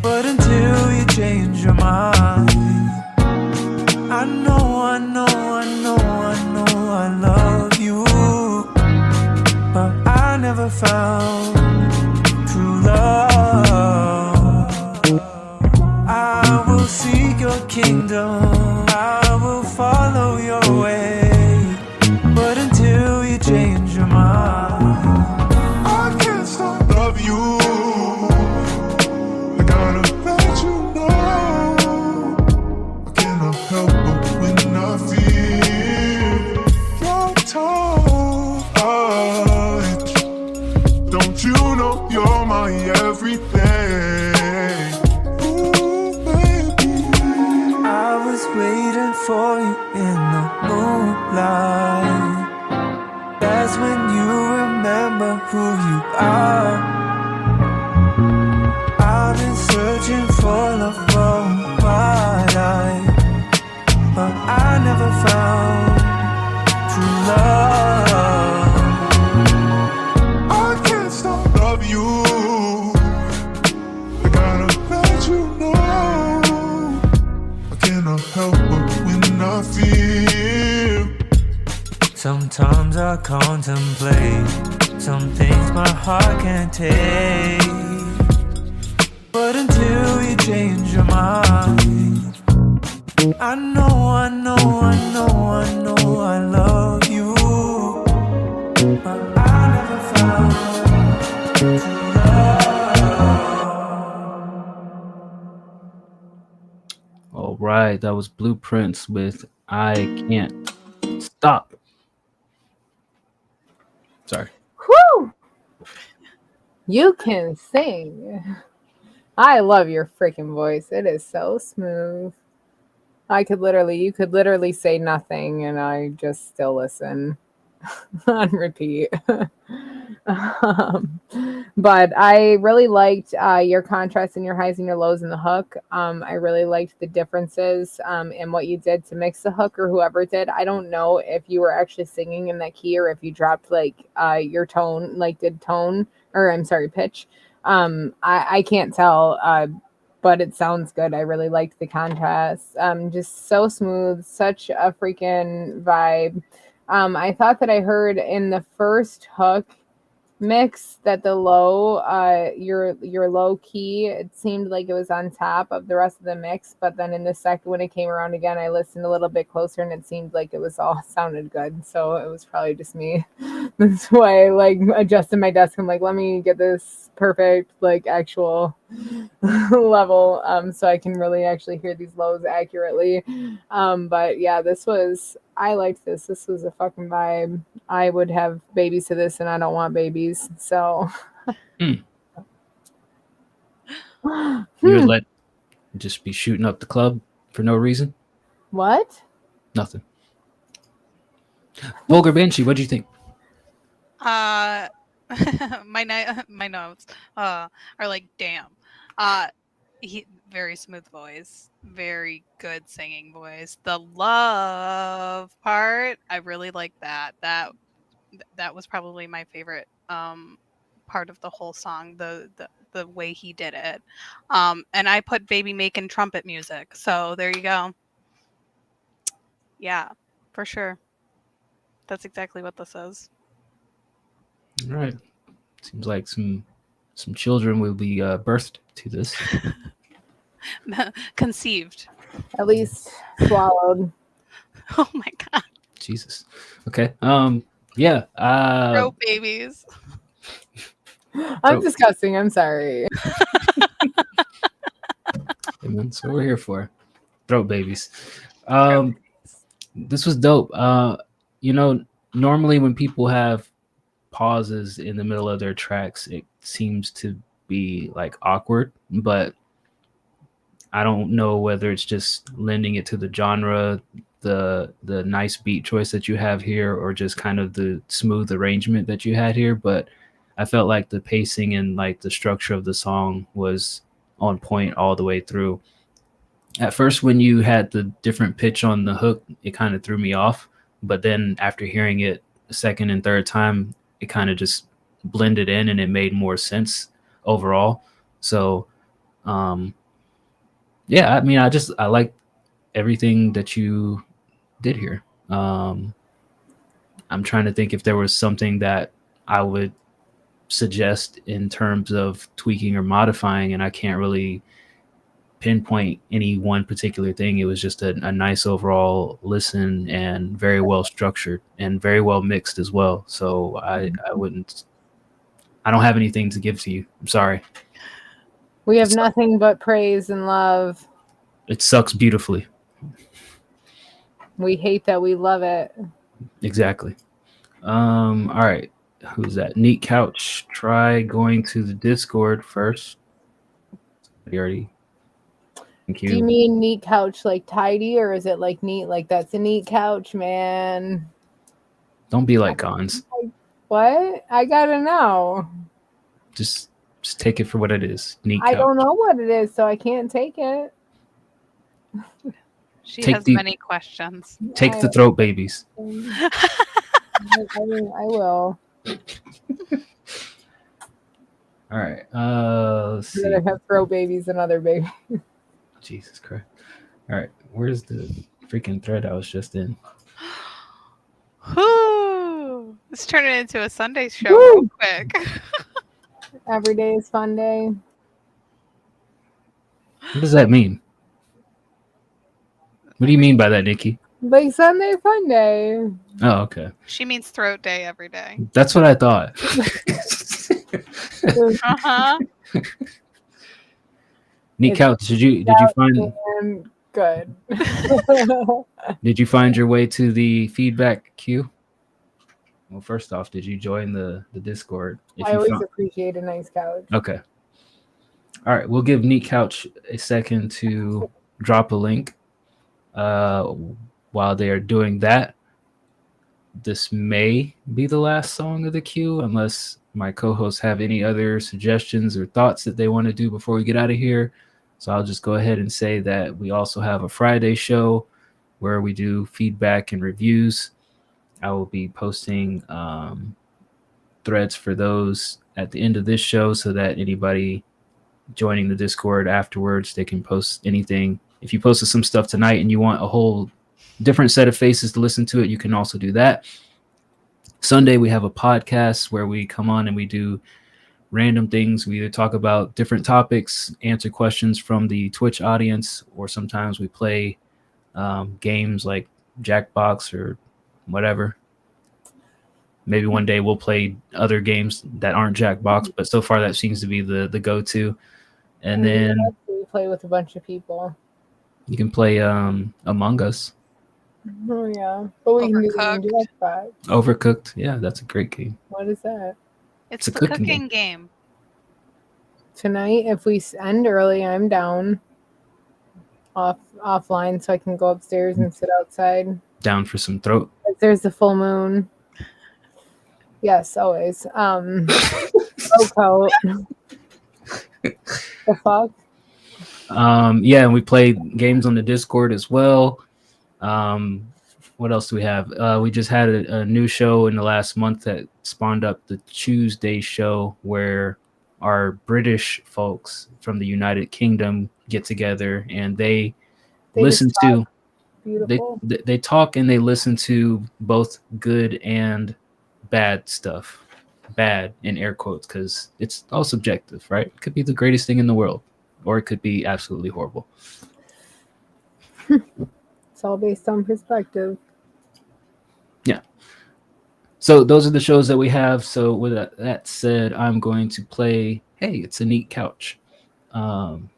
S14: But until you change your mind, I know I love you. But I never found true love. I will seek your kingdom, I will follow your way. But until you change your mind,
S7: I can't stop love you. I gotta let you know. I cannot help but when I feel your touch. Don't you know you're my everything? Ooh, baby.
S14: I was waiting for you Sometimes I contemplate some things my heart can't take. But until you change your mind, I know I love you. But I never found true love.
S5: All right, that was Blueprints with I Can't Stop. Sorry.
S4: Whew! You can sing. I love your freaking voice. It is so smooth. You could literally say nothing and I just still listen on repeat. But I really liked your contrast and your highs and your lows in the hook. I really liked the differences in what you did to mix the hook, or whoever did. I don't know if you were actually singing in that key or if you dropped like your tone, like did tone, or I'm sorry, pitch. I can't tell, but it sounds good. I really liked the contrast. Just so smooth, such a freaking vibe. I thought that I heard in the first hook mix that the low, your low key, it seemed like it was on top of the rest of the mix, but then in the second, when it came around again, I listened a little bit closer and it seemed like it was all sounded good. So it was probably just me. That's why I like adjusted my desk. I'm like, let me get this perfect like actual level so I can really actually hear these lows accurately. But yeah, I liked this. This was a fucking vibe. I would have babies to this and I don't want babies. So
S5: You would let just be shooting up the club for no reason?
S4: What?
S5: Nothing. Vulgar Banshee, what do you think?
S3: My notes are like, damn. Very smooth voice, very good singing voice. The love part, I really like that. That was probably my favorite part of the whole song. The way he did it. And I put Baby making trumpet music. So there you go. Yeah, for sure. That's exactly what this is.
S5: All right. Seems like some children will be birthed to this.
S3: Conceived.
S4: At least swallowed.
S3: Oh my god.
S5: Jesus. Okay. Yeah.
S3: Throat babies.
S4: I'm disgusting. I'm sorry.
S5: That's what we're here for. Throat babies. This was dope. Normally when people have pauses in the middle of their tracks, it seems to be like awkward, but I don't know whether it's just lending it to the genre, the nice beat choice that you have here, or just kind of the smooth arrangement that you had here. But I felt like the pacing and like the structure of the song was on point all the way through. At first, when you had the different pitch on the hook, it kind of threw me off. But then after hearing it a second and third time, it kind of just blended in and it made more sense overall. So, yeah, I mean, I like everything that you did here. I'm trying to think if there was something that I would suggest in terms of tweaking or modifying, and I can't really pinpoint any one particular thing. It was just a nice overall listen and very well structured and very well mixed as well. So I don't have anything to give to you. I'm sorry.
S4: We have nothing but praise and love.
S5: It sucks beautifully.
S4: We hate that we love it.
S5: Exactly. All right. Who's that? Neat Couch. Try going to the Discord first. Already. Thank you.
S4: Do you mean neat couch like tidy, or is it like neat like that's a neat couch, man?
S5: Don't be like Gons.
S4: What? I gotta know.
S5: Just take it for what it is. Neat
S4: I
S5: couch.
S4: don't know what it is, so I can't take it.
S3: She has many questions.
S5: Take the throat babies.
S4: I will.
S5: All right. Let's see.
S4: I'd rather have throat babies than other babies.
S5: Jesus Christ. All right. Where's the freaking thread I was just in?
S3: Whoo! Let's turn it into a Sunday show real quick.
S4: Every day is fun day.
S5: What does that mean? What do you mean by that, Nikki?
S4: Like Sunday fun day.
S5: Oh, okay.
S3: She means throat day every day.
S5: That's what I thought.
S3: Uh-huh.
S5: Neat couch. Did you find
S4: good?
S5: Did you find your way to the feedback queue? Well, first off, did you join the Discord?
S4: I always appreciate a nice couch.
S5: Okay. All right, we'll give Neat Couch a second to drop a link. While they are doing that, this may be the last song of the queue, unless my co-hosts have any other suggestions or thoughts that they want to do before we get out of here. So I'll just go ahead and say that we also have a Friday show where we do feedback and reviews. I will be posting threads for those at the end of this show so that anybody joining the Discord afterwards, they can post anything. If you posted some stuff tonight and you want a whole different set of faces to listen to it, you can also do that. Sunday, we have a podcast where we come on and we do random things. We either talk about different topics, answer questions from the Twitch audience, or sometimes we play games like Jackbox or whatever. Maybe one day we'll play other games that aren't Jackbox, but so far that seems to be the go-to. And then
S4: we play with a bunch of people.
S5: You can play Among Us.
S4: Oh yeah, but we can do Jackbox.
S5: Overcooked, yeah, that's a great game.
S4: What is that?
S3: It's
S5: a
S3: the
S5: cooking
S3: game.
S4: Tonight, if we end early, I'm down. Offline, so I can go upstairs and sit outside.
S5: Down for some throat.
S4: There's the full moon. Yes, always. Coat. The fuck.
S5: Yeah, and we play games on the Discord as well. What else do we have? We just had a new show in the last month that spawned up the Tuesday show, where our British folks from the United Kingdom get together and they listen to they talk and they listen to both good and bad stuff. Bad in air quotes, because it's all subjective, right? It could be the greatest thing in the world, or it could be absolutely horrible.
S4: It's all based on perspective.
S5: Yeah. So those are the shows that we have. So with that said, I'm going to play, hey, it's a Neat Couch.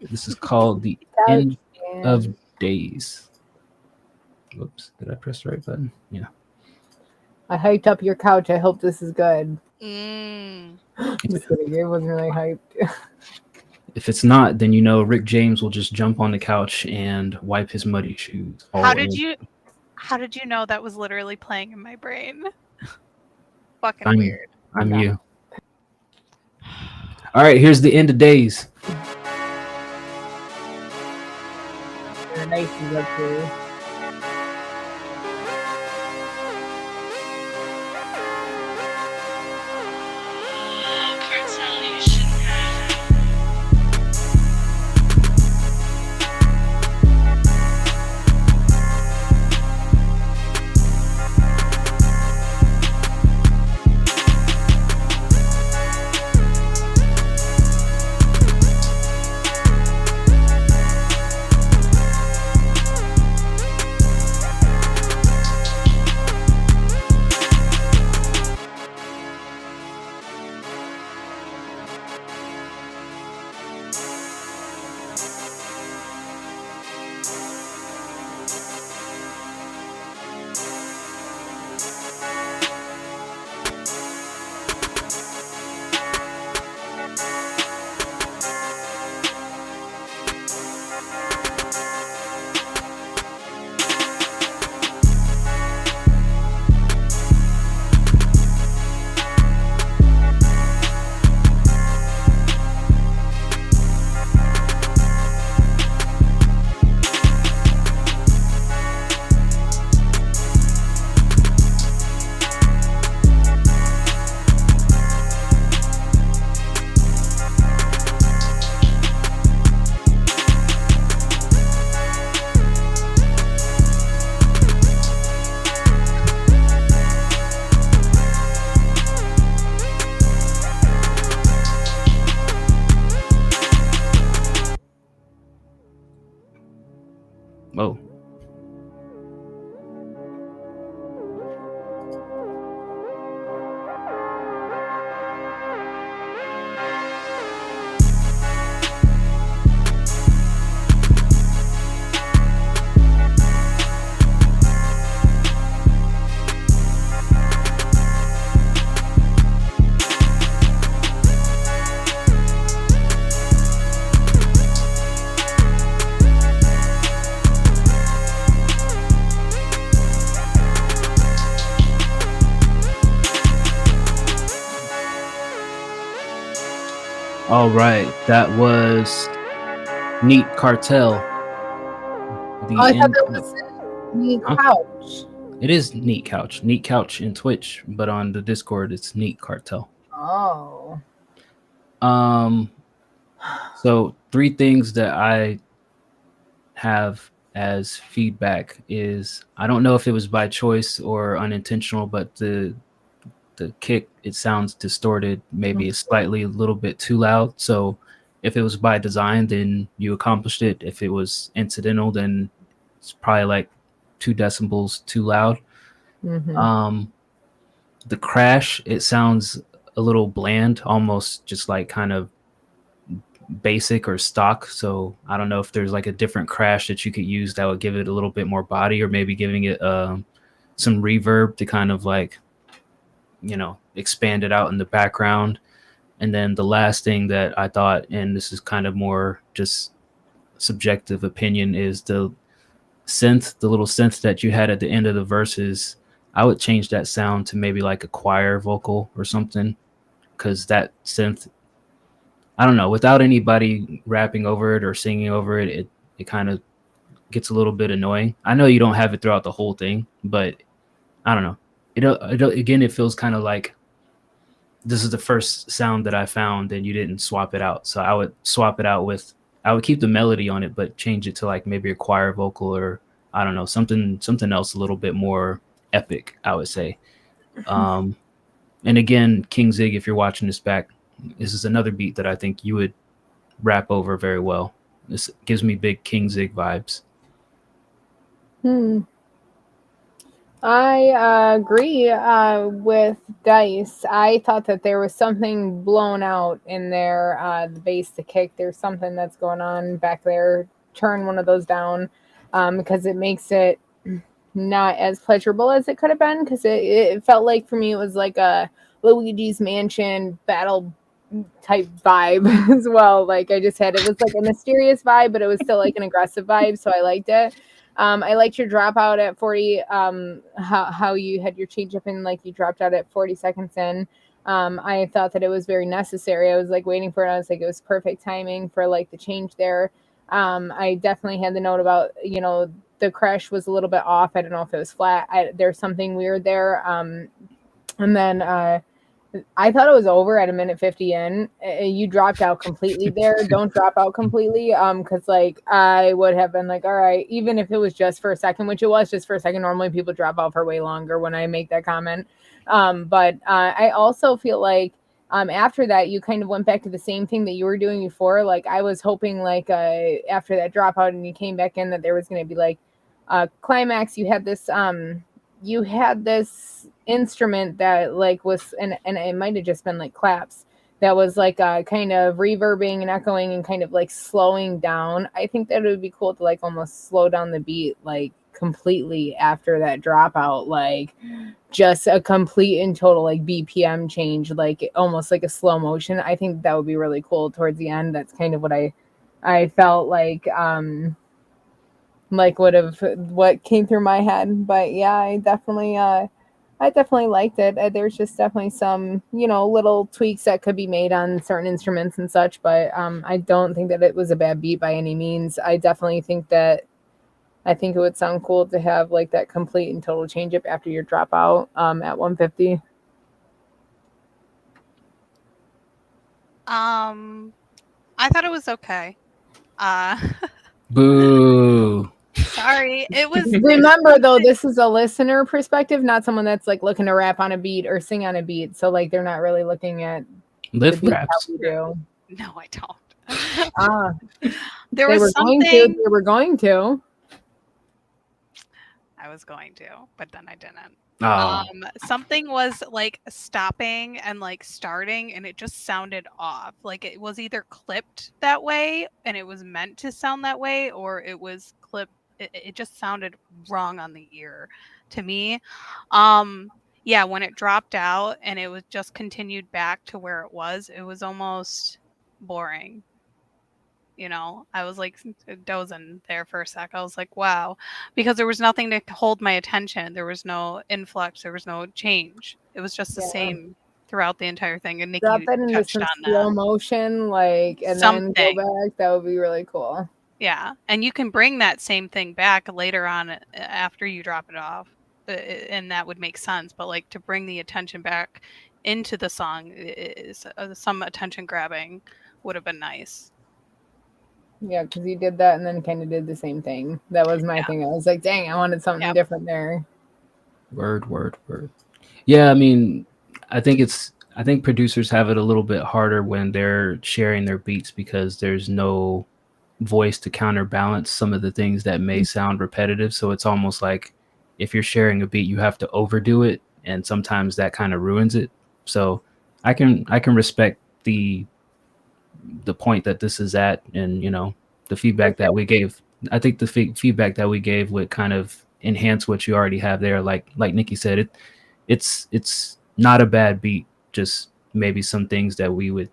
S5: This is called The End of Days. Whoops, did I press the right button? Yeah.
S4: I hyped up your couch. I hope this is good.
S3: Just
S4: kidding. It wasn't really hyped.
S5: If it's not, then you know Rick James will just jump on the couch and wipe his muddy shoes.
S3: How did you know that was literally playing in my brain? Fucking weird.
S5: I'm you. All right, here's The End of Days.
S4: They're nice and up here.
S5: Oh. All right, that was Neat Cartel.
S4: I thought that was Neat Couch.
S5: It is Neat Couch. Neat Couch in Twitch, but on the Discord it's Neat Cartel.
S4: Oh.
S5: So 3 things that I have as feedback is, I don't know if it was by choice or unintentional, but the kick, it sounds distorted. Maybe it's slightly a little bit too loud. So if it was by design, then you accomplished it. If it was incidental, then it's probably like 2 decibels too loud.
S4: Mm-hmm.
S5: The crash, it sounds a little bland, almost just like kind of basic or stock. So I don't know if there's like a different crash that you could use that would give it a little bit more body, or maybe giving it some reverb to kind of like, you know, expand it out in the background. And then the last thing that I thought, and this is kind of more just subjective opinion, is the synth, the little synth that you had at the end of the verses. I would change that sound to maybe like a choir vocal or something, because that synth, I don't know, without anybody rapping over it or singing over it, it kind of gets a little bit annoying. I know you don't have it throughout the whole thing, but I don't know. Again, it feels kind of like this is the first sound that I found and you didn't swap it out. So I would swap it out with, I would keep the melody on it, but change it to like maybe a choir vocal, or I don't know, something else a little bit more epic, I would say. And again, King Zig, if you're watching this back, this is another beat that I think you would rap over very well. This gives me big King Zig vibes.
S4: I agree with Dice. I thought that there was something blown out in there, the bass, the kick. There's something that's going on back there. Turn one of those down because it makes it not as pleasurable as it could have been, because it felt like for me it was like a Luigi's Mansion battle type vibe as well. Like I just had, it was like a mysterious vibe, but it was still like an aggressive vibe, so I liked it. I liked your dropout at 40, how you had your change up and like you dropped out at 40 seconds in. I thought that it was very necessary. I was like waiting for it. I was like, it was perfect timing for like the change there. I definitely had the note about, you know, the crash was a little bit off. I don't know if it was flat. There's something weird there. And then I thought it was over at a minute 50 in. You dropped out completely there. Don't drop out completely. Because like I would have been like, all right, even if it was just for a second, which it was just for a second. Normally people drop out for way longer when I make that comment. But I also feel like after that, you kind of went back to the same thing that you were doing before. Like I was hoping like after that dropout and you came back in that there was going to be like a climax. You had this instrument that like was, and it might have just been like claps, that was like kind of reverbing and echoing and kind of like slowing down. I think that it would be cool to like almost slow down the beat like completely after that dropout, like just a complete and total like BPM change, like almost like a slow motion. I think that would be really cool towards the end. That's kind of what I felt like what came through my head. But yeah, I definitely liked it. There's just definitely some, you know, little tweaks that could be made on certain instruments and such, but I don't think that it was a bad beat by any means. I definitely think it would sound cool to have like that complete and total change up after your dropout at 150.
S3: I thought it was okay.
S5: Boo.
S3: Sorry, it was.
S4: Remember though, this is a listener perspective, not someone that's like looking to rap on a beat or sing on a beat. So like they're not really looking at
S5: lift raps.
S4: We do.
S3: No, I don't. There
S4: they
S3: was
S4: were
S3: something.
S4: They were going to.
S3: I was going to, but then I didn't.
S5: Oh,
S3: Something was like stopping and like starting, and it just sounded off. Like it was either clipped that way and it was meant to sound that way, or it was clipped. It just sounded wrong on the ear to me. Yeah, when it dropped out and it was just continued back to where it was almost boring. I was like dozing there for a sec. I was like, wow, because there was nothing to hold my attention. There was no influx. There was no change. It was just the same throughout the entire thing. And Nikki
S4: Drop it into
S3: touched
S4: some
S3: on
S4: slow
S3: that.
S4: motion, like, and then go back. That would be really cool.
S3: Yeah, and you can bring that same thing back later on after you drop it off, and that would make sense. But like to bring the attention back into the song is some attention grabbing would have been nice.
S4: Yeah, because you did that and then kind of did the same thing. That was my thing. I was like, dang, I wanted something different there.
S5: Word. Yeah, I mean, I think producers have it a little bit harder when they're sharing their beats because there's no voice to counterbalance some of the things that may sound repetitive. So it's almost like if you're sharing a beat, you have to overdo it, and sometimes that kind of ruins it. So I can respect the point that this is at, and the feedback that we gave. I think the feedback that we gave would kind of enhance what you already have there. Like Nikki said, it's not a bad beat, just maybe some things that we would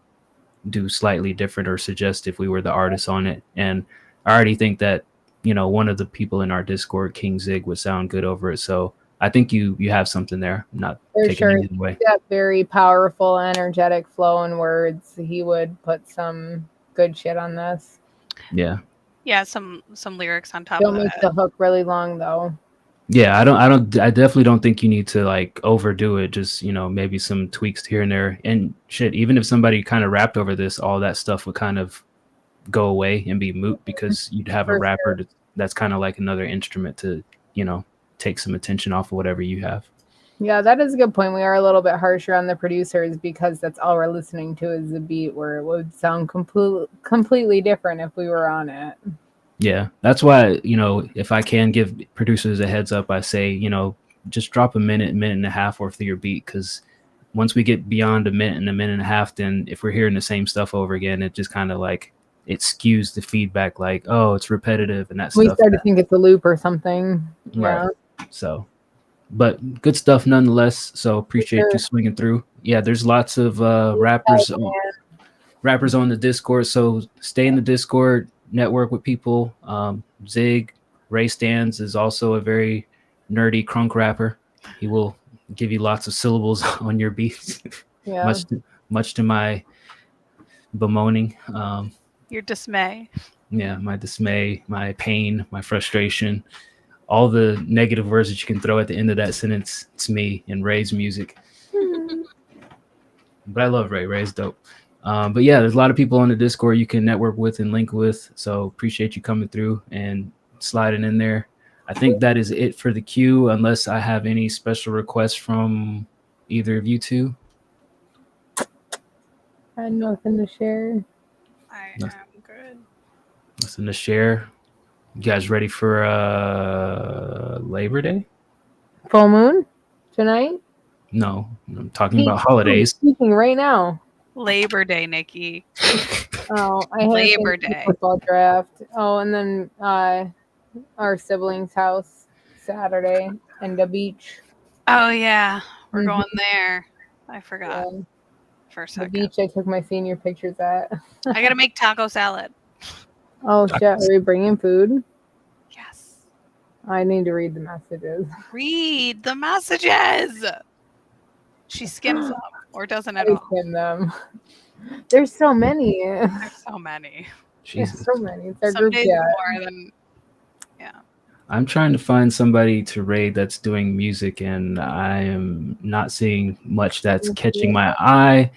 S5: do slightly different or suggest if we were the artists on it. And I already think that one of the people in our Discord, King Zig, would sound good over it. So I think you have something there. I'm not
S4: For
S5: taking
S4: sure.
S5: it away.
S4: He's got very powerful, energetic flow and words. He would put some good shit on this.
S5: Yeah.
S3: Yeah, some lyrics on top
S4: Don't
S3: of
S4: make
S3: it.
S4: the hook really long though.
S5: Yeah, I definitely don't think you need to like overdo it. Just, maybe some tweaks here and there. And shit, even if somebody kind of rapped over this, all that stuff would kind of go away and be moot because you'd have a rapper that's kind of like another instrument to, take some attention off of whatever you have.
S4: Yeah, that is a good point. We are a little bit harsher on the producers because that's all we're listening to is the beat, where it would sound completely different if we were on it.
S5: Yeah, that's why, if I can give producers a heads up, I say, just drop a minute and a half worth of your beat, because once we get beyond a minute and a half, then if we're hearing the same stuff over again, it just kind of like it skews the feedback, like, oh, it's repetitive and that stuff.
S4: We start to think it's a loop or something.
S5: Right.
S4: Yeah.
S5: So, but good stuff nonetheless. So appreciate you swinging through. Yeah, there's lots of rappers on the Discord. So stay in the Discord, network with people. Zig, Ray Stans is also a very nerdy crunk rapper. He will give you lots of syllables on your beats.
S4: Yeah.
S5: much to my bemoaning.
S3: Your dismay.
S5: Yeah, my dismay, my pain, my frustration, all the negative words that you can throw at the end of that sentence. It's me and Ray's music. But I love Ray. Ray's dope. But yeah, there's a lot of people on the Discord you can network with and link with. So appreciate you coming through and sliding in there. I think that is it for the queue, unless I have any special requests from either of you two.
S4: I had nothing to share.
S3: I am good.
S5: Nothing to share. You guys ready for Labor Day?
S4: Full moon tonight?
S5: No, I'm talking about holidays.
S4: Speaking right now.
S3: Labor Day, Nikki.
S4: Oh, I have
S3: Labor
S4: a
S3: Day.
S4: football draft. Oh, and then our siblings' house Saturday and the beach.
S3: Oh yeah, we're
S4: Mhm.
S3: going there. I forgot for a
S4: The
S3: second.
S4: beach I took my senior pictures at.
S3: I gotta make taco salad.
S4: Oh shit, are we bringing food?
S3: Yes.
S4: I need to read the messages.
S3: Read the messages. She skims them or doesn't at
S4: I
S3: all.
S4: skim them. There's so many.
S3: There's so many.
S4: There's
S5: Jesus.
S4: so many. It's our
S3: Some
S4: group
S3: days
S4: chat.
S3: more than
S5: I'm trying to find somebody to raid that's doing music, and I am not seeing much that's catching my eye.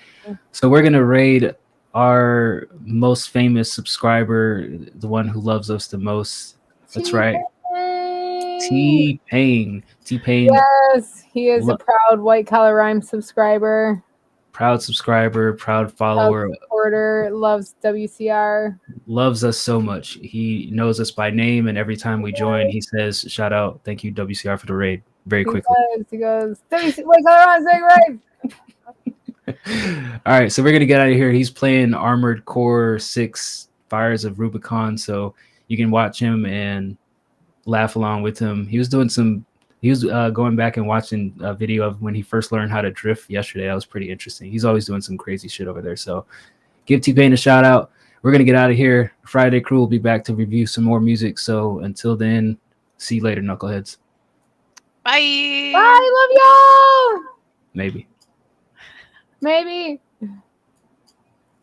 S5: So we're gonna raid our most famous subscriber, the one who loves us the most. That's right, T-Pain. T-Pain.
S4: Yes, he is a proud White Collar Rhyme subscriber.
S5: proud subscriber, proud follower,
S4: Porter loves WCR.
S5: loves us so much. He knows us by name, and every time we join, he says, "Shout out, thank you WCR for the raid." Very quickly.
S4: He goes, WCR, wait, on, say right.
S5: All right, so we're gonna get out of here. He's playing Armored Core 6 Fires of Rubicon, so you can watch him and laugh along with him. He was going back and watching a video of when he first learned how to drift yesterday. That was pretty interesting. He's always doing some crazy shit over there. So give T-Pain a shout out. We're gonna get out of here. Friday crew will be back to review some more music. So until then, see you later, knuckleheads.
S3: Bye.
S4: Bye, love y'all.
S5: Maybe.
S4: Maybe.